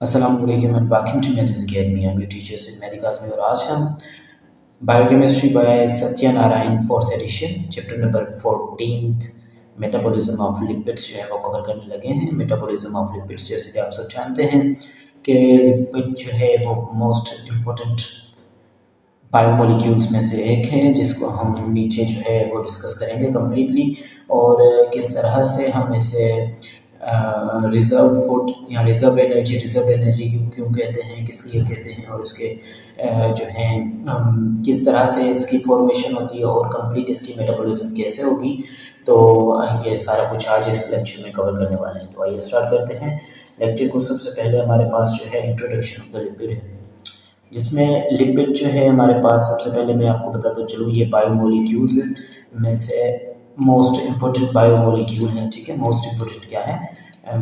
अस्सलाम वालेकुम and welcome to maths academy. I am your teacher Syed Mehdi Kazmi और आज हम biochemistry by Satyanarayana fourth edition chapter number 14 metabolism of lipids जो है वो कवर करने लगे हैं। मेटाबॉलिज्म ऑफ लिपिड्स जैसे कि आप सब जानते हैं कि लिपिड जो है वो मोस्ट इम्पोर्टेंट बायोमोलिक्यूल्स में से एक है, जिसको हम नीचे जो है वो डिस्कस करेंगे कम्प्लीटली और किस तरह से हम इसे रिज़र्व फूड या रिज़र्व एनर्जी क्यों कहते हैं, किस लिए कहते हैं और इसके जो है किस तरह से इसकी फॉर्मेशन होती है और कंप्लीट इसकी मेटाबॉलिज्म कैसे होगी। तो ये सारा कुछ आज इस लेक्चर में कवर करने वाले हैं। तो आइए स्टार्ट करते हैं लेक्चर को। सबसे पहले हमारे पास जो है इंट्रोडक्शन ऑफ द लिपिड है, जिसमें लिपिड जो है हमारे पास सबसे पहले मैं आपको बताता चलूँ ये बायोमोलिक्यूल्स में से मोस्ट इम्पोर्टेंट बायोमोलिक्यूल है। ठीक है, मोस्ट इम्पोर्टेंट क्या है?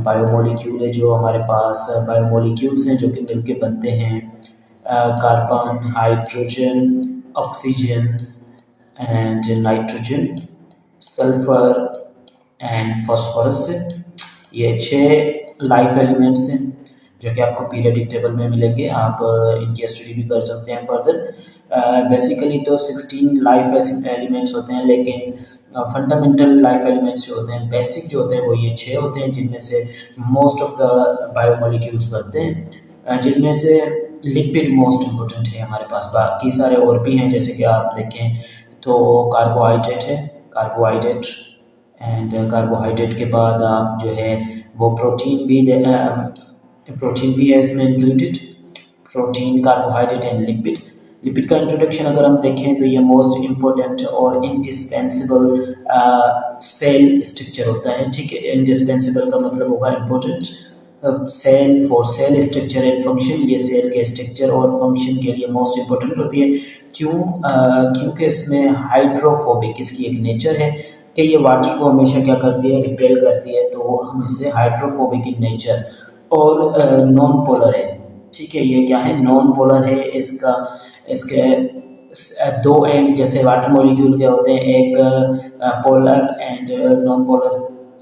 बायोमोलिक्यूल है जो हमारे पास बायोमोलिक्यूल्स हैं जो कि मिलके बनते हैं carbon, hydrogen, oxygen and nitrogen, sulphur and phosphorus से। ये 6 लाइफ एलिमेंट्स हैं जो कि आपको पीरियडिक टेबल में मिलेंगे। आप इनकी स्टडी भी कर सकते हैं फर्दर। बेसिकली तो 16 लाइफ एलिमेंट्स होते हैं, लेकिन फंडामेंटल लाइफ एलिमेंट्स जो होते हैं, बेसिक जो होते हैं, वो ये 6 होते हैं, जिनमें से मोस्ट ऑफ द बायोमोलिक्यूल्स बनते हैं, जिनमें से लिपिड मोस्ट इम्पोर्टेंट है हमारे पास। बाकी सारे और भी हैं, जैसे कि आप देखें तो कार्बोहाइड्रेट है, कार्बोहाइड्रेट एंड कार्बोहाइड्रेट के बाद आप जो है वो प्रोटीन भी है इसमें included, protein, carbohydrate and lipid. Lipid का इंट्रोडक्शन अगर हम देखें तो ये मोस्ट इम्पोर्टेंट और इंडिस्पेंसिबल सेल स्ट्रक्चर होता है। ठीक है, इंडिस्पेंसिबल का मतलब होगा important. Cell for cell structure and function, ये सेल के स्ट्रक्चर और फंक्शन के लिए मोस्ट इम्पोर्टेंट होती है। क्योंकि इसमें हाइड्रोफोबिक इसकी एक नेचर है कि ये वाटर को हमेशा क्या करती है, रिपेल करती है, तो हम इसे हाइड्रोफोबिक इन नेचर और नॉन पोलर है। ठीक है, ये क्या है, नॉन पोलर है। इसके 2 एंड जैसे वाटर मॉलिक्यूल के होते हैं, एक पोलर एंड नॉन पोलर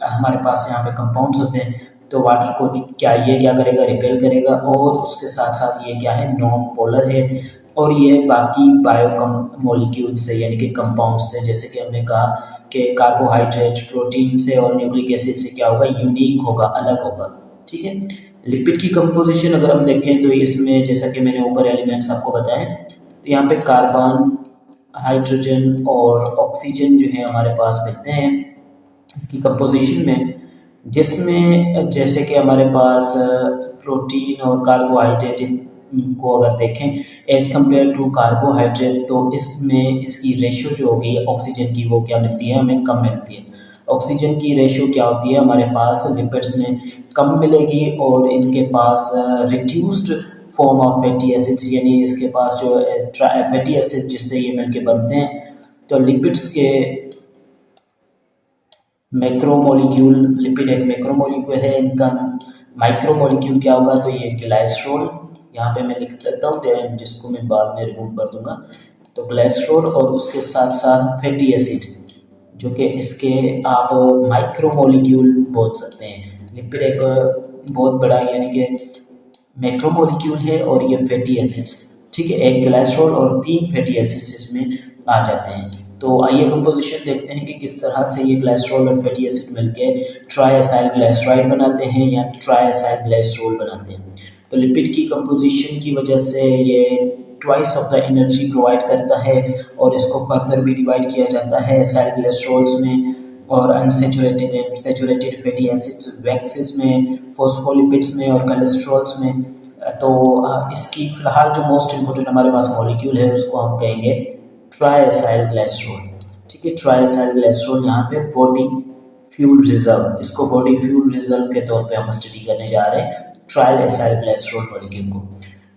हमारे पास यहाँ पे कंपाउंड्स होते हैं। तो वाटर को ये क्या करेगा, रिपेल करेगा, और उसके साथ साथ ये क्या है, नॉन पोलर है। और ये बाकी बायो मॉलिक्यूल से यानी कि कंपाउंड से, जैसे कि हमने कहा कि कार्बोहाइड्रेट, प्रोटीन से और न्यूक्लिक एसिड से क्या होगा, यूनिक होगा, अलग होगा। ठीक है, लिपिड की कंपोजिशन अगर हम देखें तो इसमें जैसा कि मैंने ऊपर एलिमेंट्स आपको बताए, तो यहाँ पे कार्बन, हाइड्रोजन और ऑक्सीजन जो है हमारे पास मिलते हैं इसकी कंपोजिशन में, जिसमें जैसे कि हमारे पास प्रोटीन और कार्बोहाइड्रेट को अगर देखें एज कम्पेयर टू कार्बोहाइड्रेट, तो इसमें इसकी रेशियो जो होगी ऑक्सीजन की वो क्या मिलती है, हमें कम मिलती है। ऑक्सीजन की रेशियो क्या होती है हमारे पास लिपिड्स में, कम मिलेगी, और इनके पास reduced form of fatty acids, यानी इसके पास जो फैटी एसिड जिससे ये मिलके बनते हैं। तो लिपिड्स के मैक्रोमोलिक्यूल, लिपिड एक मैक्रोमोलिक्यूल है, इनका माइक्रोमोलिक्यूल क्या होगा, तो ये ग्लाइसरॉल, यहाँ पे मैं लिख देता हूँ जिसको मैं बाद में रिमूव कर दूंगा। तो ग्लाइसरॉल और उसके साथ साथ फैटी एसिड जो कि इसके आप माइक्रोमोलिक्यूल बोल सकते हैं। लिपिड एक बहुत बड़ा यानी कि मैक्रोमोलिक्यूल है और ये फैटी एसिड्स, ठीक है, एक ग्लाइसरॉल और 3 फैटी एसिड्स इसमें आ जाते हैं। तो आइए कंपोजिशन देखते हैं कि किस तरह से ये ग्लाइसरॉल और फैटी एसिड मिलके ट्राइएसाइल ग्लाइसराइड बनाते हैं या ट्राइएसाइल ग्लाइसरॉल बनाते हैं। तो लिपिड की कंपोजिशन की वजह से ये twice of the energy provide करता है और इसको फर्दर भी डिवाइड किया जाता है एसाइल ग्लाइसरॉल्स में और unsaturated and saturated fatty acids, waxes में, फॉस्फोलिपिड्स में और कोलेस्ट्रॉल्स में। तो इसकी फिलहाल जो मोस्ट इम्पोर्टेंट हमारे पास मॉलिक्यूल है उसको हम कहेंगे ट्राइएसाइल ग्लाइसरॉल। ठीक है, ट्राइएसाइल ग्लाइसरॉल यहाँ पे बॉडी फ्यूल रिजर्व, इसको बॉडी फ्यूल रिजर्व के तौर पे हम स्टडी करने जा रहे हैं ट्राइएसाइल ग्लाइसरॉल मॉलिक्यूल को।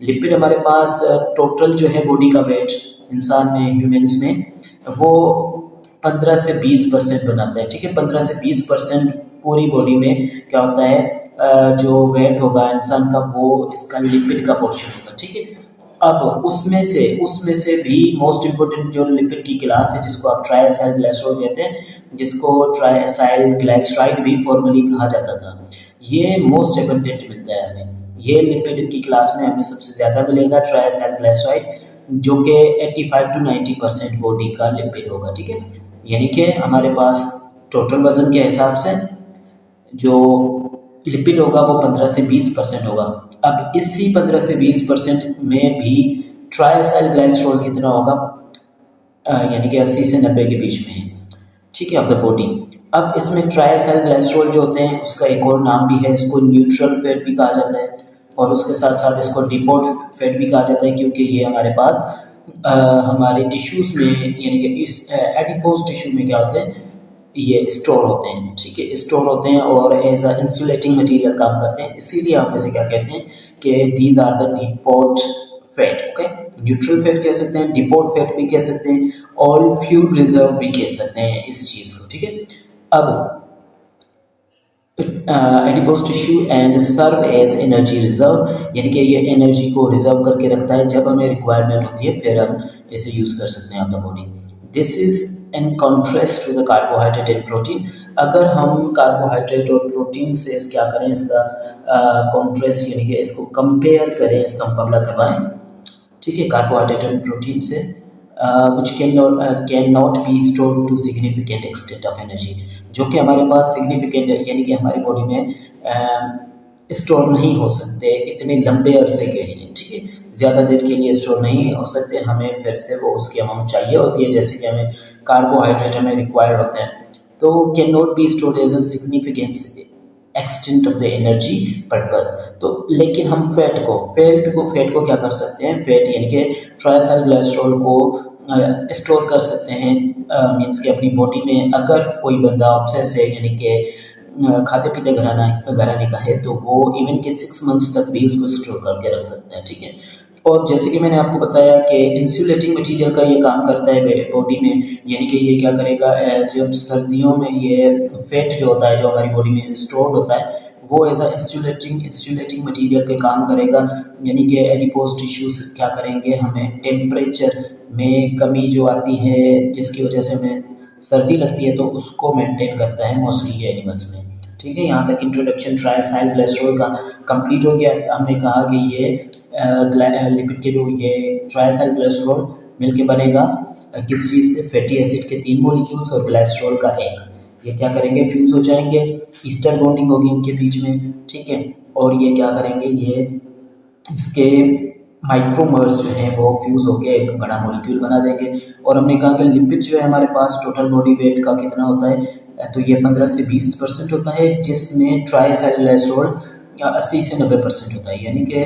लिपिड हमारे पास टोटल जो है बॉडी का वेट इंसान में, ह्यूमंस में, वो 15 से 20% बनाता है। ठीक है, 15 से 20% पूरी बॉडी में क्या होता है जो वेट होगा इंसान का, वो इसका लिपिड का पोर्शन होगा। ठीक है, अब उसमें से भी मोस्ट इम्पोर्टेंट जो लिपिड की क्लास है जिसको आप ट्राइएसाइल ग्लाइसरॉल कहते हैं, जिसको ट्राइएसाइल ग्लाइसराइड भी फॉर्मली कहा जाता था, ये मोस्ट एबंडेंट मिलता है हमें। ये लिपिड की क्लास में हमें सबसे ज़्यादा मिलेगा ट्राइसैलग्लाइसराइड, जो कि 85 to 90% बॉडी का लिपिड होगा। ठीक है, यानी कि हमारे पास टोटल वजन के हिसाब से जो लिपिड होगा वो 15 से 20% होगा। अब इसी 15 से 20% में भी ट्राइसैलग्लाइसरॉल कितना होगा, यानी कि 80 से 90 के बीच में है। ठीक है, ऑफ द बॉडी। अब इसमें ट्राइसैलग्लाइसरॉल जो होते हैं उसका एक और नाम भी है, इसको न्यूट्रल फैट भी कहा जाता है, और उसके साथ साथ इसको डिपोट फैट भी कहा जाता है, क्योंकि ये हमारे पास हमारे टिश्यूज़ में, यानी कि इस एडिपोज टिश्यू में क्या होते हैं, ये स्टोर होते हैं। ठीक है, स्टोर होते हैं और एज अ इंसुलेटिंग मटेरियल काम करते हैं, इसीलिए हम इसे क्या कहते हैं कि these are the depot fat. Okay, neutral fat कह सकते हैं, डिपोट फैट भी कह सकते हैं, और फ्यूल रिजर्व भी कह सकते हैं इस चीज़ को। ठीक है, अब adipose tissue and serve as energy reserve, यानी कि ये एनर्जी को रिजर्व करके रखता है, जब हमें रिक्वायरमेंट होती है फिर हम इसे यूज़ कर सकते हैं of the body. This is in contrast to the carbohydrate and protein. अगर हम कार्बोहाइड्रेट और प्रोटीन से क्या करें, इसका कॉन्ट्रास्ट यानी कि इसको कंपेयर करें, इसका मुकाबला करवाएं, ठीक है, कार्बोहाइड्रेट एंड प्रोटीन से, which can not be stored to significant extent of energy, जो कि हमारे पास सिग्निफिकेंट यानी कि हमारी बॉडी में स्टोर नहीं हो सकते इतने लंबे अरसे के लिए। ठीक है, ज़्यादा देर के लिए स्टोर नहीं हो सकते, हमें फिर से वो उसकी अमाउंट चाहिए होती है, जैसे कि हमें कार्बोहाइड्रेट हमें रिक्वायर्ड होते हैं, तो can not be stored as a significant extent of the energy purpose. तो लेकिन हम फैट को क्या कर सकते हैं, फैट यानी कि ट्राइसैलग्लाइसरॉल को स्टोर कर सकते हैं, मीन्स कि अपनी बॉडी में अगर कोई बंदा ऑब्सेस है, यानी कि खाते पीते घराने का है, तो वो इवन के 6 मंथ्स तक भी उसको स्टोर करके रख सकते हैं। ठीक है, और जैसे कि मैंने आपको बताया कि इंसुलेटिंग मटेरियल का ये काम करता है बॉडी में, यानी कि ये क्या करेगा, जब सर्दियों में ये फैट जो होता है जो हमारी बॉडी में स्टोर्ड होता है, वो एज अ इंसुलेटिंग मटेरियल के काम करेगा, यानी कि एडिपोज टिश्यूज क्या करेंगे, हमें टेम्परेचर में कमी जो आती है जिसकी वजह से हमें सर्दी लगती है, तो उसको मेंटेन करता है मोस्टली ये एनिमल्स में। ठीक है, यहाँ तक इंट्रोडक्शन ट्राइसैलग्लाइसरॉल का कंप्लीट हो गया। हमने कहा कि ये लिपिड के जो ये ट्राइसैलग्लाइसरॉल मिलके बनेगा किस चीज़ से, फैटी एसिड के 3 मॉलिक्यूल्स और ग्लाइसरॉल का 1, ये क्या करेंगे, फ्यूज हो जाएंगे, ईस्टर बॉन्डिंग होगी इनके बीच में। ठीक है, और ये क्या करेंगे, ये इसके माइक्रोमर्स जो हैं वो फ्यूज होकर एक बड़ा मॉलिक्यूल बना देंगे। और हमने कहा कि लिपिड जो है हमारे पास टोटल बॉडी वेट का कितना होता है, तो ये 15 से 20% होता है, जिसमें ट्राइसैलग्लाइसरॉल 80 से 90% होता है, यानी कि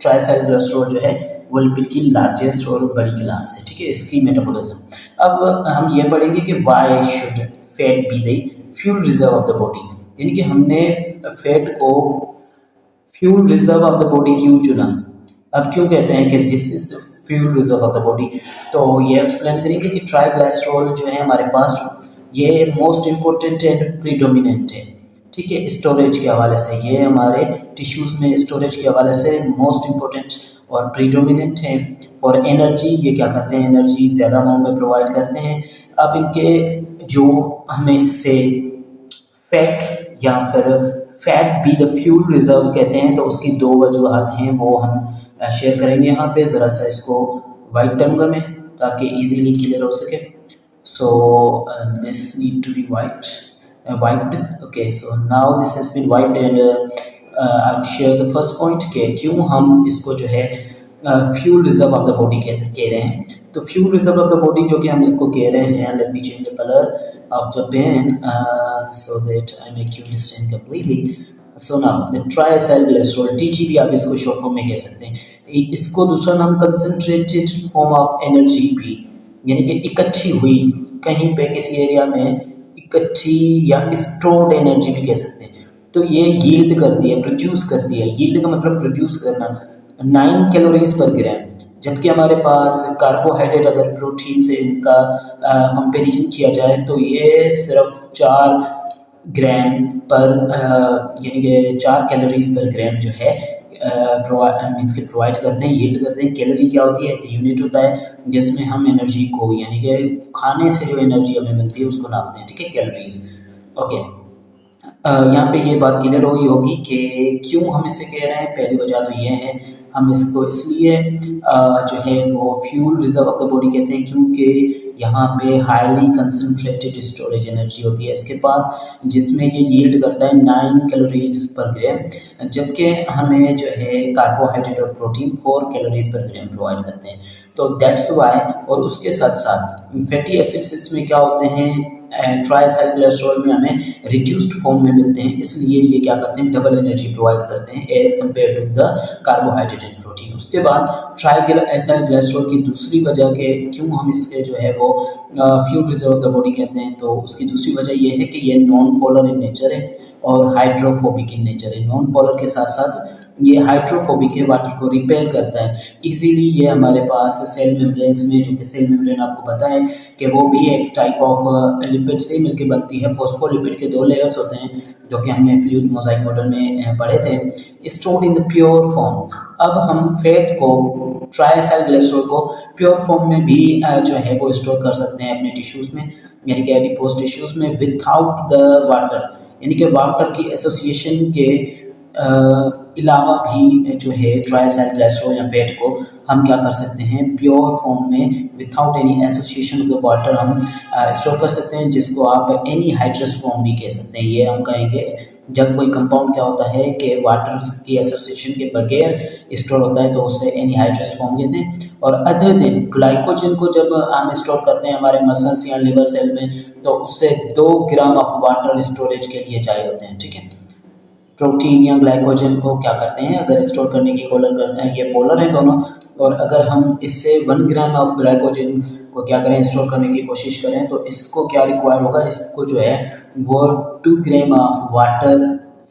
ट्राइसैलग्लाइसरॉल जो है वो लिपिड की लार्जेस्ट और बड़ी क्लास है। ठीक है, इसकी मेटाबॉलिज्म। अब हम ये पढ़ेंगे कि why should fat be the fuel reserve of the body, यानी कि हमने फैट को fuel reserve of the body क्यों चुना। अब क्यों कहते हैं कि this is fuel reserve of the body, तो ये एक्सप्लेन करेंगे कि ट्राइग्लाइसरॉल जो है हमारे पास ये मोस्ट इम्पोर्टेंट एंड प्रीडोमिनेंट है। ठीक है, स्टोरेज के हवाले से ये हमारे टिश्यूज़ में स्टोरेज के हवाले से मोस्ट इम्पोर्टेंट और प्रीडोमिनेंट है। फॉर एनर्जी ये क्या करते हैं, एनर्जी ज़्यादा अमाउंट में प्रोवाइड करते हैं। अब इनके जो हमें इससे फैट या फिर fat be the fuel reserve कहते हैं, तो उसकी 2 वजूहत हैं, वो हम शेयर करेंगे यहाँ पे। ज़रा सा इसको वाइट टर्म में ताकि इजीली क्लियर हो सके। So this need to be wiped. Okay, so now this has been wiped and I will share the first point कि क्यों हम इसको जो है fuel reserve of the body कह रहे हैं। तो fuel reserve of the body जो कि हम इसको कह रहे हैं, let me change the colour of the pen so that I make you understand completely. So now the triacylglycerol TG भी आप इसको शॉर्ट फॉर्म में कह सकते हैं। इसको दूसरा नाम कंसंट्रेटेड फॉर्म ऑफ एनर्जी भी, यानी कि इकट्ठी हुई कहीं पे किसी एरिया में इकट्ठी या स्टोर्ड एनर्जी भी कह सकते हैं। तो ये यील्ड करती है, प्रोड्यूस करती है। यील्ड का मतलब प्रोड्यूस करना, 9 कैलोरीज पर ग्राम, जबकि हमारे पास कार्बोहाइड्रेट अगर प्रोटीन से इनका कंपैरिजन किया जाए तो ये सिर्फ 4 ग्राम पर यानी कि 4 कैलोरीज पर ग्राम जो है प्रोवाइड करते हैं, यील्ड करते हैं। कैलोरी क्या होती है, यूनिट होता है जिसमें हम एनर्जी को, यानी कि खाने से जो एनर्जी हमें मिलती है उसको नापते हैं। ठीक है, कैलोरीज। ओके, यहाँ पे ये बात क्लियर हुई होगी कि क्यों हम इसे कह रहे हैं। पहली वजह तो ये है, हम इसको इसलिए जो है वो fuel reserve of the body कहते हैं क्योंकि यहाँ पे हाईली कंसंट्रेटेड स्टोरेज एनर्जी होती है इसके पास, जिसमें ये यील्ड करता है 9 कैलोरीज पर ग्राम, जबकि हमें जो है कार्बोहाइड्रेट और प्रोटीन 4 कैलोरीज पर ग्राम प्रोवाइड करते हैं। तो दैट्स वाई, और उसके साथ साथ फैटी एसिड्स इसमें क्या होते हैं, ट्राइसाइक्लोस्ट्रोल में हमें रिड्यूस्ड फॉर्म में मिलते हैं, इसलिए ये क्या करते हैं, डबल एनर्जी प्रोवाइड करते हैं as compare to the carbohydrate and protein. उसके बाद ट्राइसाइक्लोस्ट्रोल की दूसरी वजह के क्यों हम इसके जो है वो fuel reserve of the body कहते हैं, तो उसकी दूसरी वजह ये है कि ये नॉन पोलर इन नेचर है और हाइड्रोफोबिक इन नेचर है। नॉन पोलर के साथ साथ ये हाइड्रोफोबिक है, वाटर को रिपेल करता है इजीली। ये हमारे पास सेल मेम्ब्रेन्स में, जो कि सेल मेम्ब्रेन आपको पता है कि वो भी एक टाइप ऑफ लिपिड से मिलकर बनती है। फॉस्फोलिपिड के 2 लेयर्स होते हैं जो कि हमने फ्लूइड मोजाइक मॉडल में पढ़े थे, stored in the pure form. अब हम फैट को, ट्राइसाइक्लोस्ट्रोल को प्योर फॉर्म में भी जो है वो स्टोर कर सकते हैं अपने टिश्यूज में, यानी कि एडिपोज टिश्यूज में विदाउट द वाटर, यानी कि वाटर की एसोसिएशन के अलावा भी जो है ट्राइसाइक्लोस्ट्रोल या फैट को हम क्या कर सकते हैं, प्योर फॉर्म में without any association of the water हम स्टोर कर सकते हैं, जिसको आप एनी हाइड्रस फॉर्म भी कह सकते हैं। ये हम कहेंगे जब कोई कंपाउंड क्या होता है कि वाटर की एसोसिएशन के बगैर स्टोर होता है तो उससे एनी हाइड्रस फॉर्म कहते हैं। और अदर देन ग्लाइकोजन को जब हम स्टोर करते हैं हमारे मसल्स या लिवर सेल में, तो उससे 2 ग्राम ऑफ वाटर स्टोरेज के लिए चाहिए होते हैं, ठीक है। प्रोटीन या ग्लाइकोजन को क्या करते हैं, अगर स्टोर करने की ये पोलर है दोनों, और अगर हम इससे 1 ग्राम ऑफ ग्लाइकोजन को क्या करें, स्टोर करने की कोशिश करें, तो इसको क्या रिक्वायर होगा, इसको जो है वो 2 gram of water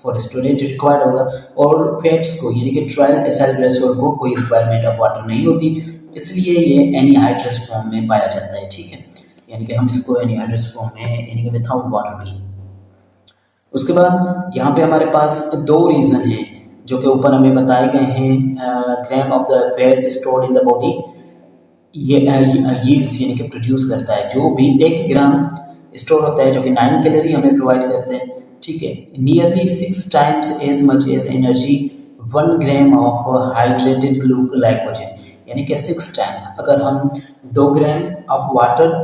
for storage required होगा। और फैट्स को, यानी कि ट्राइसाइक्लोस्ट्रोल को कोई रिक्वायरमेंट ऑफ वाटर नहीं होती, इसलिए ये एनहाइड्रस फॉर्म में पाया जाता है, ठीक है। यानी कि हम इसको एनहाइड्रस फॉर्म में, यानी कि विदाउट वाटर भी। उसके बाद यहाँ पे हमारे पास 2 रीज़न हैं जो कि ऊपर हमें बताए गए हैं। Gram of the fat stored in the body, ये यील्ड्स यानी कि प्रोड्यूस करता है, जो भी 1 ग्राम स्टोर होता है जो कि 9 कैलोरी हमें प्रोवाइड करते हैं, ठीक है। Nearly 6 times as much as energy 1 gram of hydrated glycogen, यानी कि 6 टाइम। अगर हम 2 ग्राम ऑफ वाटर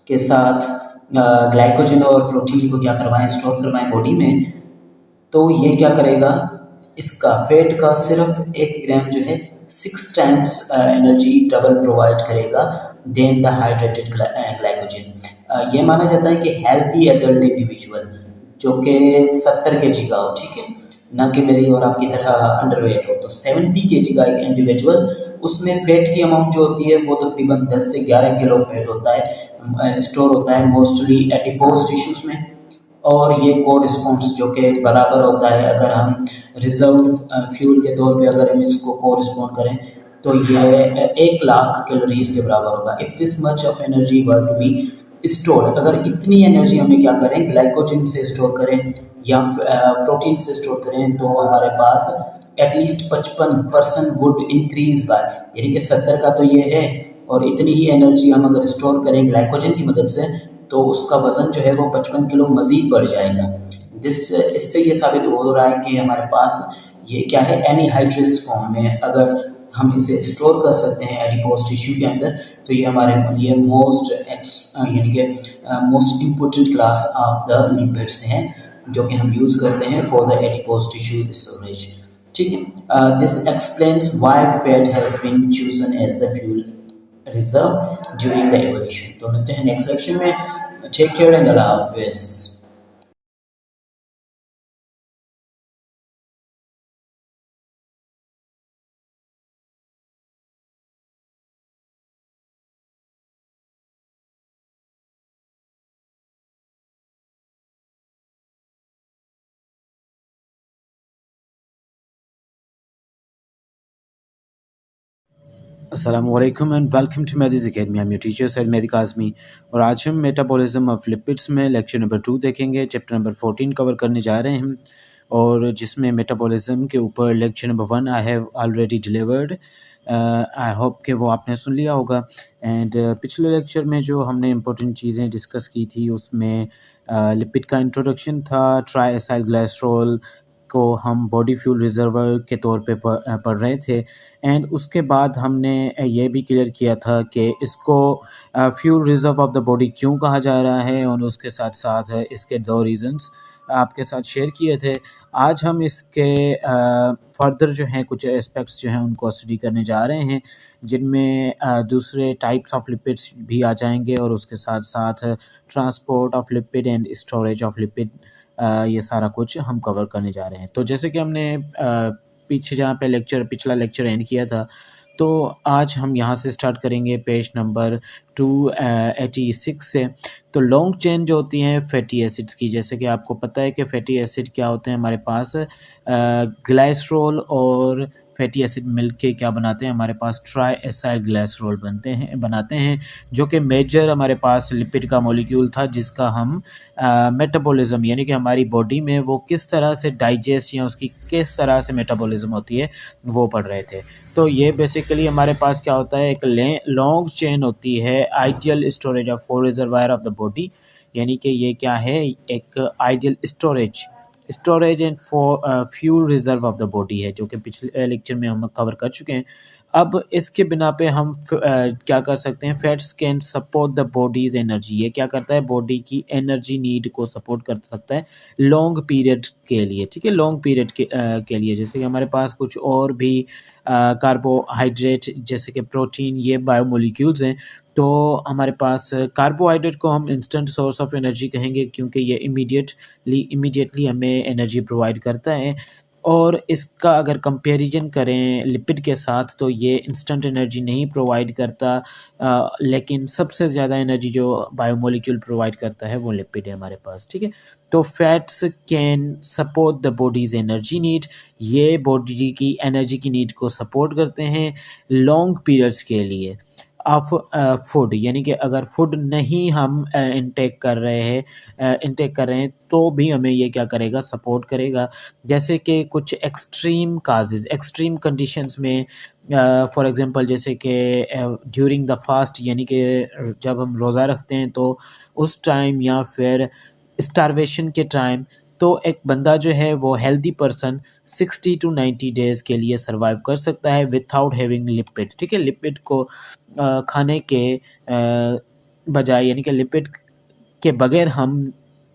के साथ ग्लाइकोजन और प्रोटीन को क्या करवाएं, स्टोर करवाएं बॉडी में, तो ये क्या करेगा, इसका फैट का सिर्फ 1 ग्राम जो है 6 टाइम्स एनर्जी डबल प्रोवाइड करेगा देन द हाइड्रेटेड ग्लाइकोजन। ये माना जाता है कि हेल्थी एडल्ट इंडिविजुअल जो कि 70 kg का हो, ठीक है, ना कि मेरी और आपकी तरह अंडरवेट हो, तो 70 kg का एक इंडिविजुअल, उसमें फैट की अमाउंट जो होती है वो तकरीबन 10 से 11 किलो फैट होता है, स्टोर होता है मोस्टली एडिपोज टिश्यूज में। और ये कोरिस्पॉन्ड्स जो कि बराबर होता है, अगर हम रिजर्व फ्यूल के तौर पे अगर हम इसको कोरिस्पॉन्ड करें तो ये 1 लाख कैलोरीज के बराबर होगा। If this much of energy were to be store, अगर इतनी एनर्जी हमें क्या करें, ग्लाइकोजन से स्टोर करें या प्रोटीन से स्टोर करें, तो हमारे पास एटलीस्ट 55% वुड इंक्रीज बाय, यानी कि 70 का तो ये है, और इतनी ही एनर्जी हम अगर स्टोर करें ग्लाइकोजन की मदद से तो उसका वजन जो है वो 55 किलो मजीद बढ़ जाएगा। इससे ये साबित हो रहा है कि हमारे पास ये क्या है, एनहाइड्रस फॉर्म में अगर हम इसे स्टोर कर सकते हैं एडिपोज टिश्यू के अंदर, तो ये हमारे लिए यानी कि most important class of the lipids हैं जो कि हम यूज़ करते हैं for the adipose tissue storage, ठीक है। This explains why fat has been chosen as the fuel reserve during the evolution. तो मिलते हैं नेक्स्ट सेक्शन में। टेक केयर एंड अल्लाह हाफिज़। अस्सलामुअलैकुम and welcome to Medis academy. I am your teacher Syed Mehdi Kazmi, और आज हम मेटाबॉलिज्म ऑफ लिपिड्स में लेक्चर नंबर 2 देखेंगे। चैप्टर नंबर 14 कवर करने जा रहे हैं, और जिसमें मेटाबॉलिज्म के ऊपर lecture number 1 I have already delivered. I hope कि वो आपने सुन लिया होगा। एंड पिछले लेक्चर में जो हमने इम्पोर्टेंट चीज़ें डिस्कस की थी उसमें लिपिड का इंट्रोडक्शन था। ट्राई एसाइल ग्लाइसरॉल को हम बॉडी फ्यूल रिजर्वर के तौर पे पढ़ रहे थे। एंड उसके बाद हमने ये भी क्लियर किया था कि इसको fuel reserve of the body क्यों कहा जा रहा है, और उसके साथ साथ इसके 2 रीज़न्स आपके साथ शेयर किए थे। आज हम इसके फर्दर जो हैं कुछ एस्पेक्ट्स जो हैं उनको स्टडी करने जा रहे हैं, जिनमें दूसरे टाइप्स ऑफ लिपिड्स भी आ जाएंगे, और उसके साथ साथ transport of lipid and storage of lipid, ये सारा कुछ हम कवर करने जा रहे हैं। तो जैसे कि हमने पीछे जहाँ पे पिछला लेक्चर एंड किया था, तो आज हम यहाँ से स्टार्ट करेंगे पेज नंबर 286 से। तो लॉन्ग चेन जो होती हैं फैटी एसिड्स की, जैसे कि आपको पता है कि फैटी एसिड क्या होते हैं हमारे पास, ग्लाइसरॉल और फैटी एसिड मिलके क्या बनाते हैं, हमारे पास ट्राई एसाइल ग्लाइसरॉल बनाते हैं, जो कि मेजर हमारे पास लिपिड का मॉलिक्यूल था, जिसका हम मेटाबॉलिज्म यानी कि हमारी बॉडी में वो किस तरह से डाइजेस्ट या उसकी किस तरह से मेटाबॉलिज्म होती है वो पढ़ रहे थे। तो ये बेसिकली हमारे पास क्या होता है, एक लॉन्ग चेन होती है ideal storage of four reservoir of the body, यानी कि ये क्या है, एक ideal storage and fuel reserve of the body है, जो कि पिछले लेक्चर में हम कवर कर चुके हैं। अब इसके बिना पे हम क्या कर सकते हैं, fats can support the bodies energy. ये क्या करता है, बॉडी की एनर्जी नीड को सपोर्ट कर सकता है लॉन्ग पीरियड के लिए, ठीक है, लॉन्ग पीरियड के लिए। जैसे कि हमारे पास कुछ और भी कार्बोहाइड्रेट जैसे कि प्रोटीन, ये बायोमोलिक्यूल्स हैं। तो हमारे पास कार्बोहाइड्रेट को हम इंस्टेंट सोर्स ऑफ एनर्जी कहेंगे, क्योंकि ये इमीडिएटली हमें एनर्जी प्रोवाइड करता है। और इसका अगर कंपैरिजन करें लिपिड के साथ, तो ये इंस्टेंट एनर्जी नहीं प्रोवाइड करता, लेकिन सबसे ज़्यादा एनर्जी जो बायोमोलिक्यूल प्रोवाइड करता है वो लिपिड है हमारे पास, ठीक है। तो fats can support the bodies energy need, ये बॉडी की एनर्जी की नीड को सपोर्ट करते हैं लॉन्ग पीरियड्स के लिए ऑफ फूड, यानी कि अगर फूड नहीं हम इंटेक कर रहे हैं तो भी हमें ये क्या करेगा, सपोर्ट करेगा। जैसे कि कुछ एक्सट्रीम काजेज़, एक्सट्रीम कंडीशंस में, फॉर एग्जांपल जैसे कि ड्यूरिंग द फास्ट, यानी कि जब हम रोज़ा रखते हैं तो उस टाइम, या फिर स्टारवेशन के टाइम, तो एक बंदा जो है वो हेल्दी पर्सन 60 to 90 डेज़ के लिए सर्वाइव कर सकता है विथआउट हैविंग लिपिड, ठीक है। लिपिड को खाने के बजाय, यानी कि लिपिड के बगैर हम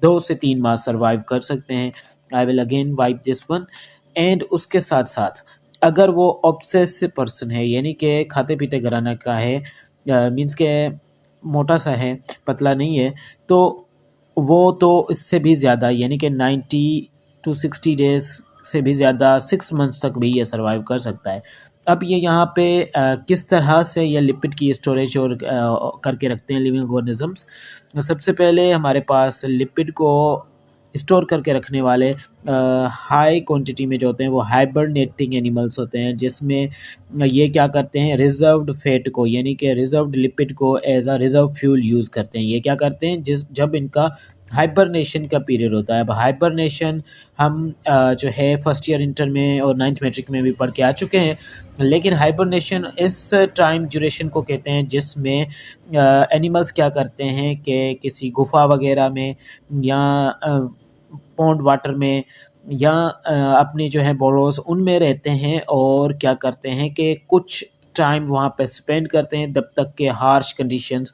2 से 3 माह सर्वाइव कर सकते हैं। I will again wipe this one. And उसके साथ साथ अगर वो ऑब्सेसिव पर्सन है, यानी कि खाते पीते घराना का है, मीन्स के मोटा सा है, पतला नहीं है, तो वो तो इससे भी ज़्यादा, यानी कि 90 to 60 डेज़ से भी ज़्यादा, 6 मंथ्स तक भी ये सर्वाइव कर सकता है। अब ये यहाँ पे किस तरह से ये लिपिड की स्टोरेज और करके रखते हैं लिविंग ऑर्गेनिजम्स। सबसे पहले हमारे पास लिपिड को स्टोर करके रखने वाले हाई क्वांटिटी में जो होते हैं वो हाइबरनेटिंग एनिमल्स होते हैं, जिसमें ये क्या करते हैं, रिजर्व्ड फैट को, यानी कि रिजर्व्ड लिपिड को as a reserve fuel use करते हैं। ये क्या करते हैं, जब इनका हाइबरनेशन का पीरियड होता है। अब हाइबरनेशन हम जो है फर्स्ट ईयर इंटर में और 9th मैट्रिक में भी पढ़ के आ चुके हैं, लेकिन हाइबरनेशन इस टाइम ड्यूरेशन को कहते हैं जिसमें एनिमल्स क्या करते हैं कि किसी गुफा वगैरह में, या पॉन्ड वाटर में, या अपने जो है बोरोस उनमें रहते हैं, और क्या करते हैं कि कुछ टाइम वहाँ पे स्पेंड करते हैं जब तक के हार्श कंडीशंस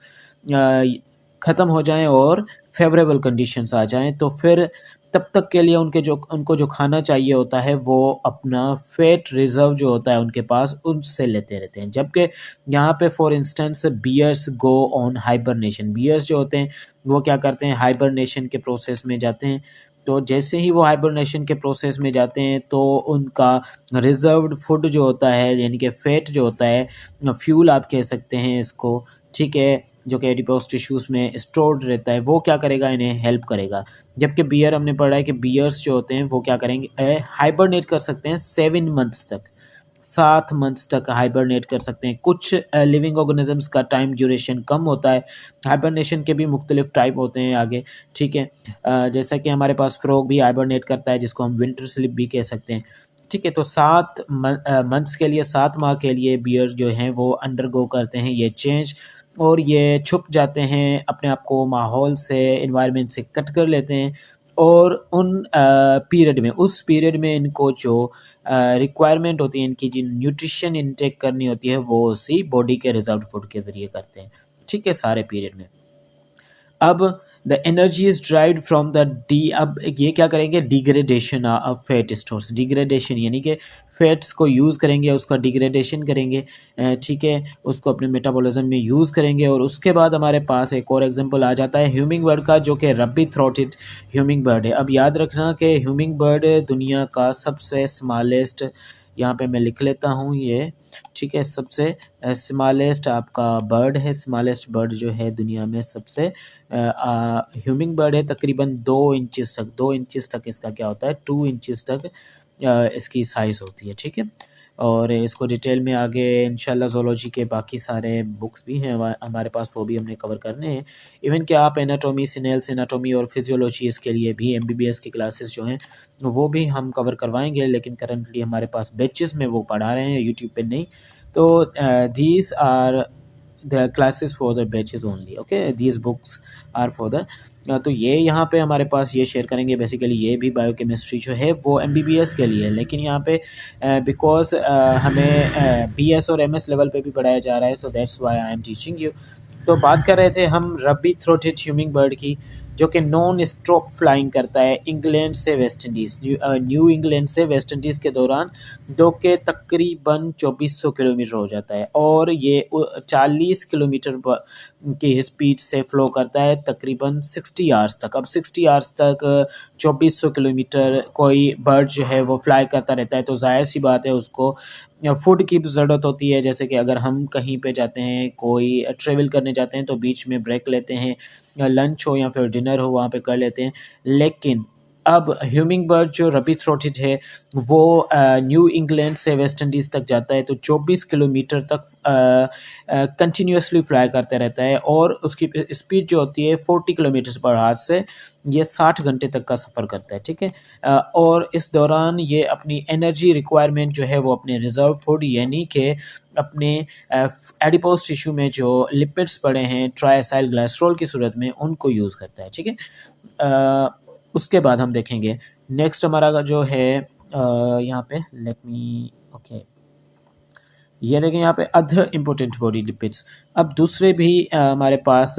ख़त्म हो जाएं और फेवरेबल कंडीशंस आ जाएं। तो फिर तब तक के लिए उनको जो खाना चाहिए होता है वो अपना फैट रिजर्व जो होता है उनके पास, उनसे लेते रहते हैं। जबकि यहाँ पे for instance bears go on hibernation, bears जो होते हैं वो क्या करते हैं, हाइबरनेशन के प्रोसेस में जाते हैं। तो जैसे ही वो हाइबरनेशन के प्रोसेस में जाते हैं तो उनका रिजर्व्ड फूड जो होता है, यानी कि फैट जो होता है, फ्यूल आप कह सकते हैं इसको, ठीक है, जो कि एडिपोज टिश्यूज़ में स्टोर्ड रहता है, वो क्या करेगा, इन्हें हेल्प करेगा। जबकि बियर, हमने पढ़ा है कि बियर्स जो होते हैं वो क्या करेंगे, हाइबरनेट कर सकते हैं 7 मंथ्स तक, 7 मंथ्स तक हाइबरनेट कर सकते हैं। कुछ लिविंग ऑर्गेनिजम्स का टाइम ड्यूरेशन कम होता है। हाइबरनेशन के भी मुख्तलिफ टाइप होते हैं आगे, ठीक है। जैसा कि हमारे पास फ्रॉग भी हाइबरनेट करता है, जिसको हम विंटर स्लीप भी कह सकते हैं, ठीक है। तो 7 मंथ्स के लिए, 7 माह के लिए बियर जो हैं वो अंडरगो करते हैं ये चेंज। और ये छुप जाते हैं, अपने आप को माहौल से, इन्वायरमेंट से कट कर लेते हैं, और उन पीरियड में, उस पीरियड में इनको जो रिक्वायरमेंट होती है, इनकी जो न्यूट्रिशन इनटेक करनी होती है, वो उसी बॉडी के रिजर्व फूड के ज़रिए करते हैं, ठीक है, सारे पीरियड में। अब the energy is derived from the D, अब ये क्या करेंगे, degradation of fat stores, degradation यानी कि फैट्स को यूज़ करेंगे, उसका डिग्रेडेशन करेंगे, ठीक है, उसको अपने मेटाबॉलिज्म में यूज़ करेंगे। और उसके बाद हमारे पास एक और एग्जांपल आ जाता है ह्यूमिंग बर्ड का, जो कि रबी थ्रोटेड ह्यूमिंग बर्ड है। अब याद रखना कि ह्यूमिंग बर्ड दुनिया का सबसे स्मॉलेस्ट, यहाँ पे मैं लिख लेता हूँ ये, ठीक है, सबसे स्मॉलेस्ट आपका बर्ड है, स्मॉलेस्ट बर्ड जो है दुनिया में सबसे ह्यूमिंग बर्ड है। तकरीबन 2 इंचेस तक, 2 इंचेस तक इसका क्या होता है, 2 इंचेस तक इसकी साइज़ होती है, ठीक है। और इसको डिटेल में आगे इंशाल्लाह ज़ूलॉजी के बाकी सारे बुक्स भी हैं हमारे पास, वो भी हमने कवर करने हैं। इवन कि आप एनाटॉमी, सिनेल्स एनाटॉमी और फिजियोलॉजी, इसके लिए भी एमबीबीएस की क्लासेस जो हैं वो भी हम कवर करवाएंगे, लेकिन करंटली हमारे पास बैचेस में वो पढ़ा रहे हैं, यूट्यूब पे नहीं। तो these are the classes for the batches only, okay, these books are for the, तो ये यहाँ पे हमारे पास ये शेयर करेंगे। बेसिकली ये भी बायोकेमिस्ट्री जो है वो एमबीबीएस के लिए है, लेकिन यहाँ पे बिकॉज हमें बीएस और एमएस लेवल पे भी पढ़ाया जा रहा है, so that's why I am teaching you. तो बात कर रहे थे हम रबी थ्रोटेड ह्यूमिंग बर्ड की, जो कि नॉन स्टॉप फ्लाइंग करता है इंग्लैंड से वेस्ट इंडीज़, न्यू इंग्लैंड से वेस्ट इंडीज़ के दौरान, जो कि तकरीबन 2400 किलोमीटर हो जाता है, और ये 40 किलोमीटर की स्पीड से फ्लो करता है तकरीबन 60 आवर्स तक। अब 60 आवर्स तक 2400 किलोमीटर कोई बर्ड जो है वो फ्लाई करता रहता है, तो जाहिर सी बात है उसको फूड की ज़रूरत होती है। जैसे कि अगर हम कहीं पे जाते हैं, कोई ट्रेवल करने जाते हैं, तो बीच में ब्रेक लेते हैं, या लंच हो या फिर डिनर हो वहाँ पे कर लेते हैं। लेकिन अब ह्यूमिंग बर्ड जो रबी थ्रोटेड है वो न्यू इंग्लैंड से वेस्ट इंडीज़ तक जाता है, तो 24 किलोमीटर तक कंटिन्यूसली फ्लाई करते रहता है, और उसकी स्पीड जो होती है 40 किलोमीटर पर आवर से ये 60 घंटे तक का सफ़र करता है, ठीक है। और इस दौरान ये अपनी एनर्जी रिक्वायरमेंट जो है वो अपने रिजर्व फूड यानी कि अपने एडिपोज टिश्यू में जो लिपिड्स पड़े हैं ट्राइएसाइल ग्लाइसरॉल की सूरत में, उनको यूज़ करता है, ठीक है। उसके बाद हम देखेंगे नेक्स्ट हमारा जो है यहाँ पे, लेट मी, ओके, ये देखें यहाँ पे अदर इम्पोर्टेंट बॉडी लिपिड्स। अब दूसरे भी हमारे पास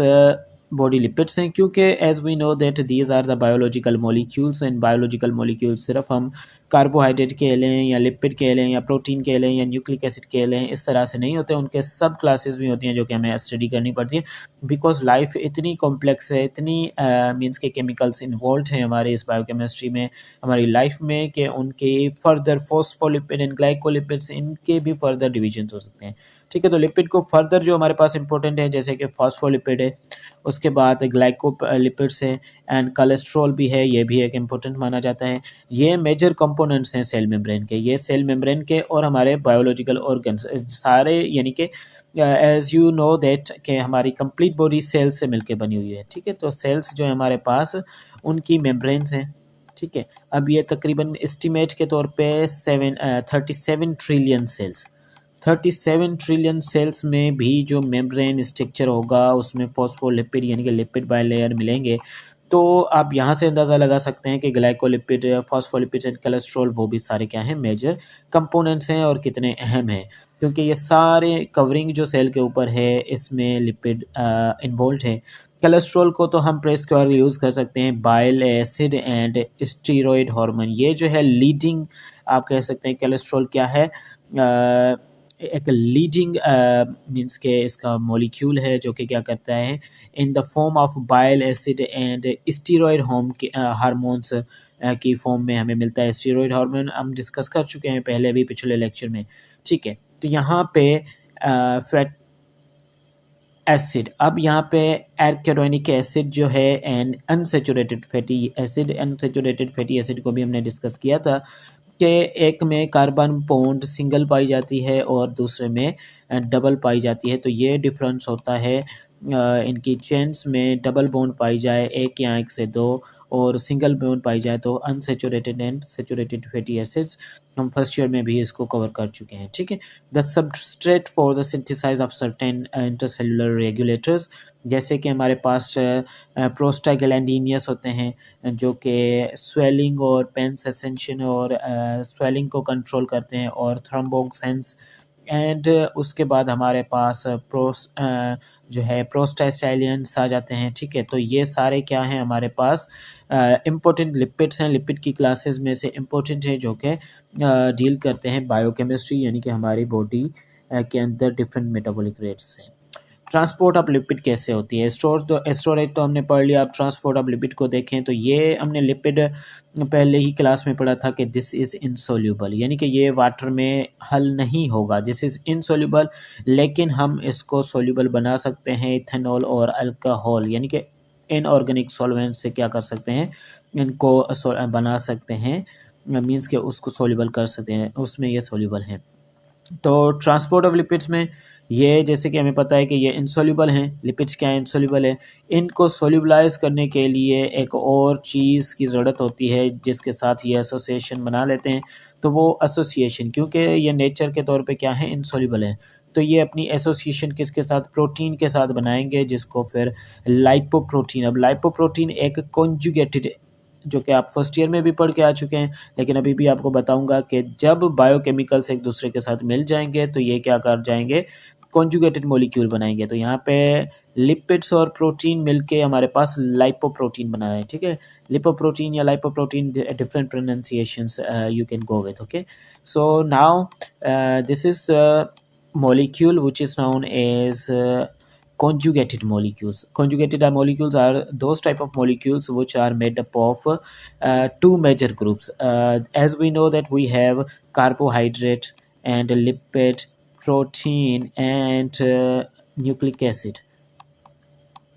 बॉडी लिपिड्स हैं, क्योंकि as we know that these are the biological molecules, and biological molecules सिर्फ हम कार्बोहाइड्रेट के लें या लिपिड के लें या प्रोटीन के लें या न्यूक्लिक एसिड के लें, इस तरह से नहीं होते, उनके सब क्लासेस भी होती हैं जो कि हमें स्टडी करनी पड़ती है, बिकॉज लाइफ इतनी कॉम्प्लेक्स है, इतनी मीन्स के केमिकल्स इन्वॉल्व हैं हमारे इस बायोकेमिस्ट्री में, हमारी लाइफ में, कि उनके फर्दर फॉस्फोलिपिड एंड ग्लाइकोलिपिड्स, इनके भी फर्दर डिविजन हो सकते हैं, ठीक है। तो लिपिड को फर्दर जो हमारे पास इंपॉर्टेंट है, जैसे कि फॉस्फोलिपिड है, उसके बाद ग्लाइकोलिपिड्स है, एंड कोलेस्ट्रॉल भी है, ये भी एक इम्पोर्टेंट माना जाता है। ये मेजर कंपोनेंट्स हैं सेल मेम्ब्रेन के, ये सेल मेम्ब्रेन के और हमारे बायोलॉजिकल ऑर्गन्स सारे, यानी कि एज यू नो दैट कि हमारी कंप्लीट बॉडी सेल्स से मिलकर बनी हुई है, ठीक है। तो सेल्स जो है हमारे पास, उनकी मेम्ब्रेन्स हैं, ठीक है। अब ये तकरीबन एस्टिमेट के तौर पे 37 ट्रिलियन सेल्स, 37 ट्रिलियन सेल्स में भी जो मेम्ब्रेन स्ट्रक्चर होगा उसमें फॉस्फोलिपिड यानी कि लिपिड बाइलेयर मिलेंगे। तो आप यहाँ से अंदाज़ा लगा सकते हैं कि ग्लाइकोलिपिड, फॉस्फोलिपिड एंड कोलेस्ट्रॉल वो भी सारे क्या हैं, मेजर कंपोनेंट्स हैं, और कितने अहम हैं, क्योंकि ये सारे कवरिंग जो सेल के ऊपर है इसमें लिपिड इन्वॉल्व है। कोलेस्ट्रॉल को तो हम प्रेस कर यूज़ कर सकते हैं, bile acid and steroid hormone, ये जो है लीडिंग, आप कह सकते हैं कोलेस्ट्रॉल क्या है, एक लीडिंग मीन्स के इसका मॉलिक्यूल है, जो कि क्या करता है, in the form of bile acid and steroid hormones की फॉर्म में हमें मिलता है। स्टीरॉयड हार्मोन हम डिस्कस कर चुके हैं पहले भी पिछले लेक्चर में, ठीक है। तो यहाँ पे फैट एसिड, अब यहाँ पे एर्केडोनिक एसिड जो है and unsaturated fatty acid, unsaturated fatty acid को भी हमने डिस्कस किया था कि एक में कार्बन बॉन्ड सिंगल पाई जाती है और दूसरे में डबल पाई जाती है। तो ये डिफरेंस होता है, इनकी चेन्स में डबल बॉन्ड पाई जाए एक या एक से दो, और सिंगल बॉन्ड पाई जाए तो unsaturated and saturated fatty acids, हम फर्स्ट ईयर में भी इसको कवर कर चुके हैं, ठीक है। The substrate for the synthesize of certain intercellular regulators, जैसे कि हमारे पास प्रोस्टाग्लैंडिनियस होते हैं जो कि स्वेलिंग और पेन सेंसेशन और स्वेलिंग को कंट्रोल करते हैं, और थ्रोम्बोक्सेंस, एंड उसके बाद हमारे पास जो है प्रोस्टाग्लैंडिन्स आ जाते हैं, ठीक है। तो ये सारे क्या हैं हमारे पास इम्पोर्टेंट लिपिड्स हैं, लिपिड की क्लासेस में से इम्पोर्टेंट है जो कि डील करते हैं बायोकेमिस्ट्री, यानी कि हमारी बॉडी के अंदर डिफरेंट मेटाबॉलिक रेट्स से। ट्रांसपोर्ट ऑफ लिपिड कैसे होती है, स्टोरेज तो हमने पढ़ लिया। अब ट्रांसपोर्ट ऑफ लिपिड को देखें तो ये हमने लिपिड पहले ही क्लास में पढ़ा था कि दिस इज़ इनसोल्यूबल, यानी कि ये वाटर में हल नहीं होगा, दिस इज़ इनसोल्यूबल, लेकिन हम इसको सोल्यूबल बना सकते हैं इथेनॉल और अल्कोहल, यानी कि इनऑर्गेनिक सॉल्वेंट से क्या कर सकते हैं, इनको बना सकते हैं, मीन्स के उसको सोल्यूबल कर सकते हैं, उसमें ये सोल्यूबल है। तो ट्रांसपोर्ट ऑफ लिपिड्स में ये जैसे कि हमें पता है कि ये इंसोल्यूबल हैं, लिपिड्स क्या है, इंसोल्यूबल है। इनको सोल्यूबलाइज करने के लिए एक और चीज़ की ज़रूरत होती है जिसके साथ ये एसोसिएशन बना लेते हैं, तो वो एसोसिएशन, क्योंकि ये नेचर के तौर पे क्या है, इंसोल्यूबल है, तो ये अपनी एसोसिएशन किसके साथ, प्रोटीन के साथ बनाएंगे, जिसको फिर लाइपोप्रोटीन। अब लाइपोप्रोटीन एक कॉन्जुगेटेड, जो कि आप फर्स्ट ईयर में भी पढ़ के आ चुके हैं, लेकिन अभी भी आपको बताऊंगा कि जब बायोकेमिकल्स एक दूसरे के साथ मिल जाएंगे तो ये क्या कर जाएंगे, कॉन्जुगेटेड मॉलिक्यूल बनाएंगे। तो यहाँ पे लिपिड्स और प्रोटीन मिलके हमारे पास लाइपोप्रोटीन बना है, ठीक है। लिपोप्रोटीन या lipoprotein, different pronunciations you can go with, okay. So now this is molecule which is known as conjugated molecules. Conjugated molecules are those type of molecules which are made up of two major groups. As we know that we have carbohydrate and lipid, protein and nucleic acid.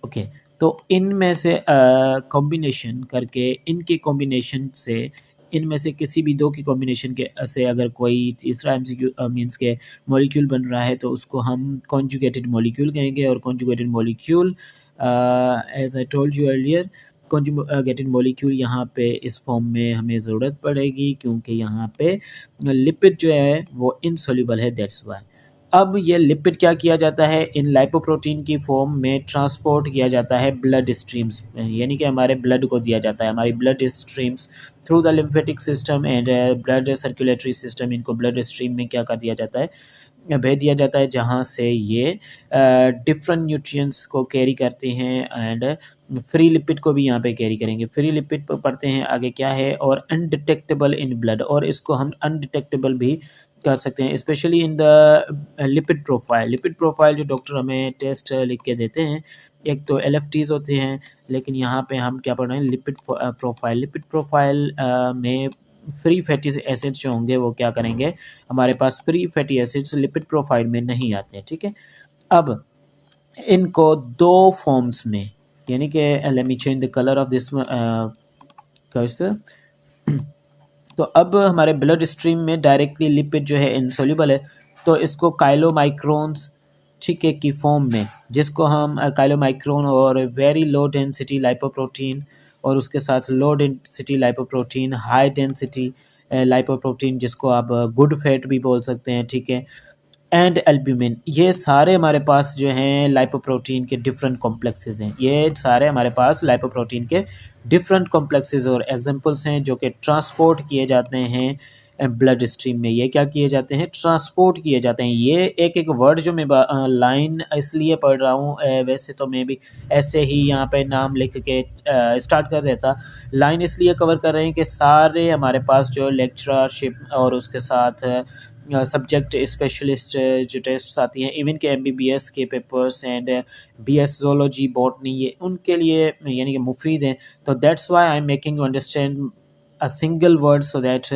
Okay तो इनमें से combination करके, इनके combination से, इनमें से किसी भी दो की कॉम्बिनेशन के से अगर कोई तीसरा एमसीक्यू मींस के मॉलिक्यूल बन रहा है तो उसको हम कॉन्जुगेटेड मॉलिक्यूल कहेंगे। और conjugated molecule as I told you earlier, conjugated molecule यहाँ पे इस फॉर्म में हमें ज़रूरत पड़ेगी क्योंकि यहाँ पे लिपिड जो है वो इनसोल्यूबल है, दैट्स वाई। अब ये लिपिड क्या किया जाता है, इन लाइपोप्रोटीन की फॉर्म में ट्रांसपोर्ट किया जाता है ब्लड स्ट्रीम्स में, यानी कि हमारे ब्लड को दिया जाता है, हमारी blood streams through the lymphatic system and blood circulatory system, इनको ब्लड स्ट्रीम में क्या कर दिया जाता है, भेज दिया जाता है, जहाँ से ये डिफरेंट न्यूट्रिएंट्स को कैरी करते हैं एंड फ्री लिपिड को भी यहाँ पे कैरी करेंगे। फ्री लिपिड पर पढ़ते हैं आगे क्या है, और अनडिटेक्टेबल इन ब्लड, और इसको हम अनडिटेक्टेबल भी कर सकते हैं, specially in the lipid profile. Lipid profile जो डॉक्टर हमें टेस्ट लिख के देते हैं, एक तो LFTs होते हैं, लेकिन यहाँ पे हम क्या पढ़ रहे हैं, लिपिड प्रोफाइल। लिपिड प्रोफाइल में फ्री फैटी एसिड्स जो होंगे वो क्या करेंगे, हमारे पास free fatty acids lipid profile में नहीं आते हैं, ठीक है। अब इनको दो फॉर्म्स में, यानी कि let me change the colour of this cursor, तो अब हमारे ब्लड स्ट्रीम में डायरेक्टली लिपिड जो है इनसोल्यूबल है, तो इसको काइलोमाइक्रोन्स, ठीक है, की फॉर्म में, जिसको हम काइलोमाइक्रोन और वेरी लो डेंसिटी लाइपोप्रोटीन, और उसके साथ लो density lipoprotein, high density lipoprotein, जिसको आप गुड फैट भी बोल सकते हैं, ठीक है, एंड एल्ब्यूमिन, ये सारे हमारे पास जो हैं लाइपोप्रोटीन के डिफरेंट कॉम्प्लेक्सेस हैं। ये सारे हमारे पास लाइपोप्रोटीन के डिफरेंट कॉम्प्लेक्सेस और एग्जांपल्स हैं जो कि ट्रांसपोर्ट किए जाते हैं ब्लड स्ट्रीम में। ये क्या किए जाते हैं, ट्रांसपोर्ट किए जाते हैं। ये एक एक वर्ड जो मैं लाइन इसलिए पढ़ रहा हूँ, वैसे तो मैं भी ऐसे ही यहाँ पे नाम लिख के स्टार्ट कर देता, लाइन इसलिए कवर कर रहे हैं कि सारे हमारे पास जो लेक्चरशिप और उसके साथ सब्जेक्ट स्पेशलिस्ट जो टेस्ट आती हैं, इवन के MBBS के papers and BS zoology botany, ये उनके लिए यानी कि मुफीद हैं। तो that's Y I am making you understand a single word so that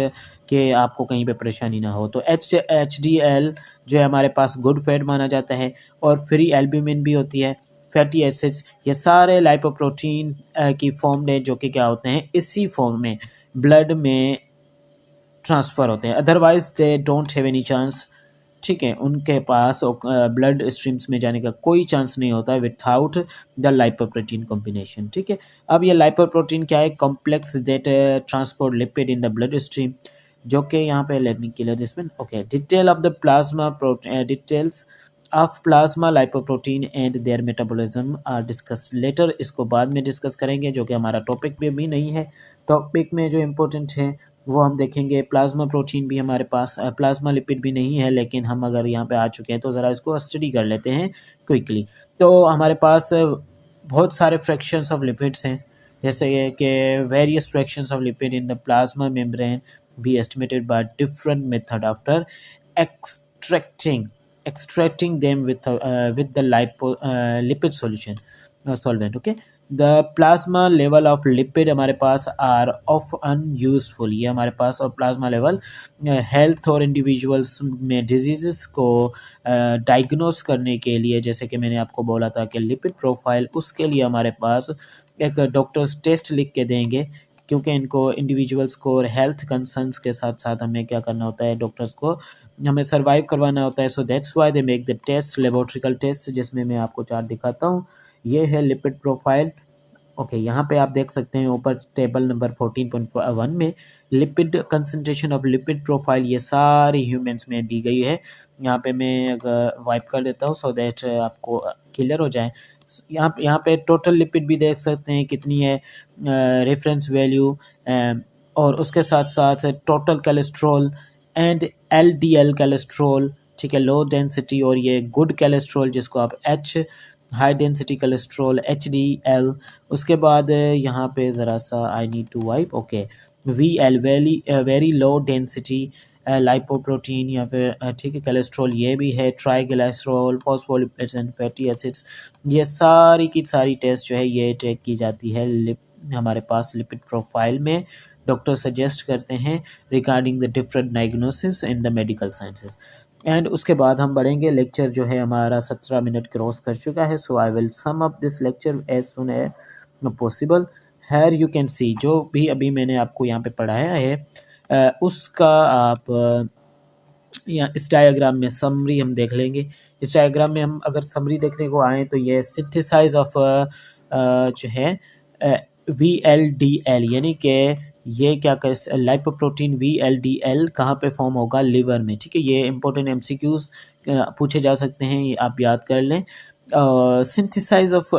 कि आपको कहीं पे परेशानी ना हो। तो HDL जो है हमारे पास गुड फैट माना जाता है, और फ्री एल्ब्यूमिन भी होती है, फैटी एसिड्स, ये सारे लाइपोप्रोटीन की फॉर्म है जो कि क्या होते हैं, इसी फॉर्म में ब्लड में ट्रांसफ़र होते हैं, otherwise they don't have any chance, ठीक है, उनके पास ब्लड स्ट्रीम्स में जाने का कोई चांस नहीं होता है विथआउट द लाइपोप्रोटीन कॉम्बिनेशन। ठीक है, अब ये लाइपोप्रोटीन क्या है, complex that transport lipid in the blood stream, जो कि यहाँ पे let me clear this one. Okay, detail of the plasma details of plasma lipoprotein and their metabolism are discuss later, इसको बाद में डिस्कस करेंगे, जो कि हमारा टॉपिक भी अभी नहीं है। टॉपिक में जो इम्पोर्टेंट है वो हम देखेंगे। प्लाज्मा प्रोटीन भी हमारे पास, प्लाज्मा लिपिड भी नहीं है, लेकिन हम अगर यहाँ पे आ चुके हैं तो ज़रा इसको स्टडी कर लेते हैं क्विकली। तो हमारे पास बहुत सारे फ्रैक्शंस ऑफ लिपिड्स हैं, जैसे कि various fractions of lipid in the plasma membrane B estimated by different method after extracting them with the lipid solution solvent. Okay, the plasma level of lipid हमारे पास are of unuseful, ये हमारे पास, और plasma level health और individuals में disease को diagnose करने के लिए, जैसे कि मैंने आपको बोला था कि लिपिड प्रोफाइल, उसके लिए हमारे पास एक डॉक्टर्स टेस्ट लिख के देंगे, क्योंकि इनको इंडिविजुअल्स को और हेल्थ कंसर्न्स के साथ साथ हमें क्या करना होता है, डॉक्टर्स को हमें सर्वाइव करवाना होता है। So that's why they make the test, laboratorical test, जिसमें मैं आपको चार्ट दिखाता हूँ। ये है लिपिड प्रोफाइल। ओके, यहाँ पे आप देख सकते हैं ऊपर टेबल नंबर 14.1 में lipid concentration of lipid profile ये सारी ह्यूमंस में दी गई है। यहाँ पे मैं अगर वाइप कर देता हूँ सो दैट आपको क्लियर हो जाए। यहाँ पे टोटल लिपिड भी देख सकते हैं कितनी है, रेफरेंस वैल्यू, और उसके साथ साथ total cholesterol and LDL cholesterol, ठीक है, लो डेंसिटी, और ये गुड कोलेस्ट्रॉल जिसको आप H high density cholesterol HDL। उसके बाद यहाँ पे ज़रा सा I need to wipe. Okay, VL very low density lipoprotein या फिर ठीक है कोलेस्ट्रॉल, ये भी है, triglycerol, phospholipids and fatty acids, ये सारी की सारी टेस्ट जो है ये चेक की जाती है हमारे पास लिपिड प्रोफाइल में। डॉक्टर सजेस्ट करते हैं regarding the different diagnosis in the medical sciences. And उसके बाद हम बढ़ेंगे, लेक्चर जो है हमारा 17 मिनट क्रॉस कर चुका है। So I will sum up this lecture as soon as possible. Here you can see, जो भी अभी मैंने आपको यहाँ पे पढ़ाया है उसका आप या इस डायग्राम में समरी हम देख लेंगे। इस डायग्राम में हम अगर समरी देखने को आए तो ये सिंथेसाइज ऑफ जो है VLDL, यानी कि ये क्या कर, लाइपोप्रोटीन VLDL कहाँ पे फॉर्म होगा, लिवर में। ठीक है, ये इंपॉर्टेंट MCQs पूछे जा सकते हैं, ये आप याद कर लें। Synthesize of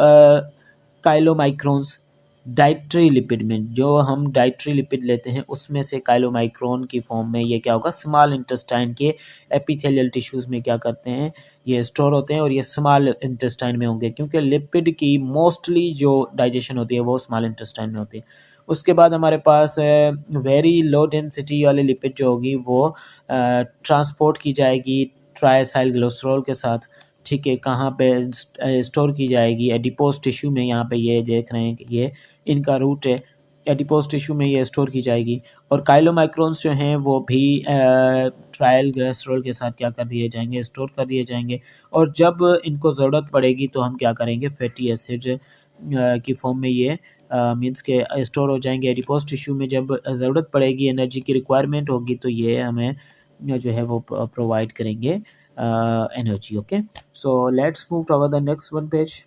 chylomicrons dietary lipid में, जो हम डाइट्री लिपिड लेते हैं उसमें से काइलोमाइक्रोन की फॉर्म में ये क्या होगा, स्मॉल इंटेस्टाइन के एपिथेलियल टिश्यूज़ में क्या करते हैं, ये स्टोर होते हैं, और ये स्मॉल इंटेस्टाइन में होंगे, क्योंकि लिपिड की मोस्टली जो डाइजेशन होती है वो स्मॉल इंटेस्टाइन में होती है। उसके बाद हमारे पास वेरी लो डेंसिटी वाली लिपिड जो होगी वो ट्रांसपोर्ट की जाएगी ट्राइसाइल ग्लिसरॉल के साथ। ठीक है, कहाँ पे स्टोर की जाएगी, एडिपोज टिश्यू में। यहाँ पे ये देख रहे हैं कि ये इनका रूट है, एडिपोज टिश्यू में ये स्टोर की जाएगी। और काइलोमाइक्रोन्स जो हैं वो भी ट्रायल ग्लिसरॉल के साथ क्या कर दिए जाएंगे, स्टोर कर दिए जाएंगे। और जब इनको ज़रूरत पड़ेगी तो हम क्या करेंगे, फैटी एसिड की फॉर्म में ये मीन्स के स्टोर हो जाएंगे एडिपोज टिश्यू में। जब ज़रूरत पड़ेगी, एनर्जी की रिक्वायरमेंट होगी, तो ये हमें जो है वो प्रोवाइड करेंगे energy. Okay, so let's move to the next one page.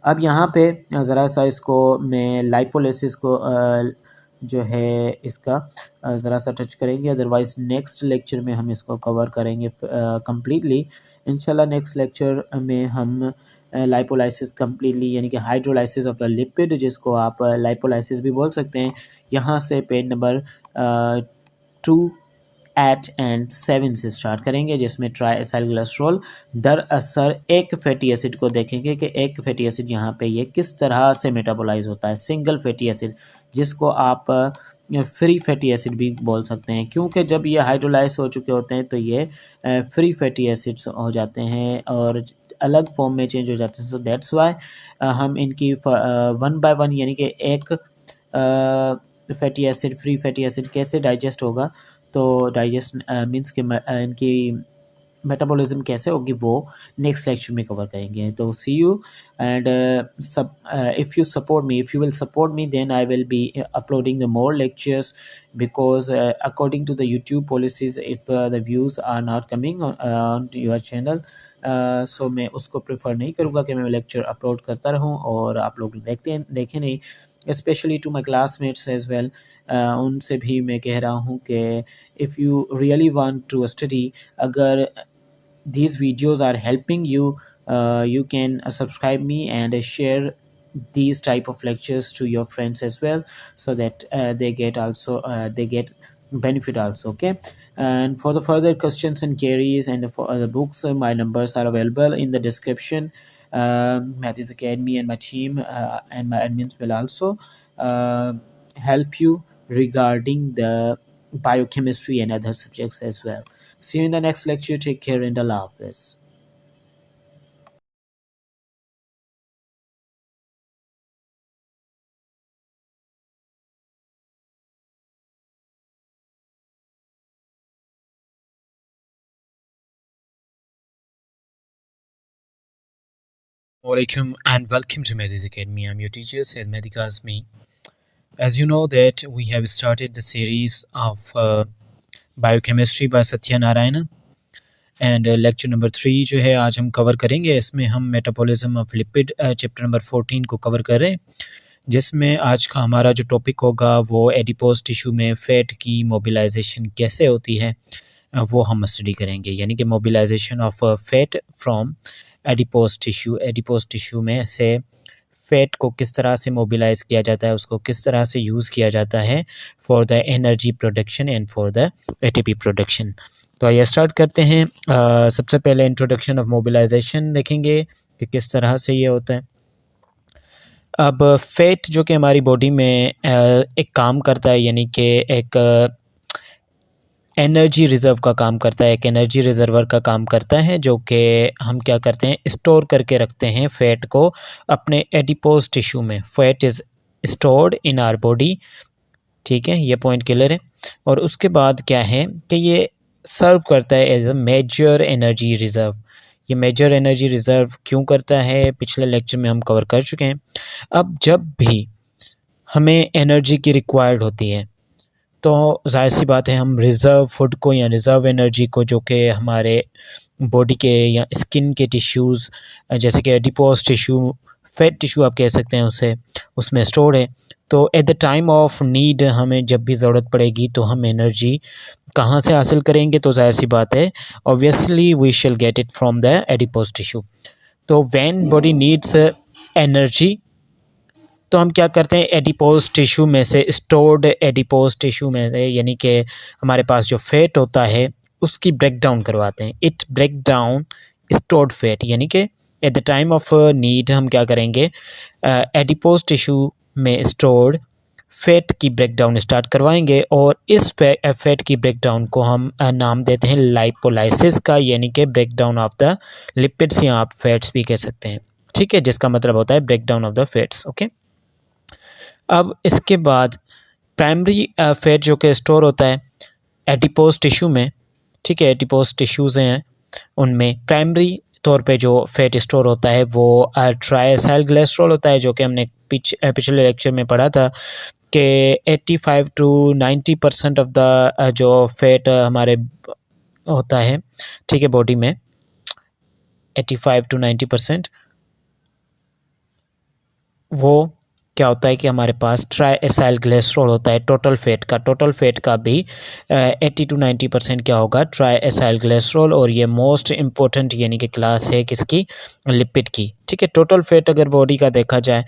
अब यहाँ पे ज़रा सा इसको मैं लाइपोलिसिस को जो है इसका ज़रा सा टच करेंगे, अदरवाइज़ नेक्स्ट लेक्चर में हम इसको कवर करेंगे कम्प्लीटली इंशाल्लाह। नेक्स्ट लेक्चर में हम लाइपोलाइसिस कम्प्लीटली, यानी कि हाइड्रोलाइसिस ऑफ द लिपिड, जिसको आप लाइपोलाइसिस भी बोल सकते हैं, यहाँ से पेज नंबर 2, 8 एंड 7 से स्टार्ट करेंगे, जिसमें ट्राइसाइल ग्लिसरॉल दरअसल एक फैटी एसिड को देखेंगे कि एक फैटी एसिड यहाँ पे ये किस तरह से मेटाबोलाइज होता है, सिंगल फैटी एसिड, जिसको आप फ्री फैटी एसिड भी बोल सकते हैं, क्योंकि जब ये हाइड्रोलाइज हो चुके होते हैं तो ये फ्री फैटी एसिड्स हो जाते हैं और अलग फॉर्म में चेंज हो जाते हैं। सो दैट्स वाई हम इनकी 1 बाय 1, यानी कि एक fatty acid, free fatty acid कैसे डाइजेस्ट होगा, तो डाइजेस्ट मीन्स के इनकी मेटाबॉलिज्म कैसे होगी वो नेक्स्ट लेक्चर में कवर करेंगे. तो see you and if you support me, if you will support me, then I will be uploading the more lectures, because according to the YouTube policies, if the views are not coming on your channel, सो मैं उसको prefer नहीं करूँगा कि मैं lecture upload करता रहूँ और आप लोग देखें नहीं, specially to my classmates as well. उनसे भी मैं कह रहा हूँ कि if you really want to study, अगर these videos are helping you, you can subscribe me and share these type of lectures to your friends as well, so that they get benefit also. Okay, and for the further questions and queries and for other books, my numbers are available in the description. Maths Academy and my team and my admins will also uh, help you regarding the biochemistry and other subjects as well. See you in the next lecture. Take care and Allah Hafiz. Alaikum and welcome to Mehdi's Academy. I'm your teacher Sayyid Mehdi Kazmi. As you know that we have started the series of biochemistry by Satya Narayana, and lecture number 3 जो है आज हम cover करेंगे. इसमें हम metabolism of lipid chapter number 14 को cover कर रहे हैं, जिसमें आज का हमारा जो टॉपिक होगा वो एडिपोज टिश्यू में फ़ैट की मोबिलाइजेशन कैसे होती है वो हम स्टडी करेंगे. यानी कि mobilization of fat from adipose tissue में से फ़ैट को किस तरह से मोबिलाइज़ किया जाता है, उसको किस तरह से यूज़ किया जाता है for the energy production and for the ATP production. तो आइए स्टार्ट करते हैं. सबसे पहले इंट्रोडक्शन ऑफ मोबिलाइजेशन देखेंगे कि किस तरह से ये होता है. अब फ़ैट जो कि हमारी बॉडी में एक काम करता है, यानी कि एक एनर्जी रिज़र्व का काम करता है, एक एनर्जी रिज़र्वर का काम करता है, जो कि हम क्या करते हैं, स्टोर करके रखते हैं फ़ैट को अपने एडिपोज टिश्यू में. Fat is stored in our body. ठीक है, ये पॉइंट क्लियर है. और उसके बाद क्या है कि ये सर्व करता है as a major energy reserve. ये मेजर एनर्जी रिज़र्व क्यों करता है, पिछले लेक्चर में हम कवर कर चुके हैं. अब जब भी हमें एनर्जी की रिक्वायर्ड होती है तो ज़ाहिर सी बात है हम रिज़र्व फूड को या रिज़र्व एनर्जी को, जो कि हमारे बॉडी के या स्किन के टिश्यूज़ जैसे कि एडिपोज टिश्यू, फैट टिश्यू आप कह सकते हैं, उसे उसमें स्टोर है. तो eight the time of need हमें जब भी ज़रूरत पड़ेगी तो हम एनर्जी कहाँ से हासिल करेंगे, तो ज़ाहिर सी बात है obviously we shall get it from the adipose tissue. तो व्हेन बॉडी नीड्स एनर्जी तो हम क्या करते हैं, एडिपोज टिश्यू में से, स्टोर्ड एडिपोज टिश्यू में से, यानी कि हमारे पास जो फैट होता है उसकी ब्रेक डाउन करवाते हैं. It break down stored fat, यानी कि at the time of need हम क्या करेंगे, एडिपोज टिश्यू में स्टोर्ड फैट की ब्रेक डाउन स्टार्ट करवाएंगे. और इस फैट की ब्रेक डाउन को हम नाम देते हैं लाइपोलाइसिस का, यानी कि break down of the lipids, या आप फैट्स भी कह सकते हैं. ठीक है, जिसका मतलब होता है break down of the fats. Okay, अब इसके बाद प्राइमरी फैट जो कि स्टोर होता है एडिपोज टिश्यू में. ठीक है, एडिपोज टिश्यूज़ हैं, उनमें प्राइमरी तौर पे जो फैट स्टोर होता है वो ट्राइएसाइल ग्लिसरॉल होता है, जो कि हमने पिछले लेक्चर में पढ़ा था कि 85 to 90% ऑफ द जो फैट हमारे होता है, ठीक है, बॉडी में 85 to 90% वो क्या होता है कि हमारे पास ट्राइएसाइल ग्लिसरॉल होता है. टोटल फैट का भी 80 to 90% क्या होगा, ट्राइएसाइल ग्लिसरॉल. और ये मोस्ट इम्पोर्टेंट यानी कि क्लास है किसकी, लिपिड की. ठीक है, टोटल फैट अगर बॉडी का देखा जाए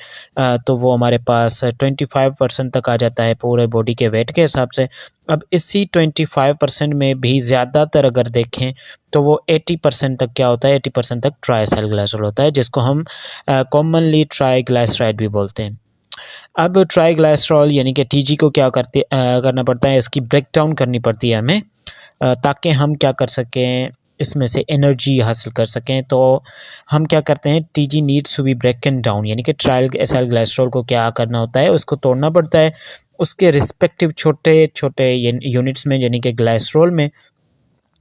तो वो हमारे पास 25% तक आ जाता है पूरे बॉडी के वेट के हिसाब से. अब इसी 25% में भी ज़्यादातर अगर देखें तो वो 80% तक क्या होता है, 80% तक ट्राइएसाइल ग्लिसरॉल होता है, जिसको हम कॉमनली ट्राइग्लिसराइड भी बोलते हैं. अब ट्राइग्लिसरॉल यानी कि टीजी को क्या करना पड़ता है, इसकी ब्रेक डाउन करनी पड़ती है हमें, ताकि हम क्या कर सकें, इसमें से एनर्जी हासिल कर सकें. तो हम क्या करते हैं, TG needs to be broken down, यानी कि ट्राइएसाइल ग्लिसरॉल को क्या करना होता है, उसको तोड़ना पड़ता है उसके रिस्पेक्टिव छोटे छोटे यूनिट्स में, यानी कि ग्लिसरॉल में.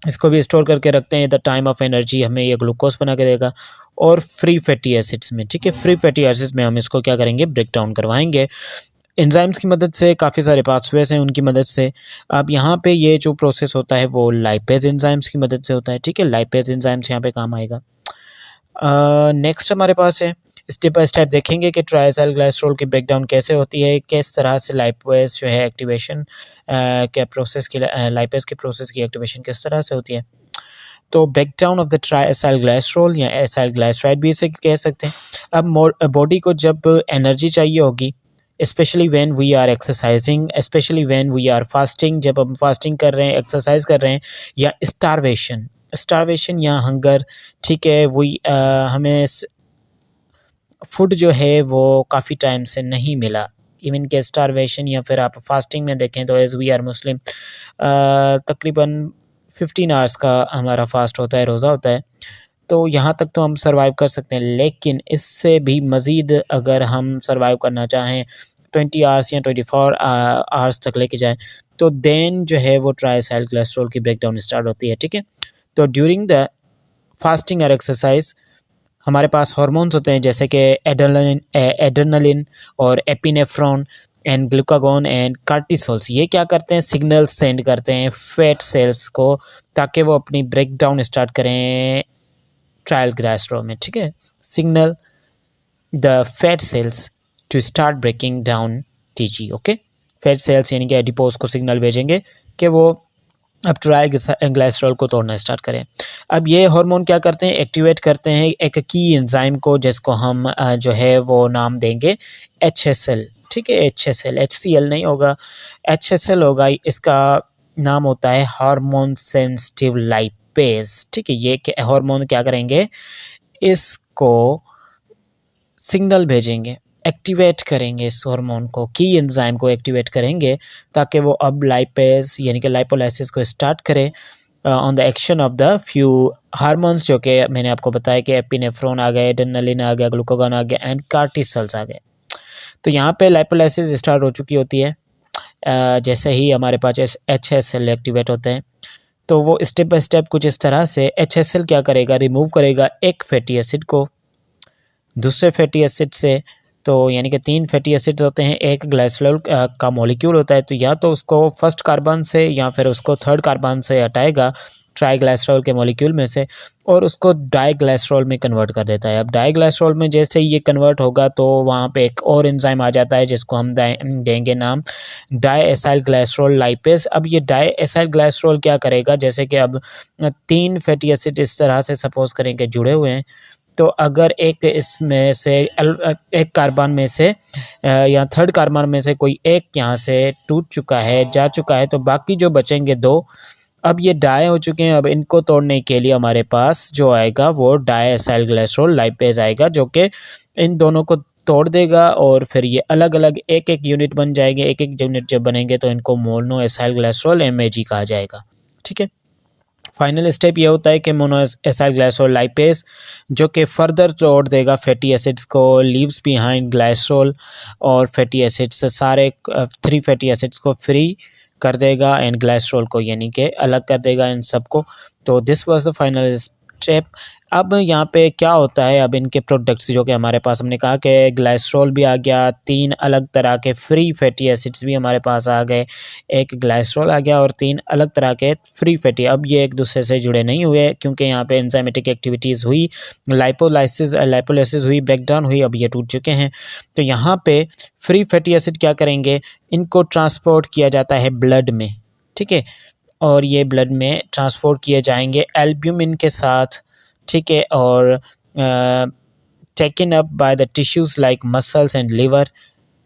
इसको भी स्टोर करके रखते हैं। द टाइम ऑफ एनर्जी हमें ये ग्लूकोज बना के देगा। और फ्री फैटी एसिड्स में, ठीक है, फ्री फैटी एसिड्स में हम इसको क्या करेंगे, ब्रेक डाउन करवाएंगे एंजाइम्स की मदद से। काफ़ी सारे पाथवेज हैं उनकी मदद से। अब यहाँ पे ये जो प्रोसेस होता है वो लाइपेज एंजाइम्स की मदद से होता है, ठीक है, लाइपेज एंजाइम्स यहाँ पे काम आएगा। नेक्स्ट हमारे पास है, स्टेप बाय स्टेप देखेंगे कि ट्राइसाइल ग्लाइसरॉल की ब्रेकडाउन कैसे होती है, किस तरह से लाइपेज जो है एक्टिवेशन के प्रोसेस की, लाइपेज के प्रोसेस की एक्टिवेशन किस तरह से होती है। तो breakdown of the triacyl glycerol या एसाइल ग्लाइसराइड भी इसे कह सकते हैं। अब बॉडी को जब एनर्जी चाहिए होगी, specially when we are exercising, specially when we are fasting, जब हम फास्टिंग कर रहे हैं, एक्सरसाइज कर रहे हैं, या स्टारवेशन या हंगर, ठीक है, वही हमें फूड जो है वो काफ़ी टाइम से नहीं मिला, इवन के स्टारवेशन या फिर आप फास्टिंग में देखें तो एज़ वी आर मुस्लिम तकरीबन 15 आवर्स का हमारा फास्ट होता है, रोज़ा होता है। तो यहाँ तक तो हम सर्वाइव कर सकते हैं, लेकिन इससे भी मज़ीद अगर हम सर्वाइव करना चाहें 20 आवर्स या 24 आवर्स तक लेके जाएँ, तो देन जो है वो ट्राइसाइल ग्लाइसरॉल की ब्रेकडाउन स्टार्ट होती है, ठीक है। तो ड्यूरिंग द फास्टिंग और एक्सरसाइज हमारे पास हार्मोन्स होते हैं जैसे कि एड्रेनलिन और एपिनेफ्रॉन एंड ग्लूकागोन एंड कार्टिसोल्स। ये क्या करते हैं, सिग्नल सेंड करते हैं फैट सेल्स को, ताकि वो अपनी ब्रेकडाउन स्टार्ट करें ट्रायल ग्लाइसरॉल में, ठीक है। Signal the fat cells to start breaking down TG, okay. Fat cells यानी कि एडिपोज को सिग्नल भेजेंगे कि वो अब ट्रायल ग्लाइसरॉल को तोड़ना स्टार्ट करें। अब ये हार्मोन क्या करते हैं, एक्टिवेट करते हैं एक की एंजाइम को, जिसको हम जो है वो नाम देंगे HSL, ठीक है, HSL, HCL नहीं होगा, HSL होगा। इसका नाम होता है हार्मोन सेंसिटिव लाइपेज, ठीक है। ये हार्मोन क्या करेंगे, इसको सिग्नल भेजेंगे, एक्टिवेट करेंगे इस हार्मोन को, की एंजाइम को एक्टिवेट करेंगे, ताकि वो अब लाइपेज यानी कि लाइपोलाइसिस को स्टार्ट करे on the action of the few hormones, जो कि मैंने आपको बताया कि एपिनेफ्रॉन आ गए, एड्रेनलिन आ गया, ग्लूकागॉन आ गया एंड कार्टिसोल्स आ गए। तो यहाँ पे लाइपोलाइसिस स्टार्ट हो चुकी होती है जैसे ही हमारे पास HSL एक्टिवेट होते हैं। तो वो स्टेप बाय स्टेप कुछ इस तरह से HSL क्या करेगा, रिमूव करेगा एक फैटी एसिड को दूसरे फैटी एसिड से। तो यानी कि 3 फैटी एसिड्स होते हैं, एक ग्लाइसरॉल का मॉलिक्यूल होता है, तो या तो उसको फर्स्ट कार्बन से या फिर उसको थर्ड कार्बन से हटाएगा ट्राइग्लाइसरॉल के मॉलिक्यूल में से, और उसको डाइग्लाइसरॉल में कन्वर्ट कर देता है। अब डाइग्लाइसरॉल में जैसे ही ये कन्वर्ट होगा तो वहाँ पे एक और एंजाइम आ जाता है जिसको हम देंगे नाम डाइएसाइल ग्लाइसरॉल लाइपेज। अब ये डाइएसाइल ग्लाइसरॉल क्या करेगा, जैसे कि अब 3 फैटी एसिड इस तरह से सपोज करें कि जुड़े हुए हैं, तो अगर एक इसमें से एक कार्बन में से या थर्ड कार्बन में से कोई एक यहाँ से टूट चुका है, जा चुका है, तो बाकी जो बचेंगे 2 अब ये डाई हो चुके हैं। अब इनको तोड़ने के लिए हमारे पास जो आएगा वो डाइएसाइल ग्लाइसरॉल लाइपेज आएगा, जो कि इन दोनों को तोड़ देगा और फिर ये अलग अलग एक एक यूनिट बन जाएंगे। एक एक यूनिट जब बनेंगे तो इनको मोनोएसाइल ग्लाइसरॉल MAG कहा जाएगा, ठीक है। फाइनल स्टेप ये होता है कि मोनोएसाइल ग्लाइसरॉल लाइपेज जो कि फर्दर तोड़ देगा फैटी एसिड्स को, लीव्स बिहाइंड ग्लाइसरॉल और फैटी एसिड्स, सारे 3 फैटी एसिड्स को फ्री कर देगा एंड ग्लाइसरॉल को यानी कि अलग कर देगा इन सबको। तो this was the final step. अब यहाँ पे क्या होता है, अब इनके प्रोडक्ट्स जो कि हमारे पास, हमने कहा कि ग्लाइसरॉल भी आ गया, 3 अलग तरह के फ्री फैटी एसिड्स भी हमारे पास आ गए, एक ग्लाइसरॉल आ गया और 3 अलग तरह के फ्री फैटी। अब ये एक दूसरे से जुड़े नहीं हुए क्योंकि यहाँ पे एंजाइमेटिक एक्टिविटीज़ हुई, लाइपोलाइसिस हुई, ब्रेकडाउन हुई, अब ये टूट चुके हैं। तो यहाँ पे फ्री फैटी एसिड क्या करेंगे, इनको ट्रांसपोर्ट किया जाता है ब्लड में, ठीक है, और ये ब्लड में ट्रांसपोर्ट किए जाएंगे एल्ब्यूमिन के साथ, ठीक है, और taken up by the tissues like muscles and liver,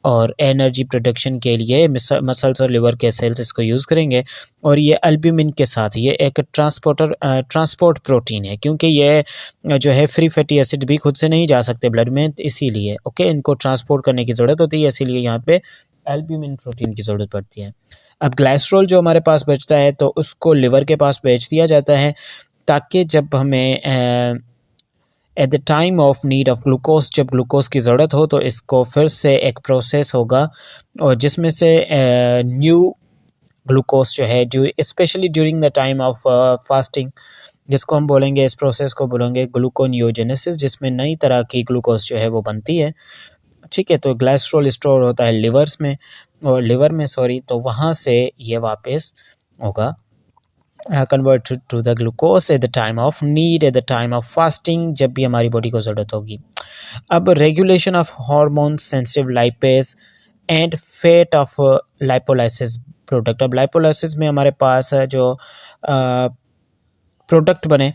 और एनर्जी प्रोडक्शन के लिए मसल्स और लिवर के सेल्स इसको यूज़ करेंगे। और ये एल्ब्यूमिन के साथ ये एक ट्रांसपोर्ट प्रोटीन है, क्योंकि ये जो है फ्री फैटी एसिड भी खुद से नहीं जा सकते ब्लड में, इसीलिए ओके इनको ट्रांसपोर्ट करने की ज़रूरत होती है, इसीलिए यहाँ पे एल्ब्यूमिन प्रोटीन की ज़रूरत पड़ती है। अब ग्लाइसरॉल जो हमारे पास बचता है तो उसको लिवर के पास भेज दिया जाता है, ताकि जब हमें eight the time of need of glucose, जब ग्लूकोज की ज़रूरत हो तो इसको फिर से एक प्रोसेस होगा और जिसमें से न्यू ग्लूकोज जो है specially during the time of fasting, जिसको हम बोलेंगे, इस प्रोसेस को बोलेंगे ग्लूकोनियोजेनेसिस, जिसमें नई तरह की ग्लूकोज जो है वो बनती है। ठीक है, तो ग्लाइसरॉल स्टोर होता है लिवर में सॉरी, तो वहाँ से ये वापस होगा converted to the glucose at the time of need, at the time of fasting, जब भी हमारी बॉडी को ज़रूरत होगी। अब regulation of hormone sensitive lipase and fate of lipolysis product. अब लाइपोलाइसिस में हमारे पास जो प्रोडक्ट बने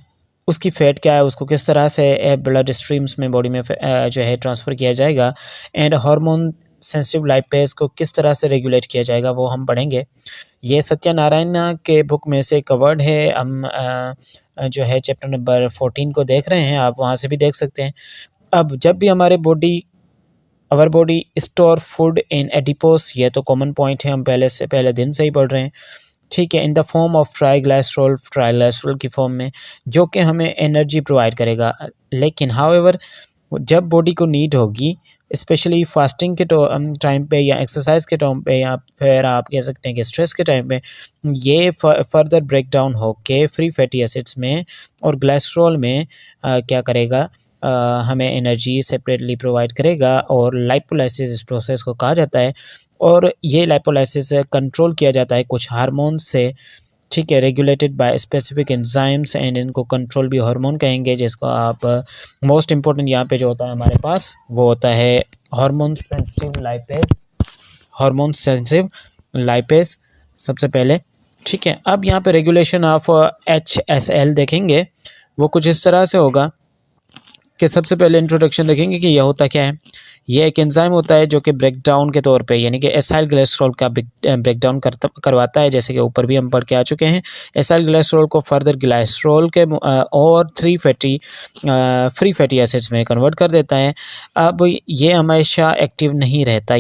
उसकी फैट क्या है, उसको किस तरह से ब्लड स्ट्रीम्स में बॉडी में जो है ट्रांसफ़र किया जाएगा, एंड हार्मोन सेंसिटिव लाइपेज को किस तरह से रेगुलेट किया जाएगा वो हम पढ़ेंगे। ये सत्यनारायण के बुक में से कवर्ड है। हम जो है चैप्टर नंबर 14 को देख रहे हैं, आप वहाँ से भी देख सकते हैं। अब जब भी our body store food in adipose, ये तो कॉमन पॉइंट है, हम पहले दिन से ही पढ़ रहे हैं। ठीक है, इन द फॉर्म ऑफ ट्राइग्लाइसरॉल की फॉर्म में, जो कि हमें एनर्जी प्रोवाइड करेगा। लेकिन हाउएवर जब बॉडी को नीड होगी, स्पेशली फास्टिंग के टाइम पे या एक्सरसाइज के टाइम पे या फिर आप कह सकते हैं कि स्ट्रेस के टाइम पे, ये फर्दर ब्रेक डाउन होके फ्री फैटी एसिड्स में और ग्लाइसरॉल में क्या करेगा, हमें एनर्जी सेपरेटली प्रोवाइड करेगा, और लाइपोलाइसिस इस प्रोसेस को कहा जाता है। और ये लाइपोलाइसिस कंट्रोल किया जाता है कुछ हार्मोन से। ठीक है, regulated by specific enzymes, and इनको कंट्रोल भी हार्मोन कहेंगे, जिसको आप मोस्ट इम्पोर्टेंट यहाँ पे जो होता है हमारे पास वो होता है हार्मोन सेंसिटिव लाइपेज सबसे पहले। ठीक है, अब यहाँ पे रेगुलेशन ऑफ HSL देखेंगे, वो कुछ इस तरह से होगा कि सबसे पहले इंट्रोडक्शन देखेंगे कि यह होता क्या है। ये एक एंजाइम होता है जो कि ब्रेकडाउन के तौर पे, यानी कि एसाइल ग्लाइसरॉल का ब्रेकडाउन करवाता है, जैसे कि ऊपर भी हम पढ़ के आ चुके हैं। एसाइल ग्लाइसरॉल को फर्दर ग्लाइसरॉल के और फ्री फैटी एसिड्स में कन्वर्ट कर देता है। अब ये हमेशा एक्टिव नहीं रहता,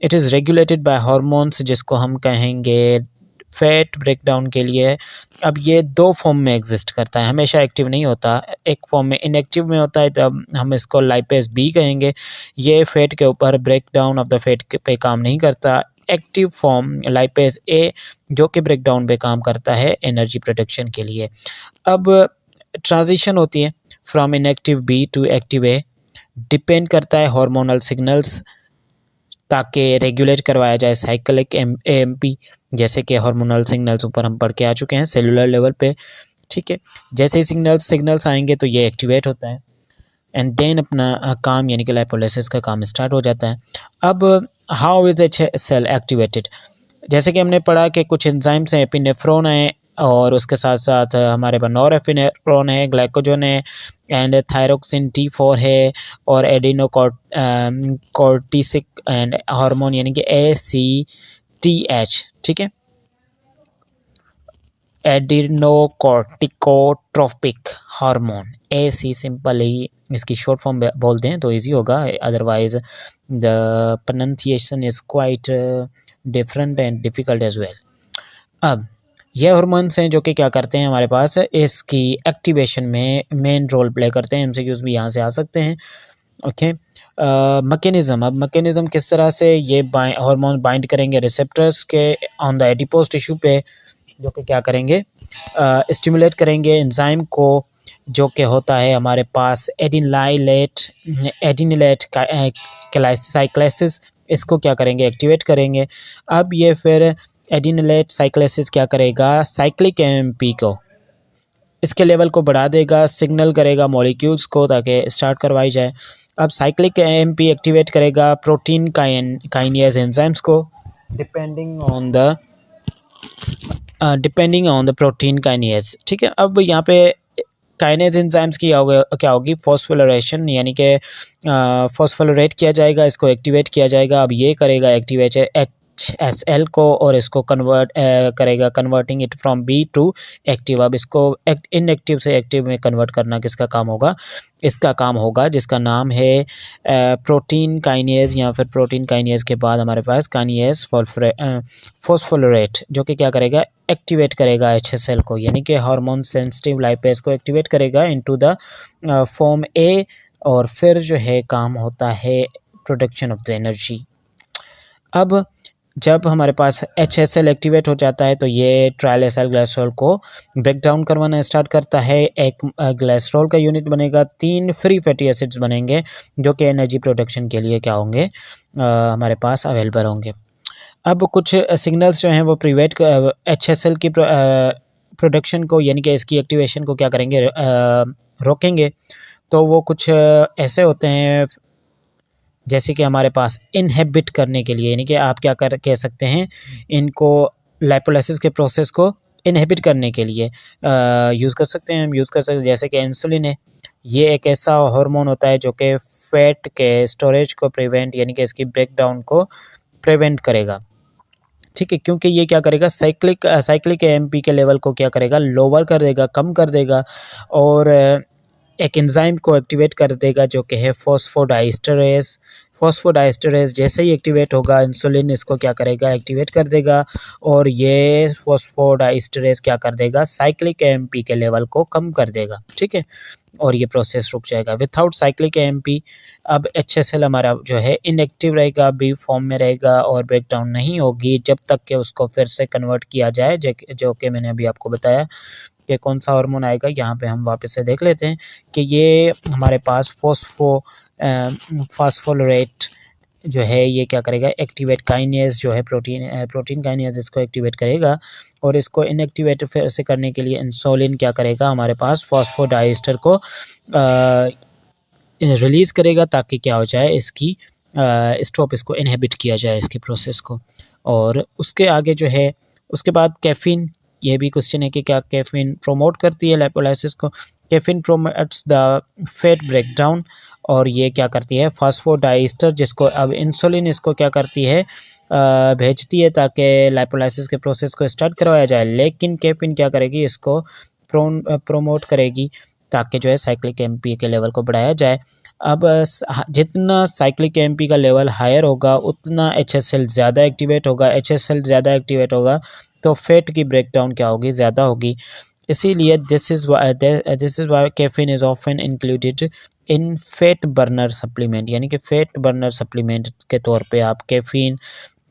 it is regulated by hormones, जिसको हम कहेंगे फैट ब्रेकडाउन के लिए। अब ये दो फॉर्म में एग्जिस्ट करता है, हमेशा एक्टिव नहीं होता। एक फॉर्म में इनएक्टिव में होता है, तब हम इसको लाइपेज बी कहेंगे। ये फैट के ऊपर ब्रेकडाउन ऑफ द फैट पे काम नहीं करता। एक्टिव फॉर्म लाइपेज ए, जो कि ब्रेकडाउन पे काम करता है एनर्जी प्रोडक्शन के लिए। अब ट्रांजिशन होती है from inactive B to active A, depend करता है हार्मोनल सिग्नल्स, ताकि रेगुलेट करवाया जाए साइक्लिक एएमपी, जैसे कि हार्मोनल सिग्नल्स ऊपर हम पढ़ के आ चुके हैं सेलुलर लेवल पे। ठीक है, जैसे ही सिग्नल्स आएंगे तो ये एक्टिवेट होता है, एंड देन अपना काम यानी कि लाइपोलाइसिस का काम स्टार्ट हो जाता है। अब हाउ इज HSL एक्टिवेटेड, जैसे कि हमने पढ़ा कि कुछ एंजाइम्स हैं, एपिनेफ्रॉन है, और उसके साथ साथ हमारे पास नॉरएपिनेफ्रॉन है, ग्लाइकोजन है, एंड थायरोक्सिन T4 है, और एडिनोकॉर्टिसिक एंड हार्मोन यानी कि ACTH। ठीक है, एडिनोकॉर्टिकोट्रोपिक हार्मोन, AC सिंपल ही इसकी शॉर्ट फॉर्म बोल दें तो इजी होगा, otherwise the pronunciation is quite different and difficult as well. अब ये हार्मोन्स हैं जो कि क्या करते हैं हमारे पास, इसकी एक्टिवेशन में मेन रोल प्ले करते हैं। MCQs भी यहाँ से आ सकते हैं। ओके, मैकेनिज्म, अब मैकेनिज्म किस तरह से ये हार्मोन बाइंड करेंगे रिसेप्टर्स के ऑन द एडिपोज टिश्यू पे, जो कि क्या करेंगे, स्टिमुलेट करेंगे एंजाइम को, जो कि होता है हमारे पास एडिनिलेट साइक्लेसिस, इसको क्या करेंगे, एक्टिवेट करेंगे। अब ये फिर एडिनिलेट साइक्लेसिस क्या करेगा, साइक्लिक एएमपी को, इसके लेवल को बढ़ा देगा, सिग्नल करेगा मॉलिक्यूल्स को ताकि स्टार्ट करवाई जाए। अब साइक्लिक एएमपी एक्टिवेट करेगा प्रोटीन काइनेज एंजाइम्स को, depending on the protein kinase. ठीक है, अब यहाँ पे काइनेज एंजाइम्स की क्या होगी, फॉस्फोरिलेशन, यानी कि फॉस्फोरिलेट किया जाएगा, इसको एक्टिवेट किया जाएगा। अब ये करेगा एक्टिवेट HSL को, और इसको करेगा converting it from B to active. अब इसको इनएक्टिव से एक्टिव में कन्वर्ट करना किसका काम होगा, इसका काम होगा, जिसका नाम है प्रोटीन काइनेज, या फिर प्रोटीन काइनेज के बाद हमारे पास काइनेज फॉस्फोरिलेट, जो कि क्या करेगा, एक्टिवेट करेगा HSL को, यानी कि हार्मोन सेंसिटिव लाइपेज को एक्टिवेट करेगा इनटू द फॉर्म A, और फिर जो है काम होता है प्रोडक्शन ऑफ द एनर्जी। अब जब हमारे पास HSL एक्टिवेट हो जाता है तो ये ट्रायल एसाइल ग्लाइसरॉल को ब्रेक डाउन करवाना स्टार्ट करता है। एक ग्लाइसरॉल का यूनिट बनेगा, 3 फ्री फैटी एसिड्स बनेंगे जो कि एनर्जी प्रोडक्शन के लिए क्या होंगे, हमारे पास अवेलेबल होंगे। अब कुछ सिग्नल्स जो हैं वो प्रिवेंट HSL की प्रोडक्शन को यानी कि इसकी एक्टिवेशन को क्या करेंगे, रोकेंगे। तो वो कुछ ऐसे होते हैं जैसे कि हमारे पास इनहिबिट करने के लिए, यानी कि आप क्या कह सकते हैं, इनको लाइपोलाइसिस के प्रोसेस को इनहिबिट करने के लिए यूज़ कर सकते हैं। हम यूज़ कर सकते हैं जैसे कि इंसुलिन है, ये एक ऐसा हार्मोन होता है जो कि फैट के स्टोरेज को प्रिवेंट यानी कि इसकी ब्रेकडाउन को प्रिवेंट करेगा, ठीक है, क्योंकि ये क्या करेगा, साइक्लिक एएमपी के लेवल को क्या करेगा, लोअर कर देगा, कम कर देगा, और एक एंजाइम को एक्टिवेट कर देगा जो कि है फॉस्फोडाइस्टरेज। फॉस्फोडाइस्टरेज जैसे ही एक्टिवेट होगा, इंसुलिन इसको क्या करेगा, एक्टिवेट कर देगा, और ये फॉस्फोडाइस्टरेज क्या कर देगा, साइक्लिक एएमपी के लेवल को कम कर देगा, ठीक है, और ये प्रोसेस रुक जाएगा। विथआउट साइक्लिक एएमपी अब HSL हमारा जो है इनएक्टिव रहेगा, बी फॉर्म में रहेगा और ब्रेकडाउन नहीं होगी जब तक कि उसको फिर से कन्वर्ट किया जाए, जो कि मैंने अभी आपको बताया कि कौन सा हार्मोन आएगा। यहाँ पे हम वापस से देख लेते हैं कि ये हमारे पास फॉस्फोरेट जो है ये क्या करेगा, एक्टिवेट काइनेज जो है प्रोटीन काइनेज इसको एक्टिवेट करेगा, और इसको इनएक्टिवेट फिर से करने के लिए इंसुलिन क्या करेगा, हमारे पास फॉस्फोडाइस्टर को रिलीज़ करेगा ताकि क्या हो जाए, इसकी स्टॉप इसको इनहिबिट किया जाए इसकी प्रोसेस को। और उसके आगे जो है, उसके बाद कैफीन, ये भी क्वेश्चन है कि क्या कैफीन प्रोमोट करती है लाइपोलाइसिस को। Caffeine promotes the fat breakdown, और ये क्या करती है, फास्फोडाइस्टर जिसको अब इंसुलिन इसको क्या करती है, भेजती है ताकि लाइपोलाइसिस के प्रोसेस को स्टार्ट करवाया जाए, लेकिन कैफीन क्या करेगी, इसको प्रोमोट करेगी ताकि जो है साइक्लिक एएमपी के लेवल को बढ़ाया जाए। अब जितना साइक्लिक एएमपी का लेवल हायर होगा उतना HSL ज़्यादा एक्टिवेट होगा, HSL ज़्यादा एक्टिवेट होगा तो फैट की ब्रेकडाउन क्या होगी, ज़्यादा होगी। इसीलिए this is why caffeine is often included in fat burner supplement, यानी कि फैट बर्नर सप्लीमेंट के तौर पे आप कैफीन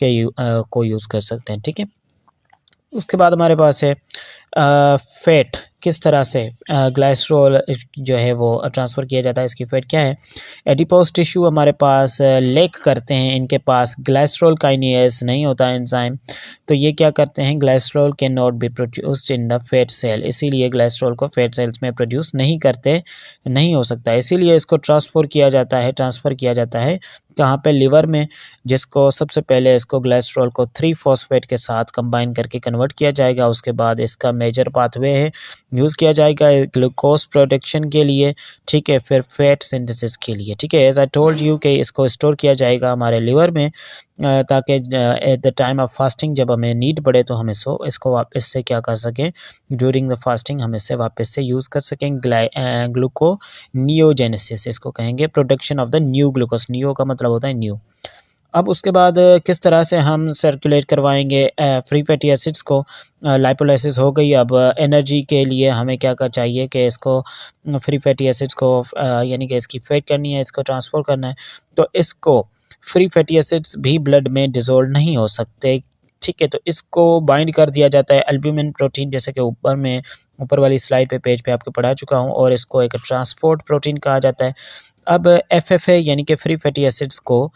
को यूज़ कर सकते हैं, ठीक है। उसके बाद हमारे पास है फैट, किस तरह से ग्लाइसरॉल जो है वो ट्रांसफ़र किया जाता है, इसकी फैट क्या है। एडिपोज टिश्यू हमारे पास लेक करते हैं, इनके पास ग्लाइसरॉल काइनेज नहीं होता एंजाइम, तो ये क्या करते हैं, glycerol can not be produced in the fat cell, इसीलिए ग्लाइसरॉल को फैट सेल्स में प्रोड्यूस नहीं हो सकता, इसीलिए इसको ट्रांसफ़र किया जाता है कहाँ पे, लिवर में, जिसको सबसे पहले इसको ग्लाइसरॉल को 3 फॉस्फेट के साथ कंबाइन करके कन्वर्ट किया जाएगा। उसके बाद इसका मेजर पाथवे है, यूज़ किया जाएगा ग्लूकोज प्रोडक्शन के लिए, ठीक है, फिर फैट सिंथेसिस के लिए, ठीक है। एज आई टोल्ड यू कि इसको स्टोर किया जाएगा हमारे लिवर में, ताकि eight the time of fasting जब हमें नीड पड़े तो हम इसको वापस से क्या कर सकें, ड्यूरिंग द फास्टिंग हम इसे वापस से यूज़ कर सकें। ग्लूकोनियोजेनेसिस इसको कहेंगे, production of the new glucose, new का मतलब होता है न्यू। अब उसके बाद किस तरह से हम सर्कुलेट करवाएंगे फ्री फैटी एसिड्स को, लाइपोलाइसिस हो गई, अब एनर्जी के लिए हमें क्या चाहिए कि इसको फ्री फैटी एसिड्स को यानी कि इसकी फैट करनी है, इसको ट्रांसफ़र करना है, तो इसको फ्री फैटी एसिड्स भी ब्लड में डिज़ोल्व नहीं हो सकते, ठीक है, तो इसको बाइंड कर दिया जाता है एल्ब्यूमिन प्रोटीन, जैसे कि ऊपर वाली स्लाइड पे पेज पे आपको पढ़ा चुका हूँ, और इसको एक ट्रांसपोर्ट प्रोटीन कहा जाता है। अब FFA यानी कि फ्री फैटी एसिड्स को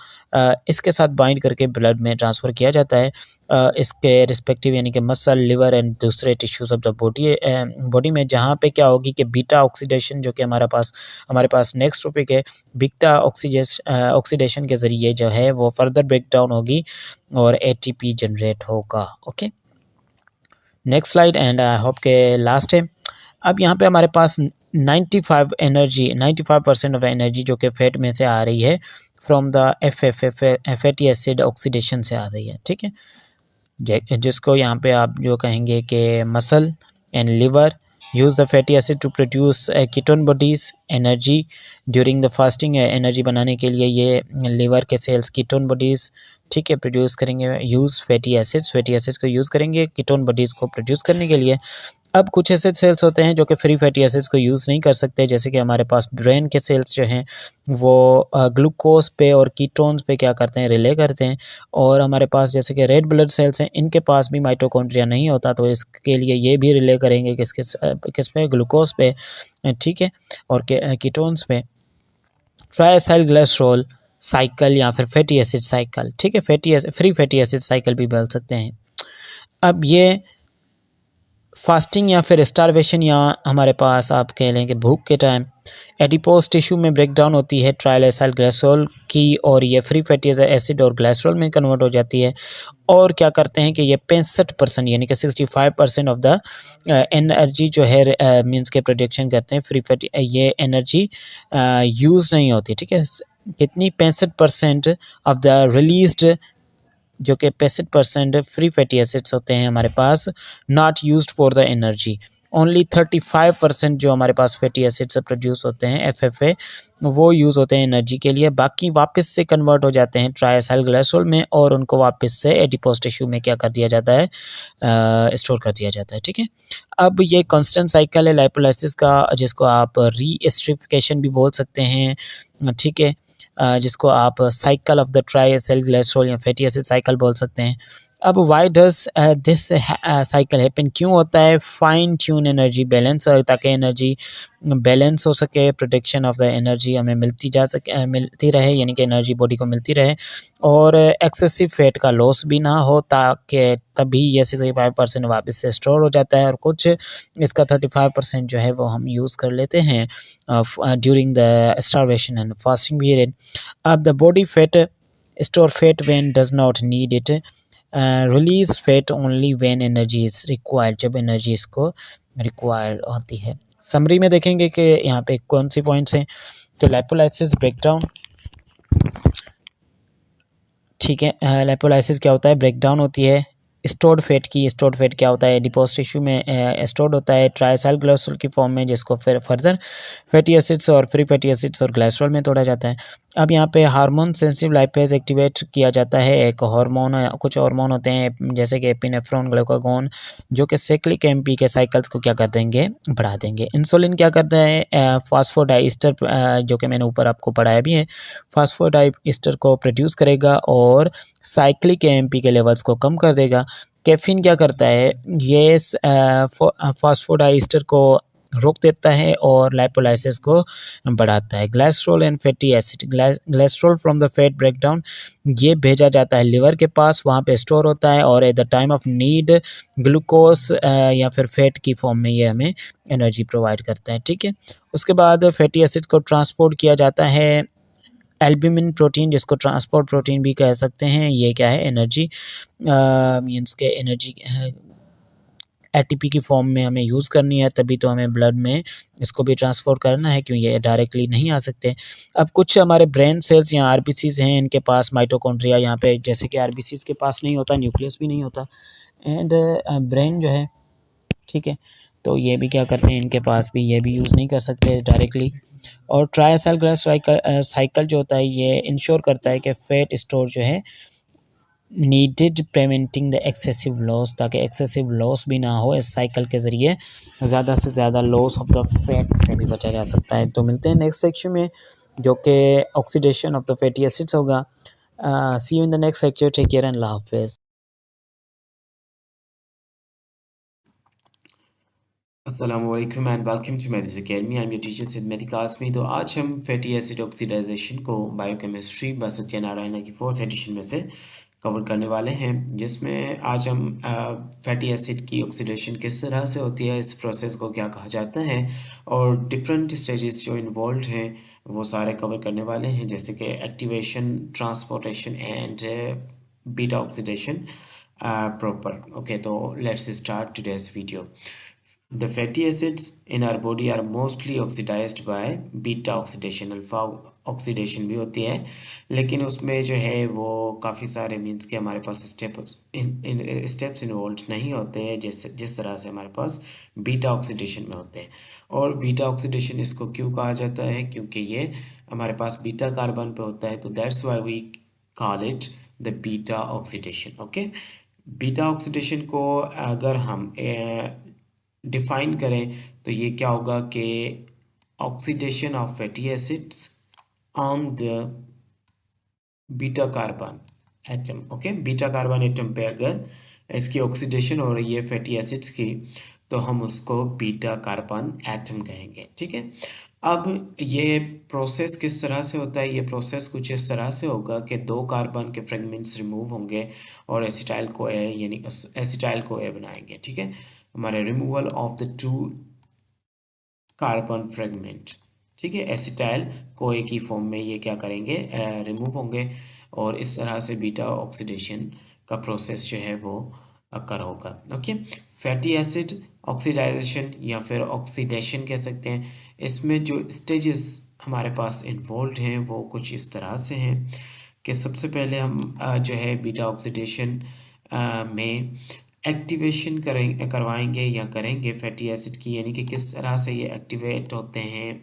इसके साथ बाइंड करके ब्लड में ट्रांसफ़र किया जाता है, इसके रिस्पेक्टिव यानी कि मसल, लिवर एंड दूसरे टिश्यूज़ ऑफ द बॉडी में, जहाँ पे क्या होगी कि बीटा ऑक्सीडेशन, जो कि हमारे पास नेक्स्ट टॉपिक है, बीटा ऑक्सीडेशन के ज़रिए जो है वो फर्दर ब्रेक डाउन होगी और ATP जनरेट होगा। Okay, next slide and I hope के लास्ट है। अब यहाँ पे हमारे पास 95% ऑफ एनर्जी जो कि फैट में से आ रही है from the fatty acid oxidation से आ रही है, ठीक है, जिसको यहाँ पे आप जो कहेंगे कि muscle and liver use the fatty acid to produce ketone bodies energy during the fasting, energy बनाने के लिए ये लिवर के सेल्स कीटोन बॉडीज़, ठीक है, प्रोड्यूस करेंगे, यूज़ फैटी एसिड्स को यूज़ करेंगे कीटोन बॉडीज़ को प्रोड्यूस करने के लिए। अब कुछ ऐसे सेल्स होते हैं जो कि फ्री फैटी एसिड्स को यूज़ नहीं कर सकते, जैसे कि हमारे पास ब्रेन के सेल्स जो हैं वो ग्लूकोज पे और कीटोन्स पे क्या करते हैं, रिले करते हैं। और हमारे पास जैसे कि रेड ब्लड सेल्स हैं, इनके पास भी माइटोकॉन्ड्रिया नहीं होता, तो इसके लिए ये भी रिले करेंगे किस पे, ग्लूकोज पे, ठीक है, और कीटोन्स पे। ट्राइएसाइल ग्लिसरॉल साइकिल या फिर फैटी एसिड साइकिल, ठीक है, फ्री फैटी एसिड साइकिल भी बोल सकते हैं। अब ये फास्टिंग या फिर स्टारवेशन या हमारे पास आप कह लें कि भूख के टाइम एडिपोज टिश्यू में ब्रेक डाउन होती है ट्राइएसाइल ग्लिसरॉल की, और ये फ्री फैटी एसिड और ग्लिसरॉल में कन्वर्ट हो जाती है। और क्या करते हैं कि ये 65% यानी कि 65% ऑफ द एनर्जी जो है मींस के प्रोडक्शन करते हैं फ्री फैटी, ये एनर्जी यूज़ नहीं होती, ठीक है। कितनी, 65% ऑफ द रिलीज्ड, जो कि 65% फ्री फैटी एसिड्स होते हैं हमारे पास, not used for the energy. Only 35% जो हमारे पास फैटी एसिड्स प्रोड्यूस होते हैं FFA, वो यूज़ होते हैं एनर्जी के लिए। बाकी वापस से कन्वर्ट हो जाते हैं ट्राइएसाइल ग्लिसरॉल में, और उनको वापस से एडिपोज टिश्यू में क्या कर दिया जाता है, स्टोर कर दिया जाता है, ठीक है। अब ये कांस्टेंट साइकिल है लाइपोलाइसिस का, जिसको आप रीएस्ट्रिफिकेशन भी बोल सकते हैं, ठीक है, जिसको आप साइकिल ऑफ द ट्राइएसाइल ग्लिसरॉल या फैटी एसिड साइकिल बोल सकते हैं। अब why does this cycle happen, क्यों होता है, फाइन ट्यून एनर्जी बैलेंस, ताकि एनर्जी बैलेंस हो सके, प्रोटेक्शन ऑफ द एनर्जी हमें मिलती रहे, यानी कि एनर्जी बॉडी को मिलती रहे, और एक्सेसिव फैट का लॉस भी ना हो, ताकि तभी ये 65% वापस से स्टोर हो जाता है, और कुछ इसका 35% जो है वो हम यूज़ कर लेते हैं during the starvation and fasting period. अब the body fat store fat when does not need it, release fat only when energy is required, जब एनर्जी इसको रिक्वायर्ड होती है। समरी में देखेंगे कि यहाँ पे कौन सी पॉइंट्स हैं, तो लिपोलाइसिस ब्रेकडाउन, ठीक है, लिपोलाइसिस क्या होता है, ब्रेकडाउन होती है स्टोर्ड फैट की। स्टोर्ड फैट क्या होता है, एडिपोज टिश्यू में स्टोर्ड होता है ट्राइएसाइल ग्लिसरॉल की फॉर्म में, जिसको फिर फर्दर फैटी एसिड्स और फ्री फैटी एसिड्स और ग्लिसरॉल में तोड़ा जाता है। अब यहाँ पे हार्मोन सेंसिटिव लाइपेज एक्टिवेट किया जाता है, एक हार्मोन, कुछ हार्मोन होते हैं जैसे कि एपिनेफ्रॉन, ग्लूकागोन, जो कि साइक्लिक एमपी के साइकिल्स को क्या कर देंगे, बढ़ा देंगे। इंसुलिन क्या करता है, फास्फोडाइस्टर, जो कि मैंने ऊपर आपको पढ़ाया भी है, फास्फोडाइस्टर को प्रोड्यूस करेगा और साइक्लिक एमपी के लेवल्स को कम कर देगा। कैफीन क्या करता है, ये फास्फोडाइस्टर को रोक देता है और लाइपोलाइसिस को बढ़ाता है। Glycerol and fatty acid, glycerol from the fat breakdown, ये भेजा जाता है लिवर के पास, वहाँ पे स्टोर होता है, और eight the time of need glucose या फिर फैट की फॉर्म में ये हमें एनर्जी प्रोवाइड करता है, ठीक है। उसके बाद फैटी एसिड को ट्रांसपोर्ट किया जाता है एल्ब्यूमिन प्रोटीन, जिसको ट्रांसपोर्ट प्रोटीन भी कह सकते हैं। ये क्या है, एनर्जी मीन्स के एनर्जी ATP की फॉर्म में हमें यूज़ करनी है, तभी तो हमें ब्लड में इसको भी ट्रांसपोर्ट करना है, क्यों ये डायरेक्टली नहीं आ सकते। अब कुछ हमारे ब्रेन सेल्स या RBCs हैं, इनके पास माइटोकॉन्ड्रिया, यहाँ पे जैसे कि RBCs के पास नहीं होता, न्यूक्लियस भी नहीं होता, एंड ब्रेन जो है, ठीक है, तो ये भी क्या करते हैं, इनके पास भी ये भी यूज़ नहीं कर सकते डायरेक्टली। और ट्राइएसाइल ग्लिसरॉल साइकिल जो होता है, ये इंश्योर करता है कि फैट स्टोर जो है needed, preventing the excessive loss, ताकि एक्सेसिव लॉस भी ना हो। इस साइकिल के ज़रिए ज़्यादा से ज़्यादा लॉस ऑफ द फैट से भी बचा जा सकता है। तो मिलते हैं नेक्स्ट सेक्शन में, जो कि oxidation of the fatty acids होगा। See you in the next section, take care and अल्लाह हाफिज़। Assalamu alaikum and welcome to Medis Academy. I'm your teacher Sid Mehdi Kasmi. तो आज हम फैटी एसिड ऑक्सीडाइजेशन को बायोकेमिस्ट्री व सत्यनारायण की 4th addition में से कवर करने वाले हैं, जिसमें आज हम फैटी एसिड की ऑक्सीडेशन किस तरह से होती है, इस प्रोसेस को क्या कहा जाता है, और डिफरेंट स्टेजेस जो इन्वॉल्व हैं वो सारे कवर करने वाले हैं, जैसे कि activation, transportation and beta oxidation proper. Okay, so let's start today's video. The fatty acids in our body are mostly oxidized by beta oxidation. Alpha oxidation भी होती है, लेकिन उसमें जो है वो काफ़ी सारे मीन्स के हमारे पास स्टेप्स इन्वॉल्व नहीं होते हैं, जिस तरह से हमारे पास बीटा ऑक्सीडेशन में होते हैं। और बीटा ऑक्सीडेशन इसको क्यों कहा जाता है, क्योंकि ये हमारे पास बीटा कार्बन पे होता है, तो that's why we call it the beta oxidation. Okay, beta oxidation को अगर हम डिफाइन करें तो ये क्या होगा कि oxidation of fatty acids on the beta carbon atom. Okay, beta carbon atom पे अगर इसकी ऑक्सीडेशन हो रही है फैटी एसिड्स की तो हम उसको बीटा कार्बन एटम कहेंगे। ठीक है, अब ये प्रोसेस किस तरह से होता है? ये प्रोसेस कुछ इस तरह से होगा कि 2 कार्बन के फ्रेगमेंट्स रिमूव होंगे और एसिटाइल को ए यानी एसिटाइल को ए बनाएंगे। ठीक है, हमारे removal of the 2 carbon fragment. ठीक है, एसिटाइल कोए की फॉर्म में ये क्या करेंगे, रिमूव होंगे और इस तरह से बीटा ऑक्सीडेशन का प्रोसेस जो है वो अकर होगा। ओके, फैटी एसिड ऑक्सीडाइजेशन या फिर ऑक्सीडेशन कह सकते हैं। इसमें जो स्टेजेस हमारे पास इन्वॉल्व हैं वो कुछ इस तरह से हैं कि सबसे पहले हम जो है बीटा ऑक्सीडेशन में एक्टिवेशन करवाएंगे या करेंगे फैटी एसिड की, यानी कि किस तरह से ये एक्टिवेट होते हैं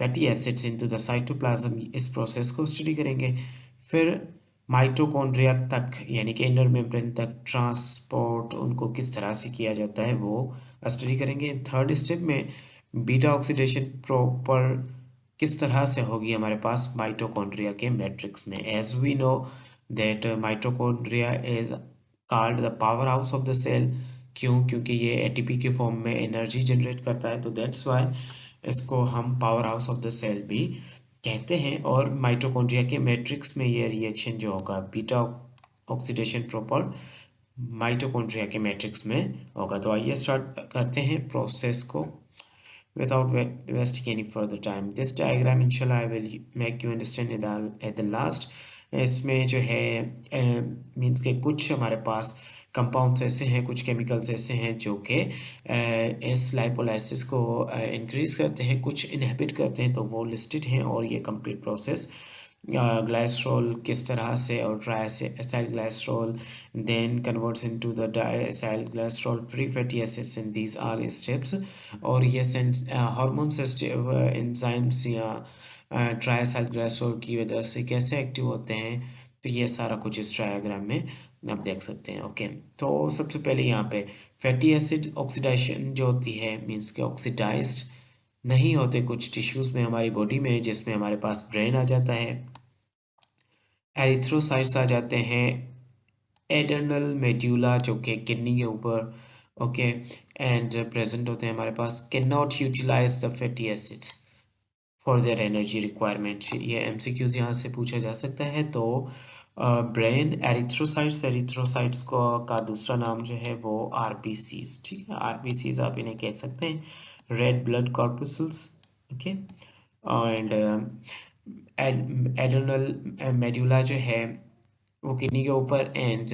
fatty acids into the cytoplasm, इस प्रोसेस को स्टडी करेंगे। फिर माइटोकॉन्ड्रिया तक यानी कि इनर मेम्ब्रेन तक ट्रांसपोर्ट उनको किस तरह से किया जाता है वो स्टडी करेंगे। थर्ड स्टेप में बीटा ऑक्सीडेशन प्रॉपर किस तरह से होगी हमारे पास माइटोकॉन्ड्रिया के मैट्रिक्स में। As we know that mitochondria is called the power house of the cell. क्यों? क्योंकि ये एटीपी के फॉर्म में एनर्जी जनरेट करता है, तो दैट्स वाई इसको हम power house of the cell भी कहते हैं। और माइटोकॉन्ड्रिया के मैट्रिक्स में ये रिएक्शन जो होगा बीटा ऑक्सीडेशन प्रॉपर माइटोकॉन्ड्रिया के मैट्रिक्स में होगा। तो आइए स्टार्ट करते हैं प्रोसेस को without wasting any further time. This diagram inshallah I will make you understand at the last. इसमें जो है मीन्स के कुछ हमारे पास कंपाउंड्स ऐसे हैं, कुछ केमिकल्स ऐसे हैं जो कि इस लाइपोलाइसिस को इंक्रीज करते हैं, कुछ इनहिबिट करते हैं, तो वो लिस्टेड हैं। और ये कंप्लीट प्रोसेस ग्लाइसरॉल किस तरह से और ट्राइएसाइल glycerol then converts into the diacyl glycerol free fatty acids in these are steps। और ये हार्मोन एंजाइम्स या ट्राइएसाइल ग्लाइसरॉल की वजह से कैसे एक्टिव होते हैं, तो ये सारा कुछ इस डायग्राम में आप देख सकते हैं। ओके, तो सबसे पहले यहाँ पे फैटी एसिड ऑक्सीडाइजेशन जो होती है मीन्स के ऑक्सीडाइज्ड नहीं होते कुछ टिश्यूज में हमारी बॉडी में, जिसमें हमारे पास ब्रेन आ जाता है, एरिथ्रोसाइट्स आ जाते हैं, एडर्नल मेड्यूला जो कि किडनी के ऊपर ओके एंड प्रेजेंट होते हैं हमारे पास, can not utilise the fatty acids for their energy requirement. ये एमसीक्यूज यहाँ से पूछा जा सकता है। तो ब्रेन एरिथ्रोसाइट्स को का दूसरा नाम जो है वो आरबीसीज। ठीक है, आरबीसीज आप इन्हें कह सकते हैं, red blood corpuscles. Okay, and adrenal medulla जो है वो किडनी के ऊपर एंड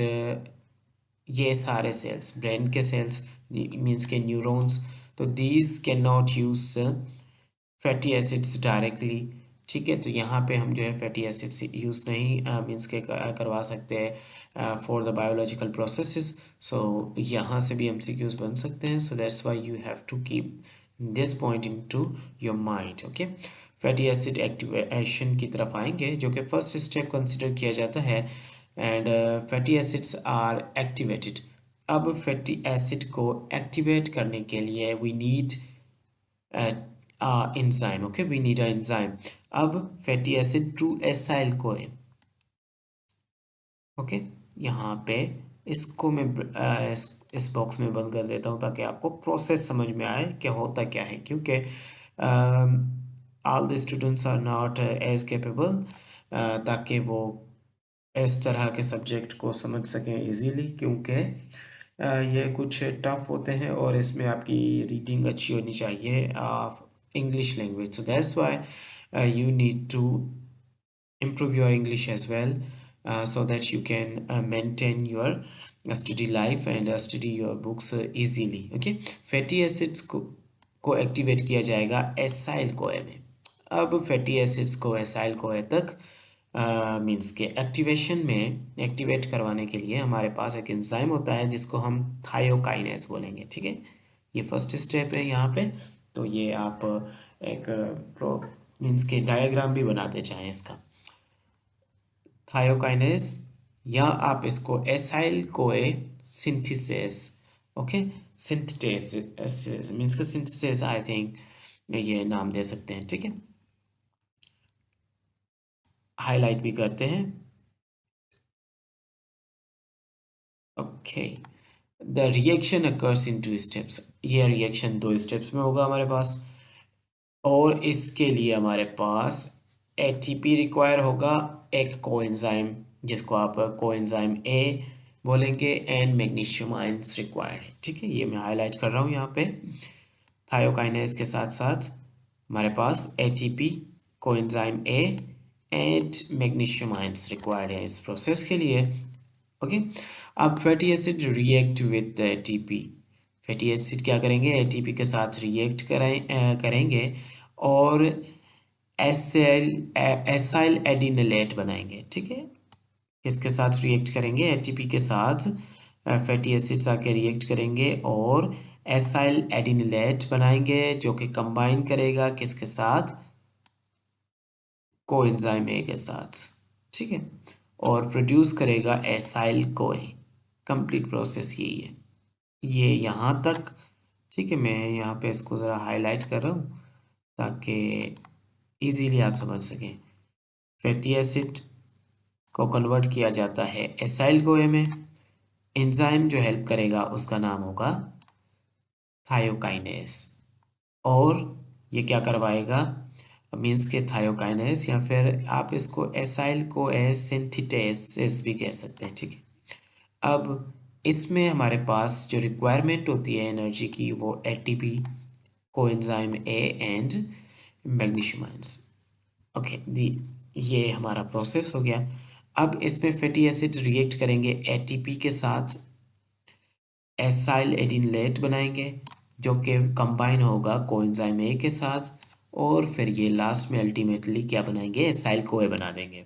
ये सारे सेल्स ब्रेन के सेल्स मीन्स के न्यूरॉन्स, तो these can not use fatty acids directly. ठीक है, तो यहाँ पे हम जो है फैटी एसिड्स यूज़ नहीं मीन्स के करवा सकते हैं for the biological processes. So यहाँ से भी एमसीक्यूज बन सकते हैं। So that's why you have to keep this point into your mind. Okay, fatty acid activation की तरफ आएंगे जो कि फर्स्ट स्टेप कंसिडर किया जाता है and fatty acids are activated. अब फैटी एसिड को एक्टिवेट करने के लिए we need enzyme. Okay, we need a enzyme. अब fatty acid to acyl CoA. Okay, यहाँ पे इसको मैं इस बॉक्स में बंद कर देता हूँ ताकि आपको प्रोसेस समझ में आए कि होता क्या है, क्योंकि all the students are not as capable ताकि वो इस तरह के सब्जेक्ट को समझ सकें इजीली, क्योंकि ये कुछ टफ होते हैं और इसमें आपकी रीडिंग अच्छी होनी चाहिए English language. So that's why you need to improve your English as well so that you can maintain your study life and study your books easily। okay, fatty acids को activate किया जाएगा acyl कोए में। अब fatty acids को acyl कोए तक means के एक्टिवेशन में एक्टिवेट करवाने के लिए हमारे पास एक एंजाइम होता है जिसको हम थायोकाइनेस बोलेंगे। ठीक है, ये फर्स्ट स्टेप है यहाँ पे। तो ये आप एक प्रो मीन्स के डायग्राम भी बनाते चाहें इसका, थायोकाइनेस, या आप इसको एसाइल कोए सिंथेसिस। ओके, सिंथेसिस मीन्स का सिंथेसिस आई थिंक ये नाम दे सकते हैं, ठीक है। हाईलाइट भी करते हैं। Okay, the reaction occurs in 2 steps, ये रिएक्शन 2 स्टेप्स में होगा हमारे पास, और इसके लिए हमारे पास एटीपी रिक्वायर होगा, एक कोएंजाइम जिसको आप कोएंजाइम ए बोलेंगे, एंड मैग्नीशियम आयंस रिक्वायर्ड है, ठीक है। ये मैं हाईलाइट कर रहा हूँ यहाँ पे। थायोकाइनेज के साथ साथ हमारे पास ATP, coenzyme A and magnesium ions required है इस प्रोसेस के लिए। ओके, अब fatty acid react with ATP, fatty acid क्या करेंगे, एटीपी के साथ रिएक्ट करेंगे और एसाइल एडिनिलेट बनाएंगे, ठीक है। किसके साथ रिएक्ट करेंगे, एटीपी के साथ फैटी एसिड्स आके रिएक्ट करेंगे और एसाइल एडिनिलेट बनाएंगे, जो कि कंबाइन करेगा किसके साथ, कोएंजाइम ए के साथ, ठीक है, और प्रोड्यूस करेगा एसाइल कोए। कंप्लीट प्रोसेस यही है, ये यहाँ तक, ठीक है। मैं यहाँ पे इसको ज़रा हाईलाइट कर रहा हूँ ताकि इजीली आप समझ सकें। फैटी एसिड को कन्वर्ट किया जाता है एसाइल कोए में, एंजाइम जो हेल्प करेगा उसका नाम होगा थायोकाइनेस, और ये क्या करवाएगा, मीन्स के थायोकाइनेस, या फिर आप इसको एसाइल कोए सिंथेसिस भी कह सकते हैं, ठीक है। अब इसमें हमारे पास जो रिक्वायरमेंट होती है एनर्जी की, वो ATP, coenzyme A and magnesium ions. Okay, दी ये हमारा प्रोसेस हो गया। अब इसमें फैटी एसिड रिएक्ट करेंगे एटीपी के साथ, एसाइल एडिनिलेट बनाएंगे जो कि कंबाइन होगा कोएंजाइम ए के साथ, और फिर ये लास्ट में अल्टीमेटली क्या बनाएंगे, एसाइल कोए बना देंगे।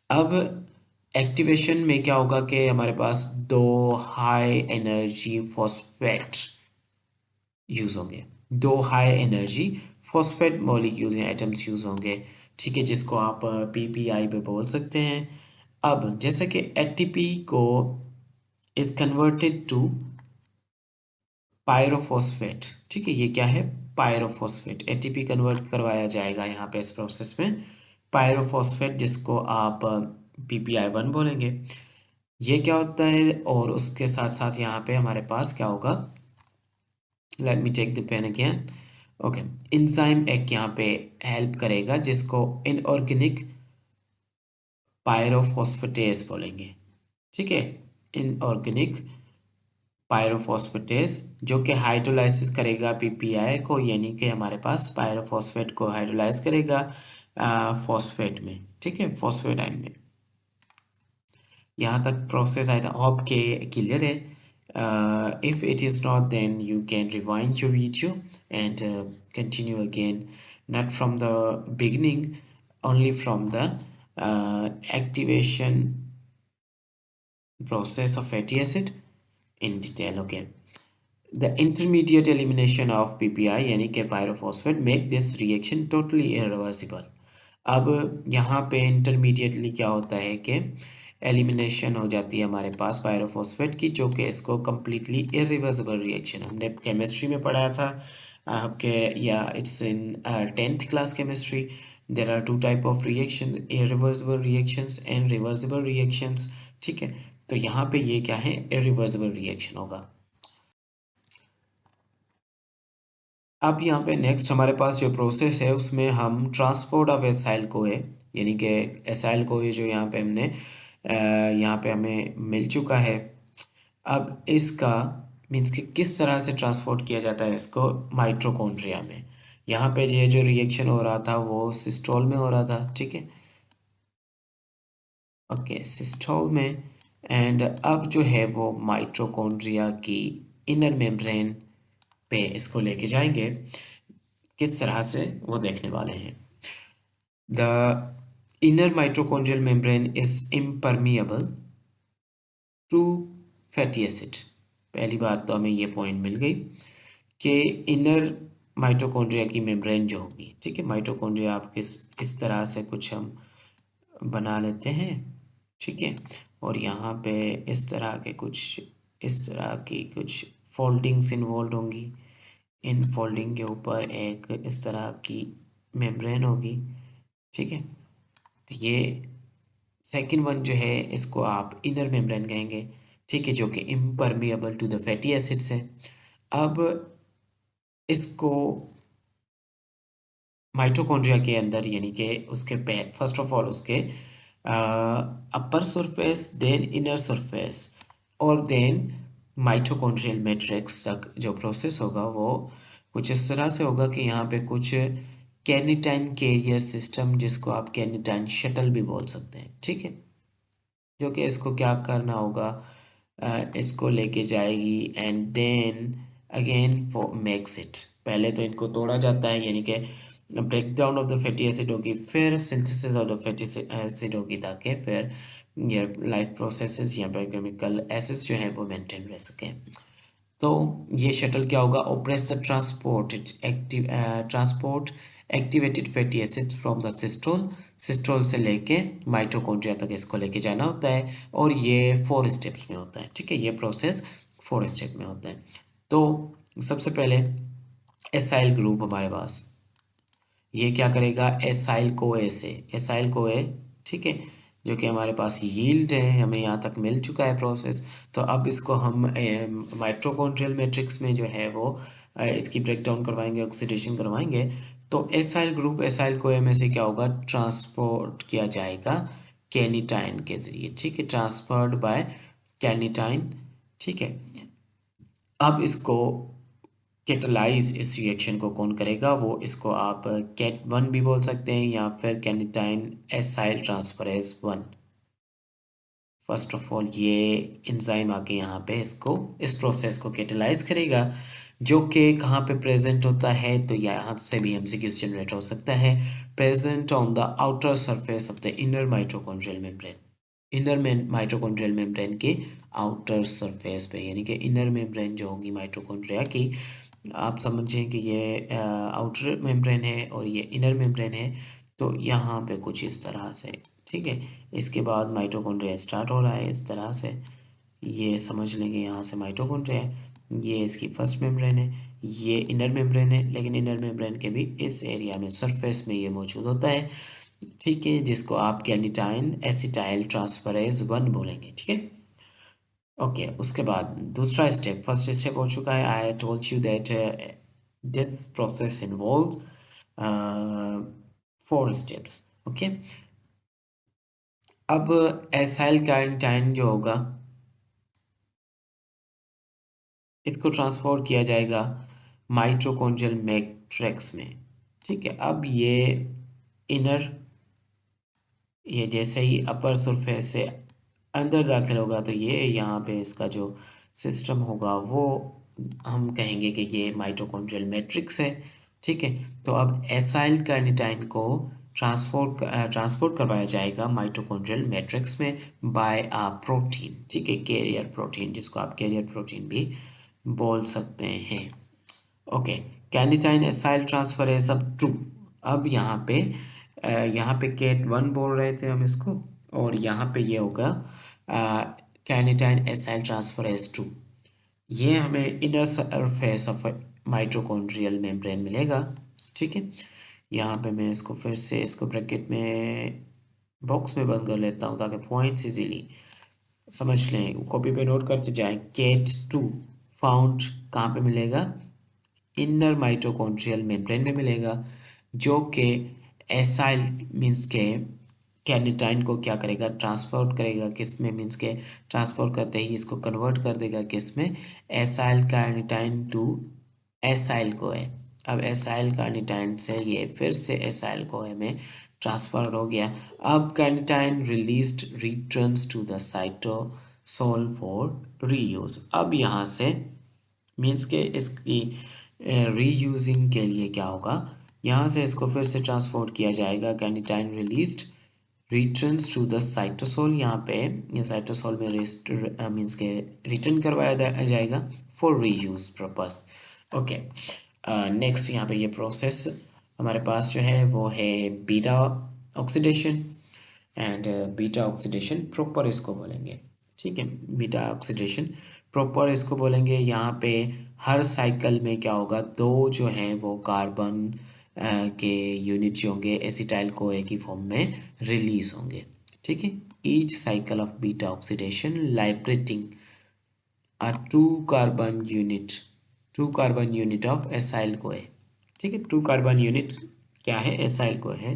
अब एक्टिवेशन में क्या होगा कि हमारे पास 2 हाई एनर्जी फॉस्फेट यूज़ होंगे, 2 हाई एनर्जी फॉस्फेट मॉलिक्यूल्स या एटम्स यूज़ होंगे, ठीक है, जिसको आप पीपीआई पे बोल सकते हैं। अब जैसा कि एटीपी को इज कन्वर्टेड टू पायरोफॉस्फेट, ठीक है, ये क्या है, पायरोफॉस्फेट, एटीपी कन्वर्ट करवाया जाएगा यहाँ पे इस प्रोसेस में पायरोफॉस्फेट, जिसको आप PPI1 बोलेंगे। ये क्या होता है, और उसके साथ साथ यहाँ पे हमारे पास क्या होगा, let me take the pen again. Okay, enzyme एक यहाँ पे हेल्प करेगा जिसको इनऑर्गेनिक पायरोफॉस्फेटेस बोलेंगे, ठीक है, इनऑर्गेनिक पायरोफॉस्फेटेस, जो कि हाइड्रोलाइसिस करेगा पीपीआई को, यानी कि हमारे पास पायरोफॉस्फेट को हाइड्रोलाइज करेगा फॉस्फेट में, ठीक है, फॉस्फेटाइन में। यहाँ तक प्रोसेस आया था, होप के क्लियर है। If it is not then you can rewind your video and continue again, not from the beginning, only from the activation process of fatty acid in detail. Okay, the intermediate elimination of PPI यानी कि pyrophosphate make this reaction totally irreversible। अब यहाँ पे intermediately क्या होता है कि elimination हो जाती है हमारे पास पायरोफॉस्फेट की, जो कि इसको कम्प्लीटली इरिवर्सिबल रिएक्शन, हमने केमिस्ट्री में पढ़ाया था आपके, या it's in 10th class chemistry. There are 2 type of reaction, irreversible reactions and reversible reactions, ठीक है। तो यहाँ पे ये क्या है, इरिवर्सिबल रिएक्शन होगा। अब यहाँ पे नेक्स्ट हमारे पास जो प्रोसेस है उसमें हम ट्रांसपोर्ट ऑफ एसाइल कोए, यानी कि एसाइल कोए जो यहाँ पे हमने यहाँ पे हमें मिल चुका है, अब इसका मीन्स कि किस तरह से ट्रांसपोर्ट किया जाता है इसको माइटोकॉन्ड्रिया में। यहाँ पे ये जो रिएक्शन हो रहा था वो सिस्टोल में हो रहा था, ठीक है, ओके, सिस्टोल में। एंड अब जो है वो माइटोकॉन्ड्रिया की इनर मेम्ब्रेन पे इसको लेके जाएंगे, किस तरह से वो देखने वाले हैं। The inner mitochondrial membrane is impermeable to fatty acid. पहली बात तो हमें ये पॉइंट मिल गई कि इनर माइटोकॉन्ड्रिया की मेम्ब्रेन जो होगी, ठीक है, माइटोकॉन्ड्रिया आप इस तरह से कुछ हम बना लेते हैं, ठीक है, और यहाँ पे इस तरह की कुछ फोल्डिंग्स इन्वॉल्व होंगी। इन फोल्डिंग के ऊपर एक इस तरह की मेम्ब्रेन होगी, ठीक है। तो ये सेकंड वन जो है इसको आप इनर मेम्ब्रेन कहेंगे, ठीक है, जो कि impermeable to the fatty acids है। अब इसको माइटोकॉन्ड्रिया के अंदर यानी कि उसके फर्स्ट ऑफ ऑल उसके upper surface, then inner surface और देन माइटोकॉन्ड्रियल मैट्रिक्स तक जो प्रोसेस होगा वो कुछ इस तरह से होगा कि यहाँ पे कुछ कैर्निटाइन कैरियर सिस्टम, जिसको आप कैर्निटाइन शटल भी बोल सकते हैं, ठीक है, जो कि इसको क्या करना होगा, इसको लेके जाएगी and then again for makes it. पहले तो इनको तोड़ा जाता है यानी कि break down of the fatty acid होगी, फिर synthesis of the fatty acid होगी, ताकि फिर ये लाइफ प्रोसेसेस या बायोकेमिकल एसिड्स जो है वो मेंटेन रह सकें। तो ये शटल क्या होगा, operates the transport activated fatty acids from the systole, systole से लेके माइटोकॉन्ड्रिया तक इसको लेके जाना होता है, और ये 4 स्टेप्स में होता है, ठीक है, ये प्रोसेस 4 स्टेप में होता है। तो सबसे पहले एसाइल ग्रुप हमारे पास ये क्या करेगा, एसाइल कोए से, एसाइल कोए, ठीक है, जो कि हमारे पास यील्ड है, हमें यहाँ तक मिल चुका है प्रोसेस। तो अब इसको हम माइटोकॉन्ड्रियल मैट्रिक्स में जो है वो इसकी ब्रेकडाउन करवाएंगे, ऑक्सीडेशन करवाएंगे। तो एसाइल ग्रुप, एसाइल कोए में से क्या होगा, ट्रांसपोर्ट किया जाएगा कैर्निटाइन के जरिए, ठीक है, ट्रांसफर्ड बाय कैर्निटाइन, ठीक है। अब इसको कैटलाइज, इस रिएक्शन को कौन करेगा, वो इसको आप कैट 1 भी बोल सकते हैं या फिर carnitine acyl transferase 1। First of all ये एंजाइम आके यहाँ पे इसको, इस प्रोसेस को कैटलाइज करेगा, जो कि कहाँ पे प्रेजेंट होता है, तो यहाँ से भी एमसीक्यूज जनरेट हो सकता है। Present on the outer surface of the inner mitochondrial membrane, inner mitochondrial membrane के आउटर सरफेस पे, यानी कि इनर मेम्ब्रेन जो होगी माइटोकॉन्ड्रिया की, आप समझें कि ये आउटर मेम्ब्रेन है और ये इनर मेम्ब्रेन है। तो यहाँ पे कुछ इस तरह से, ठीक है। इसके बाद माइटोकॉन्ड्रिया स्टार्ट हो रहा है इस तरह से, ये समझ लेंगे यहाँ से माइटोकॉन्ड्रिया है, ये इसकी फर्स्ट मेम्ब्रेन है, ये इनर मेम्ब्रेन है, लेकिन इनर मेम्ब्रेन के भी इस एरिया में सरफेस में ये मौजूद होता है, ठीक है, जिसको आप कैर्निटाइन एसिटाइल ट्रांसफरेज 1 बोलेंगे, ठीक है। ओके, उसके बाद दूसरा स्टेप, फर्स्ट स्टेप हो चुका है, आई told you that this process involve 4 steps, okay. अब एसाइल कैर्निटाइन जो होगा इसको ट्रांसपोर्ट किया जाएगा माइटोकॉन्ड्रियल मैट्रिक्स में, ठीक है। अब ये इनर, ये जैसे ही अपर सरफेस से अंदर दाखिल होगा तो ये यहाँ पे इसका जो सिस्टम होगा वो हम कहेंगे कि ये माइटोकॉन्ड्रियल मैट्रिक्स है, ठीक है। तो अब एसाइल कैर्निटाइन को ट्रांसपोर्ट करवाया जाएगा माइटोकॉन्ड्रियल मैट्रिक्स में बाय अ प्रोटीन, ठीक है, कैरियर प्रोटीन, जिसको आप कैरियर प्रोटीन भी बोल सकते हैं। ओके, कैर्निटाइन एसाइल ट्रांसफरेज अब 2। अब यहाँ पे कैट 1 बोल रहे थे हम इसको, और यहाँ पे ये होगा कैर्निटाइन एसाइल ट्रांसफरेज 2। ये हमें inner surface of mitochondrial membrane मिलेगा, ठीक है। यहाँ पे मैं इसको फिर से इसको ब्रैकेट में बॉक्स में बंद कर लेता हूँ ताकि पॉइंट्स इजीली समझ लें, कॉपी पे नोट करते जाएं। कैट 2 फाउंड कहाँ पे मिलेगा, इनर माइटोकॉन्ड्रियल मेम्ब्रेन में मिलेगा, जो कि एसाइल मीन्स के कैर्निटाइन को क्या करेगा, ट्रांसपोर्ट करेगा किस में, मीन्स के ट्रांसपोर्ट करते ही इसको कन्वर्ट कर देगा किस में, एसाइल कैर्निटाइन टू एसाइल कोए। अब एसाइल कैर्निटाइन से ये फिर से एसाइल कोए में ट्रांसफर हो गया। अब carnitine released returns to the cytosol for reuse. अब यहाँ से मीन्स के इसकी रीयूजिंग के लिए क्या होगा, यहाँ से इसको फिर से ट्रांसपोर्ट किया जाएगा, carnitine released returns to the cytosol, यहाँ पे ये साइटोसोल में मीन्स के रिटर्न करवाया जाएगा for reuse purpose. Okay, next यहाँ पे ये प्रोसेस हमारे पास जो है वो है beta oxidation, and beta oxidation proper इसको बोलेंगे, ठीक है। बीटा ऑक्सीडेशन प्रॉपर इसको बोलेंगे। यहाँ पे हर साइकिल में क्या होगा, दो जो हैं वो कार्बन के यूनिट जो होंगे एसिटाइल कोए की फॉर्म में रिलीज होंगे। ठीक है। Each cycle of beta oxidation liberating a two carbon unit of acyl CoA. ठीक है। टू कार्बन यूनिट क्या है, एसाइल कोए है,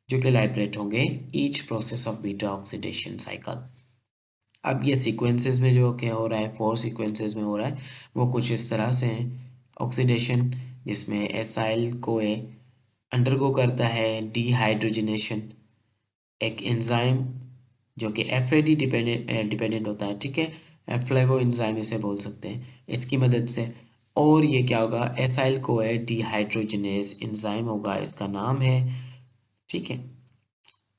जो कि लाइब्रेट होंगे each process of beta oxidation cycle. अब ये सीक्वेंसेस में जो क्या हो रहा है, 4 सीक्वेंसेस में हो रहा है, वो कुछ इस तरह से हैं। ऑक्सीडेशन जिसमें एसाइल कोए अंडरगो करता है डीहाइड्रोजनेशन, एक एंजाइम जो कि एफएडी डिपेंडेंट होता है। ठीक है। फ्लेवो एंजाइम इसे बोल सकते हैं, इसकी मदद से। और ये क्या होगा, एसाइल कोए डीहाइड्रोजनेस एंजाइम होगा, इसका नाम है। ठीक है।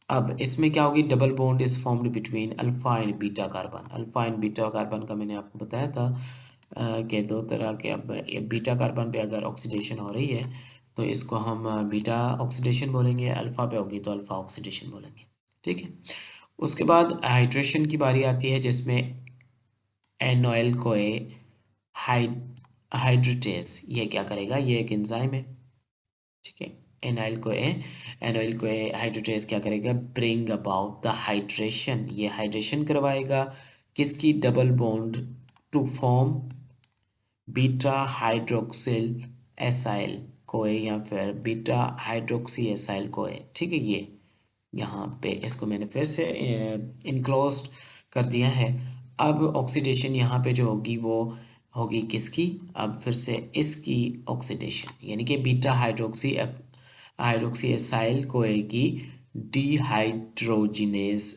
अब इसमें क्या होगी, double bond is formed between alpha and beta carbon. Alpha and beta carbon का मैंने आपको बताया था कि दो तरह के। अब बीटा कार्बन पे अगर ऑक्सीडेशन हो रही है तो इसको हम बीटा ऑक्सीडेशन बोलेंगे, अल्फा पे होगी तो अल्फा ऑक्सीडेशन बोलेंगे। ठीक है। उसके बाद हाइड्रेशन की बारी आती है, जिसमें एनोइल कोए हाइड्रेटेस ये क्या करेगा, ये एक एंजाइम है। ठीक है। एनोइल को हाइड्रोटेस क्या करेगा, ब्रिंग अबाउट द हाइड्रेशन, ये हाइड्रेशन करवाएगा किसकी, double bond to form beta hydroxyl acyl CoA या फिर बीटा हाइड्रोक्सी एसाइल कोए। ठीक है। ये यहाँ पे इसको मैंने फिर से इनक्लोज्ड कर दिया है। अब ऑक्सीडेशन यहाँ पे जो होगी वो होगी किसकी, अब फिर से इसकी ऑक्सीडेशन, यानी कि बीटा हाइड्रोक्सी एसाइल कोए की डीहाइड्रोजिनेज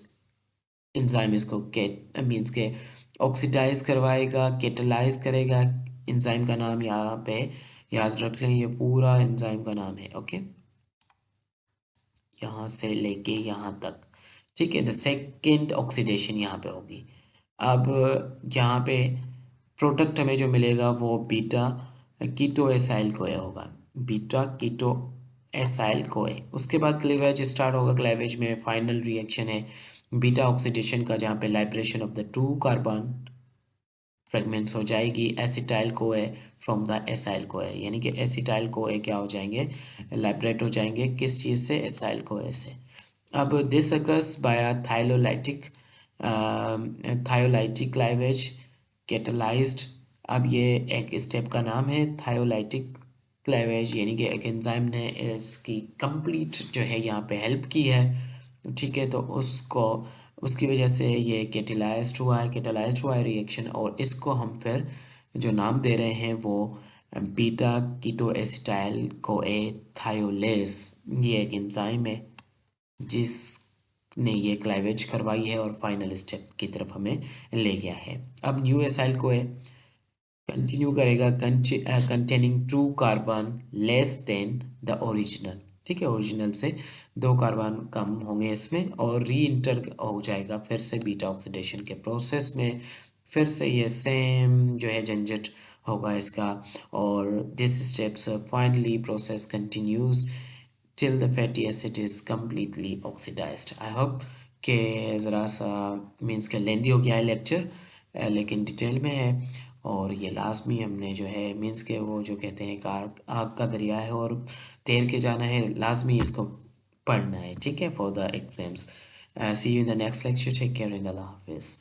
एंजाइम इसको मीन्स के ऑक्सीडाइज करवाएगा, केटलाइज करेगा। एंजाइम का नाम यहाँ पे याद रख लें, ये पूरा एंजाइम का नाम है। ओके, यहाँ से लेके यहाँ तक। ठीक है। द सेकेंड ऑक्सीडेशन यहाँ पे होगी। अब यहाँ पे प्रोडक्ट हमें जो मिलेगा वो बीटा कीटो एसाइल कोए होगा, बीटा कीटो एसाइल कोए। उसके बाद क्लीवेज स्टार्ट होगा। क्लीवेज में फाइनल रिएक्शन है बीटा ऑक्सीडेशन का, जहाँ पे liberation of the two carbon fragments हो जाएगी acetyl CoA from the acyl कोए, यानी कि एसिटाइल कोए क्या हो जाएंगे, लाइब्रेट हो जाएंगे किस चीज़ से, एसाइल कोए से। अब दिस अकर्स बाय थायोलाइटिक क्लाइवेज कैटलाइज्ड। अब ये एक स्टेप का नाम है थायोलाइटिक क्लाइवेज, यानी कि एक एंजाइम ने इसकी कंप्लीट जो है यहाँ पे हेल्प की है। ठीक है। तो उसकी वजह से ये कैटेलाइज्ड हुआ है रिएक्शन, और इसको हम फिर जो नाम दे रहे हैं वो बीटा कीटो एसिटाइल कोए थायोलेज। ये एक एंजाइम है जिसने ये क्लाइवेज करवाई है और फाइनल स्टेप की तरफ हमें ले गया है। अब न्यू एसाइल कोए कंटिन्यू करेगा containing two carbon less than the original. ठीक है। ओरिजिनल से 2 कार्बन कम होंगे इसमें, और री इंटर हो जाएगा फिर से बीटा ऑक्सीडेशन के प्रोसेस में। फिर से ये सेम जो है झंझट होगा इसका, और this steps finally process continues till the fatty acid is completely oxidized। I hope कि ज़रा सा मीन्स के लेंदी हो गया है लेक्चर, लेकिन डिटेल में है। और ये लास्ट में हमने जो है मीन्स के वो जो कहते हैं आग का दरिया है और तैर के जाना है, लाजमी इसको पढ़ना है। ठीक है, for the exams. See you in the next lecture. Take care and अल्लाह हाफिज़।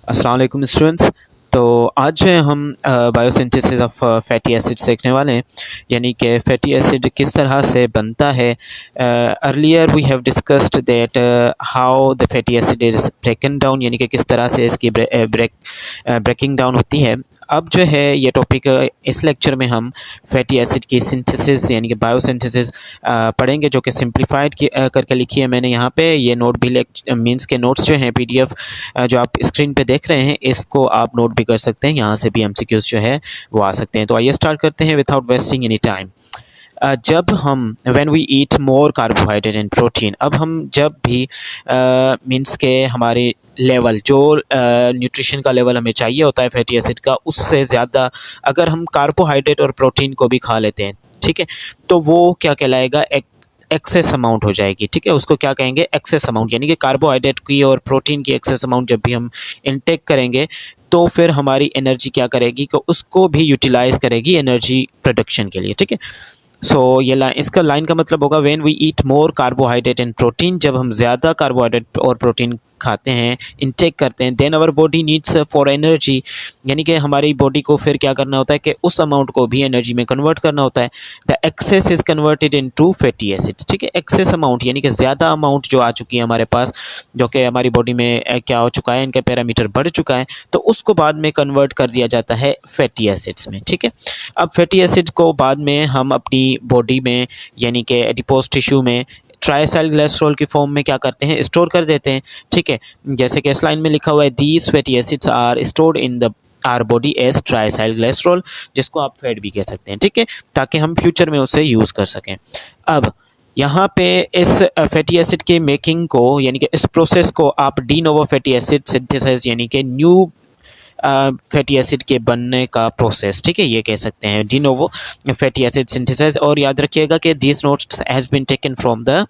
अस्सलाम वालेकुम स्टूडेंट्स। तो आज जो है हम बायोसिंथेसिस ऑफ फैटी एसिड सीखने वाले हैं, यानी कि फैटी एसिड किस तरह से बनता है। Earlier we have discussed that how the fatty acid is broken down, यानी कि किस तरह से इसकी ब्रेकिंग डाउन होती है। अब जो है ये टॉपिक इस लेक्चर में हम फैटी एसिड की सिंथेसिस यानी कि बायोसिंथेसिस पढ़ेंगे, जो कि सिंप्लीफाइड करके लिखी है मैंने यहाँ पे। ये नोट भी मीन्स के नोट्स जो हैं PDF जो आप स्क्रीन पे देख रहे हैं, इसको आप नोट भी कर सकते हैं, यहाँ से भी MCQs जो है वो आ सकते हैं। तो आइए स्टार्ट करते हैं विदाउट वेस्टिंग एनी टाइम। जब हम when we eat more carbohydrate and protein, अब हम जब भी मीन्स के हमारे लेवल जो न्यूट्रिशन का लेवल हमें चाहिए होता है फैटी एसिड का, उससे ज़्यादा अगर हम कार्बोहाइड्रेट और प्रोटीन को भी खा लेते हैं, ठीक है। तो वो क्या कहलाएगा, एक्सेस अमाउंट हो जाएगी, ठीक है। उसको क्या कहेंगे, एक्सेस अमाउंट, यानी कि कार्बोहाइड्रेट की और प्रोटीन की एक्सेस अमाउंट जब भी हम इनटेक करेंगे तो फिर हमारी एनर्जी क्या करेगी, कि उसको भी यूटिलाइज करेगी एनर्जी प्रोडक्शन के लिए, ठीक है। सो ये इसका लाइन का मतलब होगा when we eat more carbohydrate and protein, जब हम ज़्यादा कार्बोहाइड्रेट और प्रोटीन खाते हैं, इनटेक करते हैं, then our body needs for energy, यानी कि हमारी बॉडी को फिर क्या करना होता है कि उस अमाउंट को भी एनर्जी में कन्वर्ट करना होता है। The excess is converted into fatty acids, ठीक है। एक्सेस अमाउंट यानी कि ज़्यादा अमाउंट जो आ चुकी है हमारे पास, जो कि हमारी बॉडी में क्या हो चुका है, इनका पैरामीटर बढ़ चुका है, तो उसको बाद में कन्वर्ट कर दिया जाता है फैटी एसिड्स में, ठीक है। अब फैटी एसिड को बाद में हम अपनी बॉडी में यानी कि एडिपोज टिश्यू में ट्राइसाइलग्लिसरॉल की फॉर्म में क्या करते हैं, स्टोर कर देते हैं, ठीक है। जैसे कि इस लाइन में लिखा हुआ है, these fatty acids are stored in the our body as triacylglycerol, जिसको आप फैट भी कह सकते हैं, ठीक है, ताकि हम फ्यूचर में उसे यूज़ कर सकें। अब यहाँ पे इस फैटी एसिड के मेकिंग को यानी कि इस प्रोसेस को आप de novo fatty acid synthesize यानी कि न्यू फैटी एसिड के बनने का प्रोसेस, ठीक है, ये कह सकते हैं de novo fatty acid synthesise. और याद रखिएगा कि this notes has been taken from the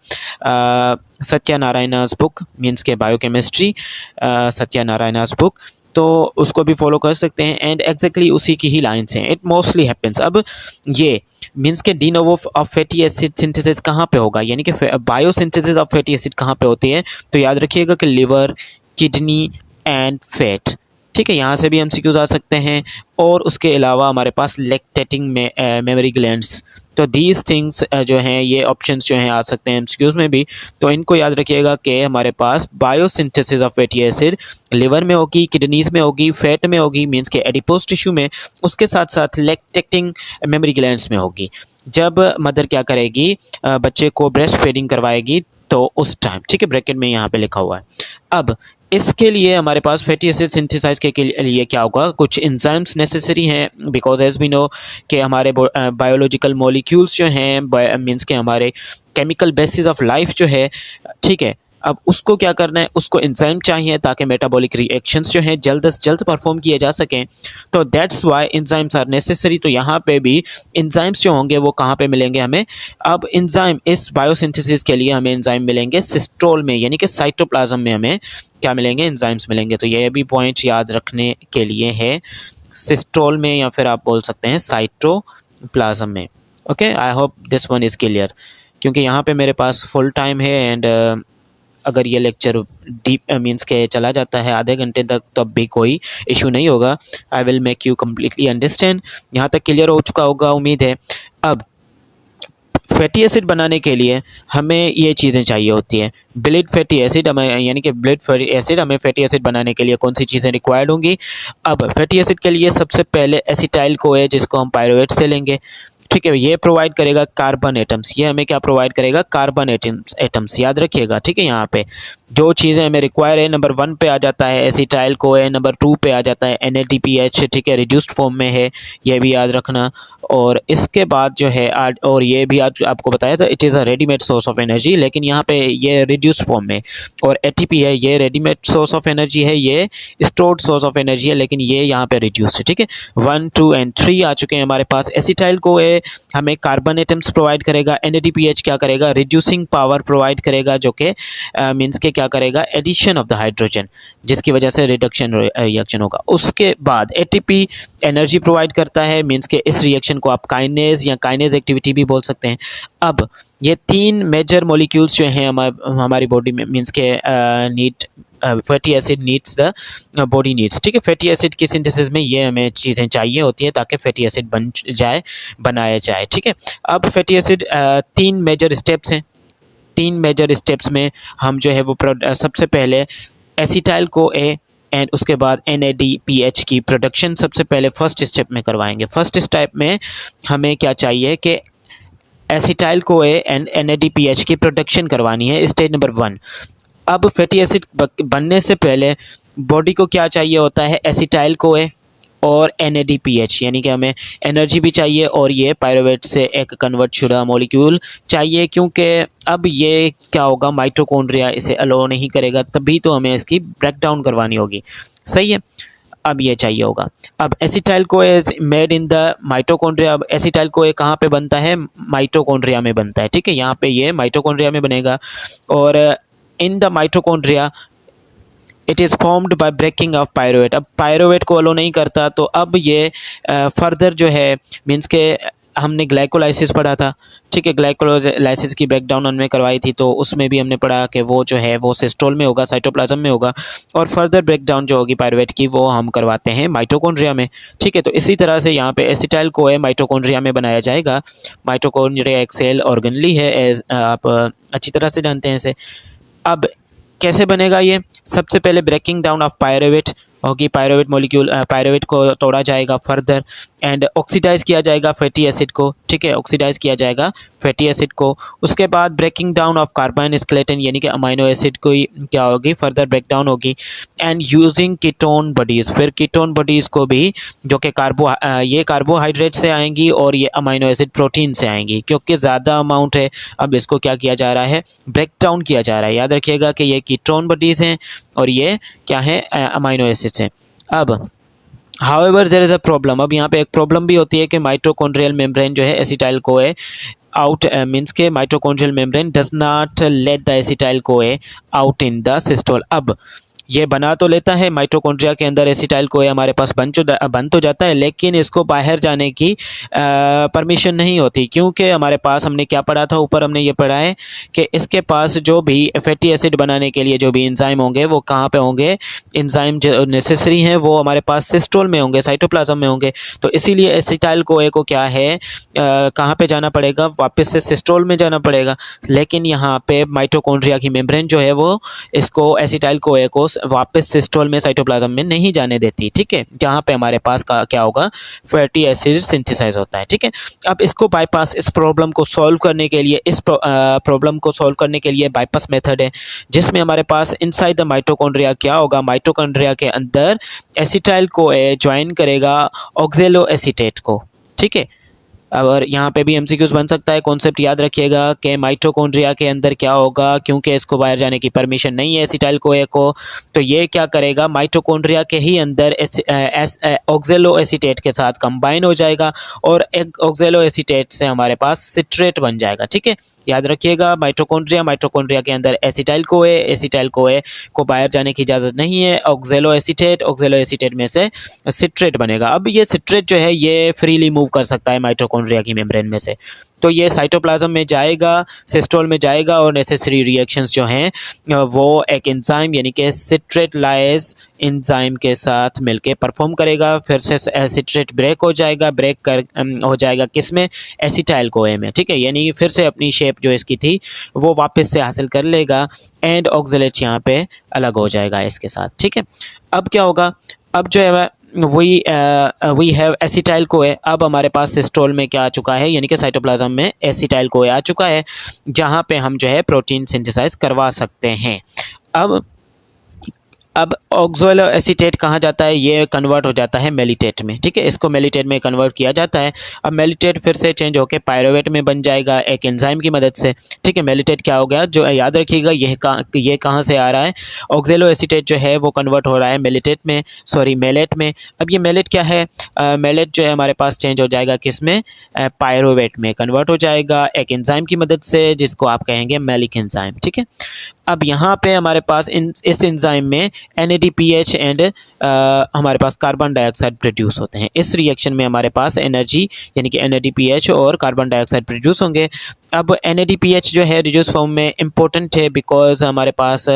Satyanarayana's book, means के बायोकेमिस्ट्री सत्यानारायणा's बुक, तो उसको भी फॉलो कर सकते हैं एंड एग्जैक्टली उसी की ही लाइन्स हैं। इट मोस्टली हैपेंस, अब ये मीन्स के de novo of fatty acid synthesis कहाँ पे होगा, यानी कि बायोसिंथेसिस ऑफ फैटी एसिड कहाँ पे होती है, तो याद रखिएगा कि लिवर, किडनी एंड फैट, ठीक है। यहाँ से भी एमसीक्यूज आ सकते हैं। और उसके अलावा हमारे पास लैक्टेटिंग में मेमोरी ग्लैंड्स, तो दीज थिंग्स जो हैं, ये ऑप्शंस जो हैं आ सकते हैं एमसीक्यूज में भी। तो इनको याद रखिएगा कि हमारे पास biosynthesis of fatty acid liver में होगी, किडनीज में होगी, फैट में होगी, मीन्स के एडिपोज टिश्यू में, उसके साथ साथ लैक्टेटिंग मेमोरी ग्लैंड्स में होगी। जब मदर क्या करेगी, बच्चे को ब्रेस्ट फीडिंग करवाएगी, तो उस टाइम, ठीक है, ब्रैकेट में यहाँ पे लिखा हुआ है। अब इसके लिए हमारे पास फैटी एसिड सिंथेसाइज के लिए क्या होगा, कुछ एंजाइम्स नेसेसरी हैं, बिकॉज एज वी नो कि हमारे बायोलॉजिकल मॉलिक्यूल्स जो हैं, मीन्स के हमारे केमिकल बेसिस ऑफ लाइफ जो है, ठीक है। अब उसको क्या करना है, उसको एंजाइम चाहिए ताकि मेटाबॉलिक रिएक्शंस जो हैं जल्द से जल्द परफॉर्म किए जा सकें, तो that's why enzymes are necessary. तो यहाँ पे भी एंजाइम्स जो होंगे वो कहाँ पे मिलेंगे हमें, अब एंजाइम इस बायोसिंथेसिस के लिए हमें एंजाइम मिलेंगे सिस्टोल में, यानी कि साइटोप्लाज्म में हमें क्या मिलेंगे, एंजाइम्स मिलेंगे। तो ये भी पॉइंट याद रखने के लिए है, सिस्टोल में या फिर आप बोल सकते हैं साइटोप्लाज्म में। Okay, I hope this one is clear, क्योंकि यहाँ पे मेरे पास फुल टाइम है एंड अगर ये लेक्चर डीप मीन्स के चला जाता है आधे घंटे तक, तब भी कोई इशू नहीं होगा। I will make you completely understand. यहाँ तक क्लियर हो चुका होगा उम्मीद है। अब फैटी एसिड बनाने के लिए हमें ये चीज़ें चाहिए होती है, ब्लड फैटी एसिड हमें, यानी कि ब्लड फैटी एसिड हमें फैटी एसिड बनाने के लिए कौन सी चीज़ें रिक्वायर्ड होंगी। अब फैटी एसिड के लिए सबसे पहले एसिटाइल को है, जिसको हम पायरुवेट से लेंगे, ठीक है। ये प्रोवाइड करेगा कार्बन एटम्स, ये हमें क्या प्रोवाइड करेगा, कार्बन एटम्स, याद रखिएगा, ठीक है। यहाँ पे जो चीज़ें हमें रिक्वायर है, नंबर 1 पे आ जाता है एसिटाइल को है, नंबर 2 पे आ जाता है NADPH, ठीक है, रिड्यूस्ड फॉर्म में है, ये भी याद रखना। और इसके बाद जो है और ये भी आज आपको बताया था, it is a readymade source of energy, लेकिन यहाँ पे ये रिड्यूस्ड फॉर्म में, और ATP है, ये रेडीमेड सोर्स ऑफ एनर्जी है, ये स्टोर्ड सोर्स ऑफ एनर्जी है, लेकिन ये यहाँ पे रिड्यूस्ड है, ठीक है। 1, 2 एंड 3 आ चुके हैं हमारे पास। एसिटाइल को है हमें कार्बन एटम्स प्रोवाइड करेगा, NADPH क्या करेगा, रिड्यूसिंग पावर प्रोवाइड करेगा, जो कि मीन्स के क्या करेगा, एडिशन ऑफ द हाइड्रोजन, जिसकी वजह से रिडक्शन रिएक्शन होगा। उसके बाद ATP एनर्जी प्रोवाइड करता है, मीन्स के इस रिएक्शन को आप काइनेज या काइनेज एक्टिविटी भी बोल सकते हैं। अब ये 3 मेजर मॉलिक्यूल्स जो हैं हमारी बॉडी में, मीन्स के need fatty acid needs the body needs, ठीक है। फैटी एसिड की सिंथेसिस में ये हमें चीज़ें चाहिए होती हैं ताकि फैटी एसिड बनाया जाए, ठीक है। अब फैटी एसिड 3 मेजर स्टेप्स हैं, 3 मेजर स्टेप्स में हम जो है वो सबसे पहले एसिटाइल को एंड उसके बाद NADPH की प्रोडक्शन सबसे पहले फर्स्ट स्टेप में करवाएंगे। फर्स्ट स्टेप में हमें क्या चाहिए कि एसिटाइल को एंड NADPH की प्रोडक्शन करवानी है, स्टेज नंबर 1। अब फैटी एसिड बनने से पहले बॉडी को क्या चाहिए होता है, एसिटाइल को और NADPH, यानी कि हमें एनर्जी भी चाहिए और ये पायरुवेट से एक कन्वर्ट शुदा मॉलिक्यूल चाहिए, क्योंकि अब ये क्या होगा, माइटोकॉन्ड्रिया इसे अलो नहीं करेगा, तभी तो हमें इसकी ब्रेक डाउन करवानी होगी, सही है। अब ये चाहिए होगा। अब acetyl CoA is made in the mitochondria. अब एसिटाइल कोए कहाँ पे बनता है? माइटोकॉन्ड्रिया में बनता है, ठीक है। यहाँ पे ये माइटोकॉन्ड्रिया में बनेगा और in the mitochondria it is formed by breaking of pyruvate. अब पायरुवेट को अलो नहीं करता, तो अब ये फर्दर जो है मीन्स के हमने ग्लाइकोलाइसिस पढ़ा था, ठीक है। ग्लाइकोलाइसिस की ब्रेकडाउन हमने करवाई थी, तो उसमें भी हमने पढ़ा कि वो जो है वो सिस्टोल में होगा, साइटोप्लाज्म में होगा, और फर्दर ब्रेकडाउन जो होगी पायरुवेट की वो हम करवाते हैं माइटोकॉन्ड्रिया में, ठीक है। तो इसी तरह से यहाँ पे एसिटाइल कोए माइटोकॉन्ड्रिया में बनाया जाएगा। माइटोकॉन्ड्रिया एक सेल ऑर्गेनली है, एज आप अच्छी तरह से जानते हैं इसे। अब कैसे बनेगा ये? सबसे पहले ब्रेकिंग डाउन ऑफ पायरुवेट होगी, पायरुवेट मॉलिक्यूल, पायरुवेट को तोड़ा जाएगा फर्दर एंड ऑक्सीडाइज किया जाएगा फैटी एसिड को, ठीक है। ऑक्सीडाइज किया जाएगा फैटी एसिड को। उसके बाद breaking down of carbon skeleton यानी कि अमाइनो एसिड को क्या होगी? फर्दर ब्रेकडाउन होगी एंड यूजिंग कीटोन बॉडीज़। फिर कीटोन बॉडीज़ को भी जो कि ये कार्बोहाइड्रेट से आएंगी और ये अमाइनो एसिड प्रोटीन से आएंगी, क्योंकि ज़्यादा अमाउंट है। अब इसको क्या किया जा रहा है? ब्रेकडाउन किया जा रहा है। याद रखिएगा कि ये कीटोन बॉडीज़ हैं और ये क्या है? अमाइनो एसिड्स हैं। अब however there is a problem. अब यहाँ पे एक प्रॉब्लम भी होती है कि माइटोकॉन्ड्रियल मेम्ब्रेन जो है एसिटाइल कोए आउट मीन्स के mitochondrial membrane does not let the acetyl CoA out in the systole. अब ये बना तो लेता है माइटोकॉन्ड्रिया के अंदर एसिटाइल कोए हमारे पास बन तो जाता है, लेकिन इसको बाहर जाने की परमिशन नहीं होती, क्योंकि हमारे पास हमने क्या पढ़ा था? ऊपर हमने ये पढ़ा है कि इसके पास जो भी फैटी एसिड बनाने के लिए जो भी एंजाइम होंगे वो कहाँ पे होंगे? एंजाइम जो नेसेसरी हैं वो हमारे पास सिस्टोल में होंगे, साइटोप्लाज्म में होंगे। तो इसीलिए एसिटाइल कोए को क्या है, कहाँ पे जाना पड़ेगा? वापस से सिस्टोल में जाना पड़ेगा। लेकिन यहाँ पे माइटोकॉन्ड्रिया की मेम्ब्रेन जो है वो इसको एसिटाइल कोए को वापस सिस्टोल में, साइटोप्लाज्म में नहीं जाने देती, ठीक है। जहाँ पे हमारे पास क्या होगा? फैटी एसिड सिंथेसाइज होता है, ठीक है। अब इसको बाईपास, इस प्रॉब्लम को सॉल्व करने के लिए, इस प्रॉब्लम को सॉल्व करने के लिए बाईपास मेथड है, जिसमें हमारे पास इनसाइड द माइटोकॉन्ड्रिया क्या होगा? माइटोकॉन्ड्रिया के अंदर एसिटाइल कोए ज्वाइन करेगा ऑक्जेलो एसीटेट को, ठीक है। और यहाँ पे भी एमसीक्यूज बन सकता है। कॉन्सेप्ट याद रखिएगा कि माइटोकॉन्ड्रिया के अंदर क्या होगा, क्योंकि इसको बाहर जाने की परमिशन नहीं है एसिटाइल कोए को, तो ये क्या करेगा? माइटोकॉन्ड्रिया के ही अंदर ऑक्जेलो एसीटेट के साथ कंबाइन हो जाएगा और एक ऑक्जेलो एसीटेट से हमारे पास सिट्रेट बन जाएगा, ठीक है। याद रखिएगा माइटोकॉन्ड्रिया के अंदर एसिटाइल कोए को बाहर जाने की इजाज़त नहीं है। ऑक्जेलो एसीटेट में से सिट्रेट बनेगा। अब ये सिट्रेट जो है ये फ्रीली मूव कर सकता है माइटोकॉन्ड्रिया की मेम्ब्रेन में से, तो ये साइटोप्लाज्म में जाएगा, सिस्टोल में जाएगा और नेसेसरी रिएक्शंस जो हैं वो एक एंजाइम यानी कि सिट्रेटलाइज एंजाइम के साथ मिलके परफॉर्म करेगा। फिर से सिट्रेट ब्रेक हो जाएगा किसमें? एसिटाइल कोए में, ठीक है। यानी फिर से अपनी शेप जो इसकी थी वो वापस से हासिल कर लेगा एंड ऑक्जेलेट यहाँ पे अलग हो जाएगा इसके साथ, ठीक है। अब क्या होगा? अब जो है वी हैव एसिटाइल कोए। अब हमारे पास सिस्टोल में क्या आ चुका है, यानी कि साइटोप्लाज्म में एसिटाइल कोए आ चुका है, जहाँ पे हम जो है प्रोटीन सिंथेसाइज करवा सकते हैं। अब ऑक्जेलो एसीटेट कहाँ जाता है? ये कन्वर्ट हो जाता है मेलिटेट में, ठीक है। इसको मेलिटेट में कन्वर्ट किया जाता है। अब मेलिटेट फिर से चेंज होकर पायरुवेट में बन जाएगा एक एंजाइम की मदद से, ठीक है। मेलिटेट क्या हो गया? जो याद रखिएगा ये कहाँ से आ रहा है? ऑक्जेलो एसीटेट जो है वो कन्वर्ट हो रहा है मेलेट में। अब ये मेलेट क्या है? मेलेट जो है हमारे पास चेंज हो जाएगा किस में? पायरुवेट में कन्वर्ट हो जाएगा एक एंजाइम की मदद से, जिसको आप कहेंगे मेलिक एंजाइम, ठीक है। अब यहाँ पे हमारे पास इस एंजाइम में NADPH एंड हमारे पास कार्बन डाइऑक्साइड प्रोड्यूस होते हैं। इस रिएक्शन में हमारे पास एनर्जी यानी कि NADPH और कार्बन डाइऑक्साइड प्रोड्यूस होंगे। अब NADPH जो है रिड्यूस फॉर्म में इम्पोर्टेंट है बिकॉज हमारे पास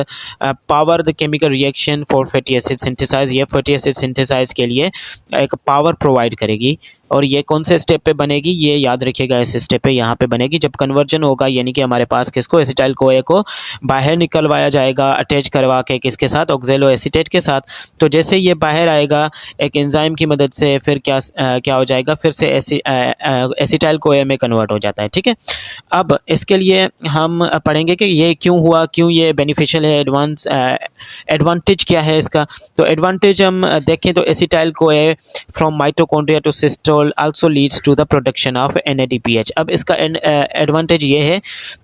power the chemical reaction for fatty acid synthesise, ये फैटी एसिड सिंथेसाइज के लिए एक पावर प्रोवाइड करेगी। और ये कौन से स्टेप पे बनेगी? ये याद रखिएगा, इस स्टेप पे यहाँ पे बनेगी जब कन्वर्जन होगा, यानी कि हमारे पास किसको? एसिटाइल कोए को बाहर निकलवाया जाएगा अटैच करवा के किसके साथ? ऑक्जेलो एसीटेट के साथ। तो जैसे ये बाहर आएगा एक एंजाइम की मदद से, फिर क्या हो जाएगा? फिर से एसिटाइल कोए में कन्वर्ट हो जाता है, ठीक है। अब इसके लिए हम पढ़ेंगे कि ये क्यों हुआ, क्यों ये बेनिफिशियल है, एडवांटेज क्या है इसका। तो एडवांटेज हम देखें तो acetyl CoA from mitochondria to cytosol also leads to the production of NADPH। अब इसका एडवांटेज ये है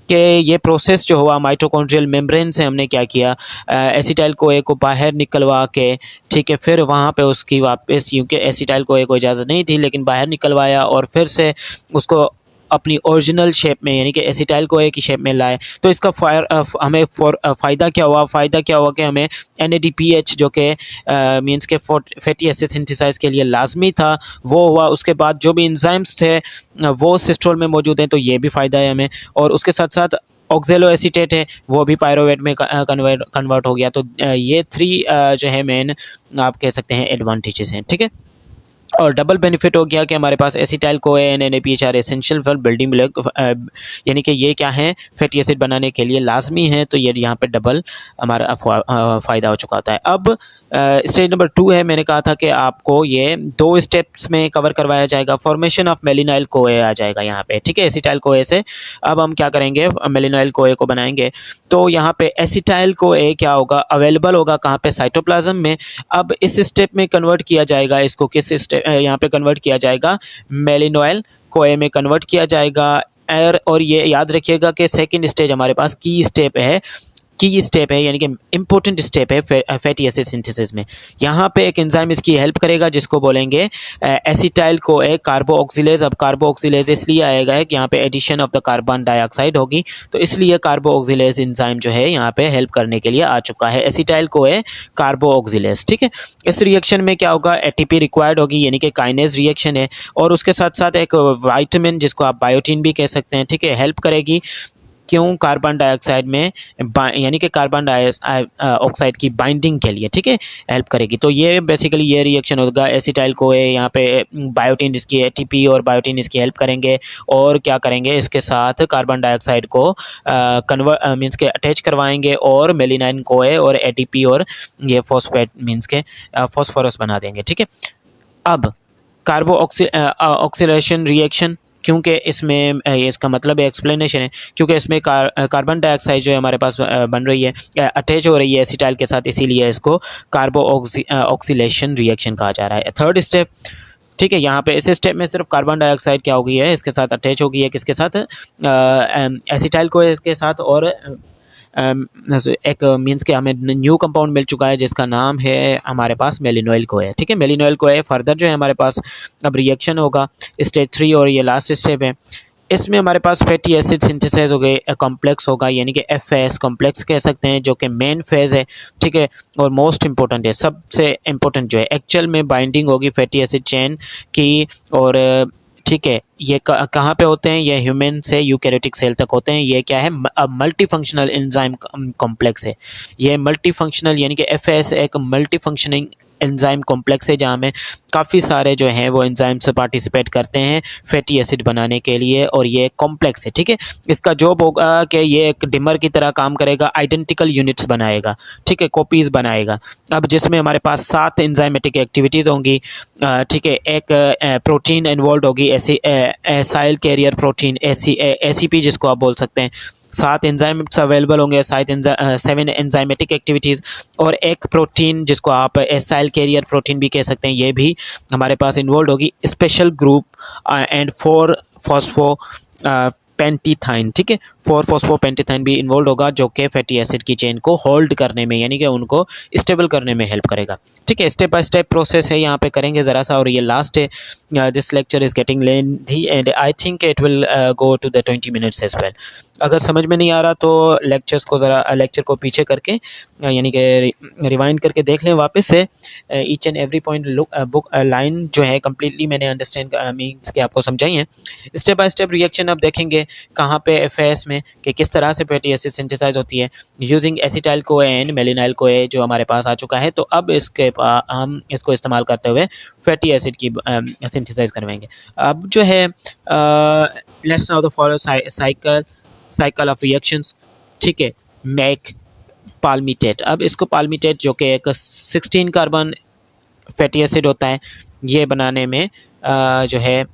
कि ये प्रोसेस जो हुआ माइटोकॉन्ड्रियल मेम्ब्रेन से हमने क्या किया, एसिटाइल कोए को बाहर निकलवा के, ठीक है, फिर वहाँ पे उसकी वापस, क्योंकि एसिटाइल कोए को इजाज़त नहीं थी, लेकिन बाहर निकलवाया और फिर से उसको अपनी ओरिजिनल शेप में यानी कि एसिटाइल कोए की शेप में लाए। तो इसका हमें फ़ायदा क्या हुआ? फ़ायदा क्या हुआ कि हमें NADPH जो कि मीन्स के फैटी एसिड सिंथेसाइज के लिए लाजमी था वो हुआ। उसके बाद जो भी एंजाइम्स थे वो सिस्टोल में मौजूद हैं, तो ये भी फ़ायदा है हमें। और उसके साथ साथ ऑक्जेलो एसीटेट है वो भी पायरोवेट में कन्वर्ट हो गया। तो ये 3 जो है मेन आप कह सकते हैं एडवांटेजेस हैं, ठीक है। और डबल बेनिफिट हो गया कि हमारे पास acetyl CoA and NADPH are essential for building block, यानी कि ये क्या है, फैटी एसिड बनाने के लिए लाजमी है। तो ये यहाँ पे डबल हमारा फ़ायदा हो चुका होता है। अब स्टेज नंबर 2 है, मैंने कहा था कि आपको ये 2 स्टेप्स में कवर करवाया जाएगा। फॉर्मेशन ऑफ मेलिनाइल कोए आ जाएगा यहाँ पे, ठीक है, एसिटाइल कोए से। अब हम क्या करेंगे, मेलिनाइल कोए को बनाएंगे। तो यहाँ पे एसिटाइल कोए क्या होगा, अवेलेबल होगा कहाँ पे, साइटोप्लाज्म में। अब इस स्टेप में कन्वर्ट किया जाएगा, इसको किस स्टेप यहाँ पे कन्वर्ट किया जाएगा, मेलिनोइल कोए में कन्वर्ट किया जाएगा। और ये याद रखिएगा कि सेकंड स्टेज हमारे पास की स्टेप है यानी कि इम्पोर्टेंट स्टेप है फैटी एसिड सिंथेसिस में। यहाँ पे एक एंजाइम इसकी हेल्प करेगा जिसको बोलेंगे एसिटाइल कोए कार्बोऑक्सिलेज। अब कार्बोऑक्सिलेज इसलिए आएगा कि यहाँ पे addition of the carbon dioxide होगी, तो इसलिए कार्बोऑक्सिलेज एंजाइम जो है यहाँ पे हेल्प करने के लिए आ चुका है, एसिटाइल कोए कार्बोऑक्सिलेज, ठीक है। इस रिएक्शन में क्या होगा, ATP रिक्वायर्ड होगी यानी कि काइनेज रिएक्शन है। और उसके साथ साथ एक वाइटामिन जिसको आप बायोटीन भी कह सकते हैं, ठीक है, हेल्प करेगी। क्यों, कार्बन डाइऑक्साइड में यानी कि कार्बन डाइऑक्साइड की बाइंडिंग के लिए, ठीक है, हेल्प करेगी। तो ये बेसिकली ये रिएक्शन होगा, एसिटाइल कोए यहाँ पे बायोटीन इसकी ATP और बायोटीन इसकी हेल्प करेंगे। और क्या करेंगे, इसके साथ कार्बन डाइऑक्साइड को मीन्स के अटैच करवाएंगे और मेलिनाइन कोए और ATP और ये फॉस्फेट मीन्स के फॉस्फोरस बना देंगे, ठीक है। अब ऑक्सीडेशन रिएक्शन, क्योंकि इसमें इसका मतलब एक्सप्लेनेशन है, क्योंकि इसमें कार्बन डाइऑक्साइड जो है हमारे पास बन रही है, अटैच हो रही है एसिटाइल के साथ, इसीलिए इसको ऑक्सीलेशन रिएक्शन कहा जा रहा है। थर्ड स्टेप, ठीक है, यहाँ पे इस स्टेप में सिर्फ कार्बन डाइऑक्साइड क्या हो गई है, इसके साथ अटैच हो गई है, किसके साथ, एसिटाइल को इसके साथ। और एक मीन्स के हमें न्यू कंपाउंड मिल चुका है जिसका नाम है हमारे पास मेलिनोइल कोए, ठीक है। मेलिनोइल कोए फर्दर जो है हमारे पास अब रिएक्शन होगा स्टेज 3 और ये लास्ट स्टेप है। इसमें हमारे पास फैटी एसिड सिंथेसाइज हो गए, कॉम्प्लेक्स होगा यानी कि FAS कॉम्प्लेक्स कह सकते हैं, जो कि मेन फेज है, ठीक है, और मोस्ट इंपॉर्टेंट है, सबसे इंपॉर्टेंट जो है। एक्चुअल में बाइंडिंग होगी फैटी एसिड चेन की, और ठीक है, ये कहाँ पे होते हैं, ये ह्यूमन से यूकैरियोटिक सेल तक होते हैं। ये क्या है, मल्टी फंक्शनल एंजाइम कॉम्प्लेक्स है। ये मल्टी फंक्शनल यानी कि FAS एक मल्टी फंक्शनिंग एंजाइम कॉम्प्लेक्स है जहाँ में काफ़ी सारे जो हैं वो एंजाइम्स पार्टिसिपेट करते हैं फैटी एसिड बनाने के लिए, और ये कॉम्प्लेक्स है, ठीक है। इसका जॉब होगा कि ये एक डिमर की तरह काम करेगा, आइडेंटिकल यूनिट्स बनाएगा, ठीक है, कॉपीज़ बनाएगा। अब जिसमें हमारे पास 7 एंजाइमेटिक एक्टिविटीज़ होंगी, ठीक है। एक प्रोटीन इन्वॉल्व होगी, एसाइल कैरियर प्रोटीन, ACP जिसको आप बोल सकते हैं। 7 एंजाइम्स अवेलेबल होंगे, 7 एंजाइमेटिक एक्टिविटीज़, और एक प्रोटीन जिसको आप एसाइल कैरियर प्रोटीन भी कह सकते हैं, ये भी हमारे पास इन्वॉल्व होगी। स्पेशल ग्रुप एंड 4 फॉस्फोपेंटीथाइन, ठीक है, 4 फॉस्फोपेंटीथाइन भी इन्वॉल्व होगा, जो कि फैटी एसिड की चेन को होल्ड करने में यानी कि उनको स्टेबल करने में हेल्प करेगा, ठीक है। स्टेप बाय स्टेप प्रोसेस है, यहाँ पे करेंगे ज़रा सा, और ये लास्ट है। This lecture is getting lengthy and I think it will go to the 20 minutes as well. अगर समझ में नहीं आ रहा तो लेक्चर को पीछे करके यानी कि रिवाइंड करके देख लें वापस से। Each and every point book line जो है कम्प्लीटली मैंने अंडरस्टैंड मीन्स के आपको समझाई है। स्टेप बाय स्टेप रिएक्शन अब देखेंगे कहाँ पे FAS में कि किस तरह से फैटी एसिड सिंथेसाइज होती है यूजिंग एसिटाइल कोए एंड मेलिनाइल कोए जो हमारे पास आ चुका है। तो अब हम इसको इस्तेमाल करते हुए फैटी एसिड की सिंथेसाइज करवाएंगे। अब जो है let's now the follow cycle of reactions, ठीक है। मेक पाल्मिटेट, अब इसको पाल्मिटेट जो कि एक 16 कार्बन फैटी एसिड होता है, ये बनाने में जो है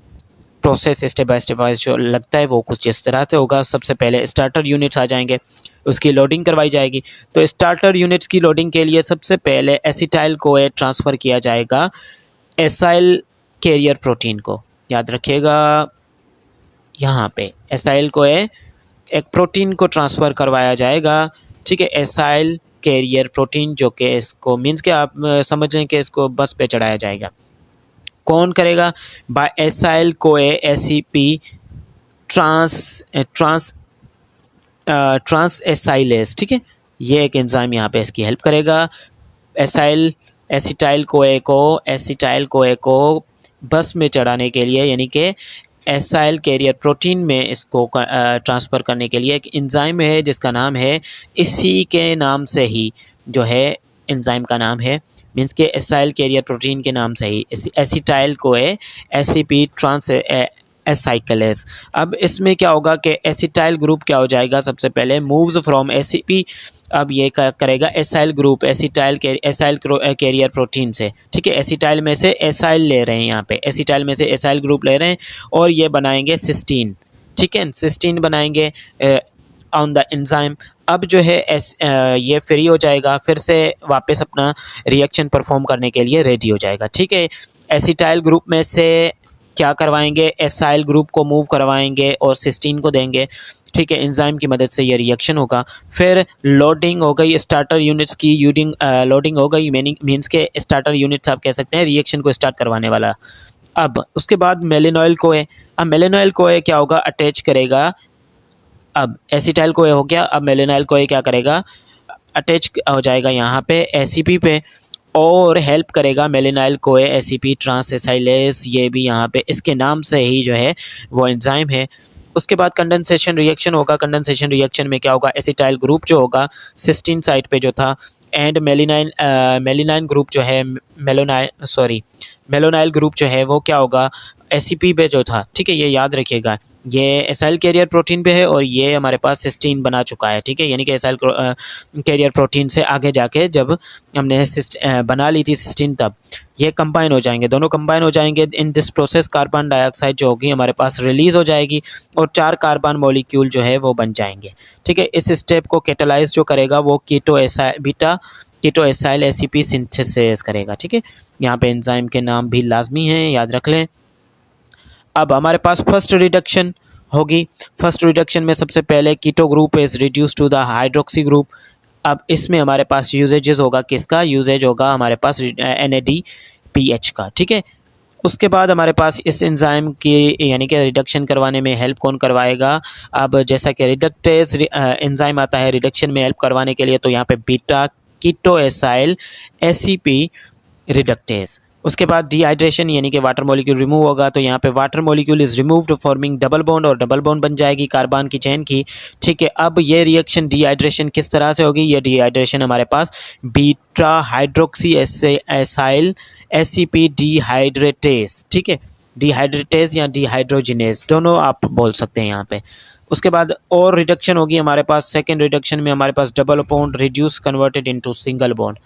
process step by step wise जो लगता है वो कुछ इस तरह से होगा। सबसे पहले स्टार्टर यूनिट्स आ जाएंगे, उसकी लोडिंग करवाई जाएगी। तो स्टार्टर यूनिट्स की लोडिंग के लिए सबसे पहले एसिटाइल कोए ट्रांसफ़र किया जाएगा एसाइल कैरियर प्रोटीन को, याद रखिएगा यहाँ पे एसाइल कोए एक प्रोटीन को ट्रांसफ़र करवाया जाएगा, ठीक है, एसाइल कैरियर प्रोटीन, जो कि इसको मीन्स कि आप समझ लें कि इसको बस पे चढ़ाया जाएगा। कौन करेगा? बाय एसाइल कोए एसीपी ट्रांस एसाइलेस, ठीक है, ये एक एंजाइम यहाँ पे इसकी हेल्प करेगा। एसिटाइल कोए को बस में चढ़ाने के लिए, यानी कि एसाइल कैरियर प्रोटीन में इसको ट्रांसफ़र करने के लिए एक एंजाइम है जिसका नाम है, इसी के नाम से ही जो है एंजाइम का नाम है, मीन्स के एसाइल कैरियर प्रोटीन के नाम से ही एसिटाइल कोए एसीपी ट्रांस एसाइक्लेस। अब इसमें क्या होगा कि एसिटाइल ग्रुप क्या हो जाएगा, सबसे पहले मूव्स फ्रॉम एसीपी, अब ये करेगा acyl group acetyl career protein से, ठीक है, एसिटाइल में से एसाइल ले रहे हैं, यहाँ पे एसिटाइल में से एसाइल ग्रुप ले रहे हैं और ये बनाएंगे सिस्टीन, ठीक है, सिस्टीन बनाएंगे ऑन द एंजाइम। अब जो है ये फ्री हो जाएगा, फिर से वापस अपना रिएक्शन परफॉर्म करने के लिए रेडी हो जाएगा, ठीक है। एसिटाइल ग्रुप में से क्या करवाएंगे, एसाइल ग्रुप को मूव करवाएंगे और सिस्टीन को देंगे, ठीक है, एंजाइम की मदद से ये रिएक्शन होगा। फिर लोडिंग हो गई स्टार्टर यूनिट्स की, लोडिंग हो गई, मीन्स के स्टार्टर यूनिट्स आप कह सकते हैं रिएक्शन को स्टार्ट करवाने वाला। अब उसके बाद मेलेनॉइल कोए, अब मेलेनॉइल कोए क्या होगा, अटैच करेगा, अब एसिटाइल कोए हो गया, अब मेलेनॉइल कोए क्या करेगा, अटैच हो जाएगा यहाँ पे एसीपी पे और हेल्प करेगा मेलेनाइल कोए एसीपी ट्रांस एसाइलेस, ये भी यहाँ पे इसके नाम से ही जो है वो एंजाइम है। उसके बाद कंडेंसेशन रिएक्शन होगा, कंडेंसेशन रिएक्शन में क्या होगा, एसिटाइल ग्रुप जो होगा सिस्टीन साइड पे जो था एंड मेलिनाइन ग्रुप जो है मेलोनाइल ग्रुप जो है वो क्या होगा, एसीपी पे जो था, ठीक है, ये याद रखिएगा, ये एसाइल कैरियर प्रोटीन पे है और ये हमारे पास सिस्टीन बना चुका है, ठीक है, यानी कि एसाइल कैरियर प्रोटीन से आगे जाके जब हमने बना ली थी सिस्टीन, तब ये कंबाइन हो जाएंगे, दोनों कंबाइन हो जाएंगे। In this process carbon dioxide जो होगी हमारे पास रिलीज़ हो जाएगी और 4 कार्बन मॉलिक्यूल जो है वो बन जाएंगे, ठीक है। इस स्टेप को कैटालाइज जो करेगा वो कीटो एसाइल एसीपी सिंथेसिस करेगा, ठीक है। यहाँ पे एंजाइम के नाम भी लाजमी हैं, याद रख लें। अब हमारे पास फर्स्ट रिडक्शन होगी, फर्स्ट रिडक्शन में सबसे पहले keto group is reduce to the hydroxy group. अब इसमें हमारे पास यूजेजेस होगा, किसका यूजेज होगा, हमारे पास NADPH का, ठीक है। उसके बाद हमारे पास इस एंजाइम की यानी कि रिडक्शन करवाने में हेल्प कौन करवाएगा, अब जैसा कि रिडक्टेज एंजाइम आता है रिडक्शन में हेल्प करवाने के लिए, तो यहाँ पे beta keto acyl ACP reductase. उसके बाद डिहाइड्रेशन यानी कि वाटर मॉलिक्यूल रिमूव होगा, तो यहाँ पे water molecule is removed forming double bond और डबल बॉन्ड बन जाएगी कार्बन की चेन की, ठीक है। अब ये रिएक्शन डिहाइड्रेशन किस तरह से होगी, ये डिहाइड्रेशन हमारे पास बीटा हाइड्रोक्सी एसाइल एसीपी डिहाइड्रेटेज, ठीक है, डिहाइड्रेटेज या डिहाइड्रोजिनेज दोनों आप बोल सकते हैं यहाँ पे। उसके बाद और रिडक्शन होगी हमारे पास, सेकेंड रिडक्शन में हमारे पास double bond reduce converted into single bond.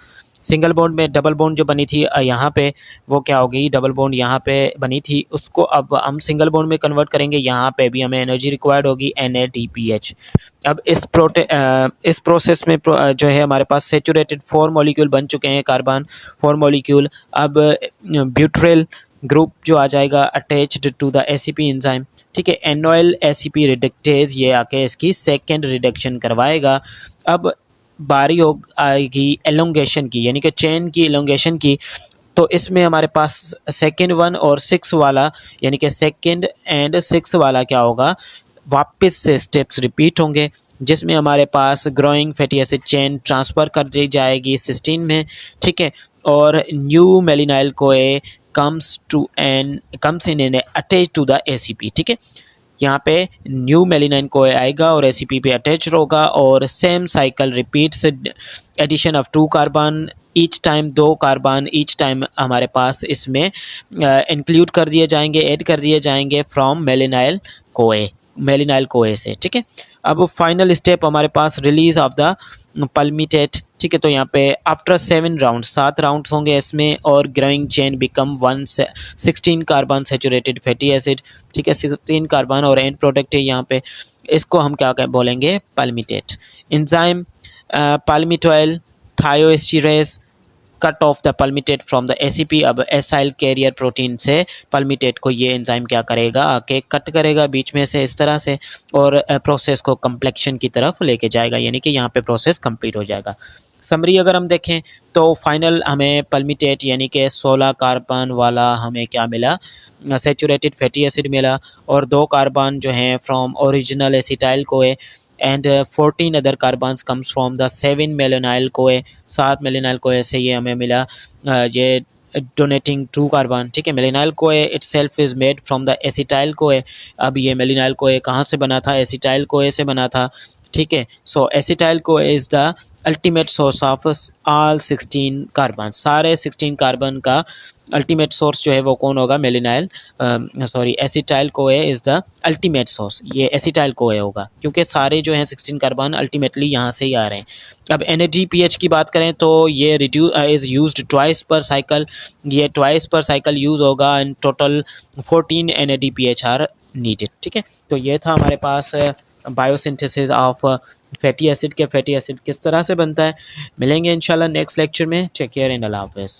Single bond में डबल बॉन्ड जो बनी थी यहाँ पे वो क्या होगी, डबल बॉन्ड यहाँ पे बनी थी उसको अब हम सिंगल बॉन्ड में कन्वर्ट करेंगे, यहाँ पे भी हमें एनर्जी रिक्वायर्ड होगी NADPH। अब इस प्रोसेस में जो है हमारे पास सेचुरेटेड 4 मॉलिक्यूल बन चुके हैं, कार्बन 4 मॉलिक्यूल। अब ब्यूट्रेल ग्रुप जो आ जाएगा attached to the ACP enzyme, ठीक है, एनोइल एसीपी रिडक्टेज ये आके इसकी सेकेंड रिडक्शन करवाएगा। अब बारी हो आएगी एलोंगेशन की यानी कि चेन की एलोंगेशन की, तो इसमें हमारे पास सेकेंड 1 और 6 वाला यानी कि सेकेंड एंड 6 वाला क्या होगा, वापस से स्टेप्स रिपीट होंगे, जिसमें हमारे पास growing fatty acid chain transfer कर दी जाएगी सिस्टीन में, ठीक है, और new malonyl CoA comes in and attach to the ACP, ठीक है। यहाँ पे न्यू मेलिनाइन कोए आएगा और एसीपी पे अटैच होगा और same cycle repeats, addition of 2 carbon each time, 2 carbon each time हमारे पास इसमें इंक्लूड कर दिए जाएंगे, ऐड कर दिए जाएंगे फ्रॉम मेलिनाइल कोए से, ठीक है। अब फाइनल स्टेप हमारे पास रिलीज ऑफ द पल्मिटेट, ठीक है, तो यहाँ पे आफ्टर 7 राउंड 7 राउंड्स होंगे इसमें और growing chain become 16 carbon saturated fatty acid, ठीक है, 16 कार्बन और एंड प्रोडक्ट है यहाँ पे, इसको हम क्या बोलेंगे, palmitate. Enzyme palmitoyl thioesterase cut off the palmitate from the ACP। अब एसाइल कैरियर प्रोटीन से पल्मिटेट को ये एंजाइम क्या करेगा, आके कट करेगा बीच में से इस तरह से, और प्रोसेस को कम्प्लेक्शन की तरफ लेके जाएगा, यानी कि यहाँ पे प्रोसेस कंप्लीट हो जाएगा। समरी अगर हम देखें तो फाइनल हमें पल्मिटेट यानी कि 16 कार्बन वाला हमें क्या मिला, सैचुरेटेड फैटी एसिड मिला, और 2 कार्बन जो हैं from original acetyl CoA, and 14 other carbons comes from the 7 मेलेनाइल कोए, 7 मेलेनाइल कोए से ये हमें मिला ये डोनेटिंग 2 कार्बन। ठीक है, मेलेनाइल कोए itself is made from the acetyl CoA. अब ये मेलेनाइल कोए कहाँ से बना था, एसिटाइल कोए से बना था। ठीक है, so acetyl CoA is the ultimate source of all 16 carbon, सारे 16 कार्बन का अल्टीमेट सोर्स जो है वो कौन होगा, malonyl sorry acetyl CoA is the ultimate source, ये एसिटाइल कोए होगा, क्योंकि सारे जो हैं 16 कार्बन अल्टीमेटली यहाँ से ही आ रहे हैं। अब NADPH की बात करें तो ये is used twice per cycle, ये ट्वाइस पर साइकिल यूज़ होगा, and total 14 NADPH are needed. ठीक है, तो ये था हमारे पास बायोसिंथेसिस ऑफ फैटी एसिड के, फैटी एसिड किस तरह से बनता है। मिलेंगे इंशाल्लाह नेक्स्ट लेक्चर में। टेक केयर एंड अल्लाह हाफ़िज़।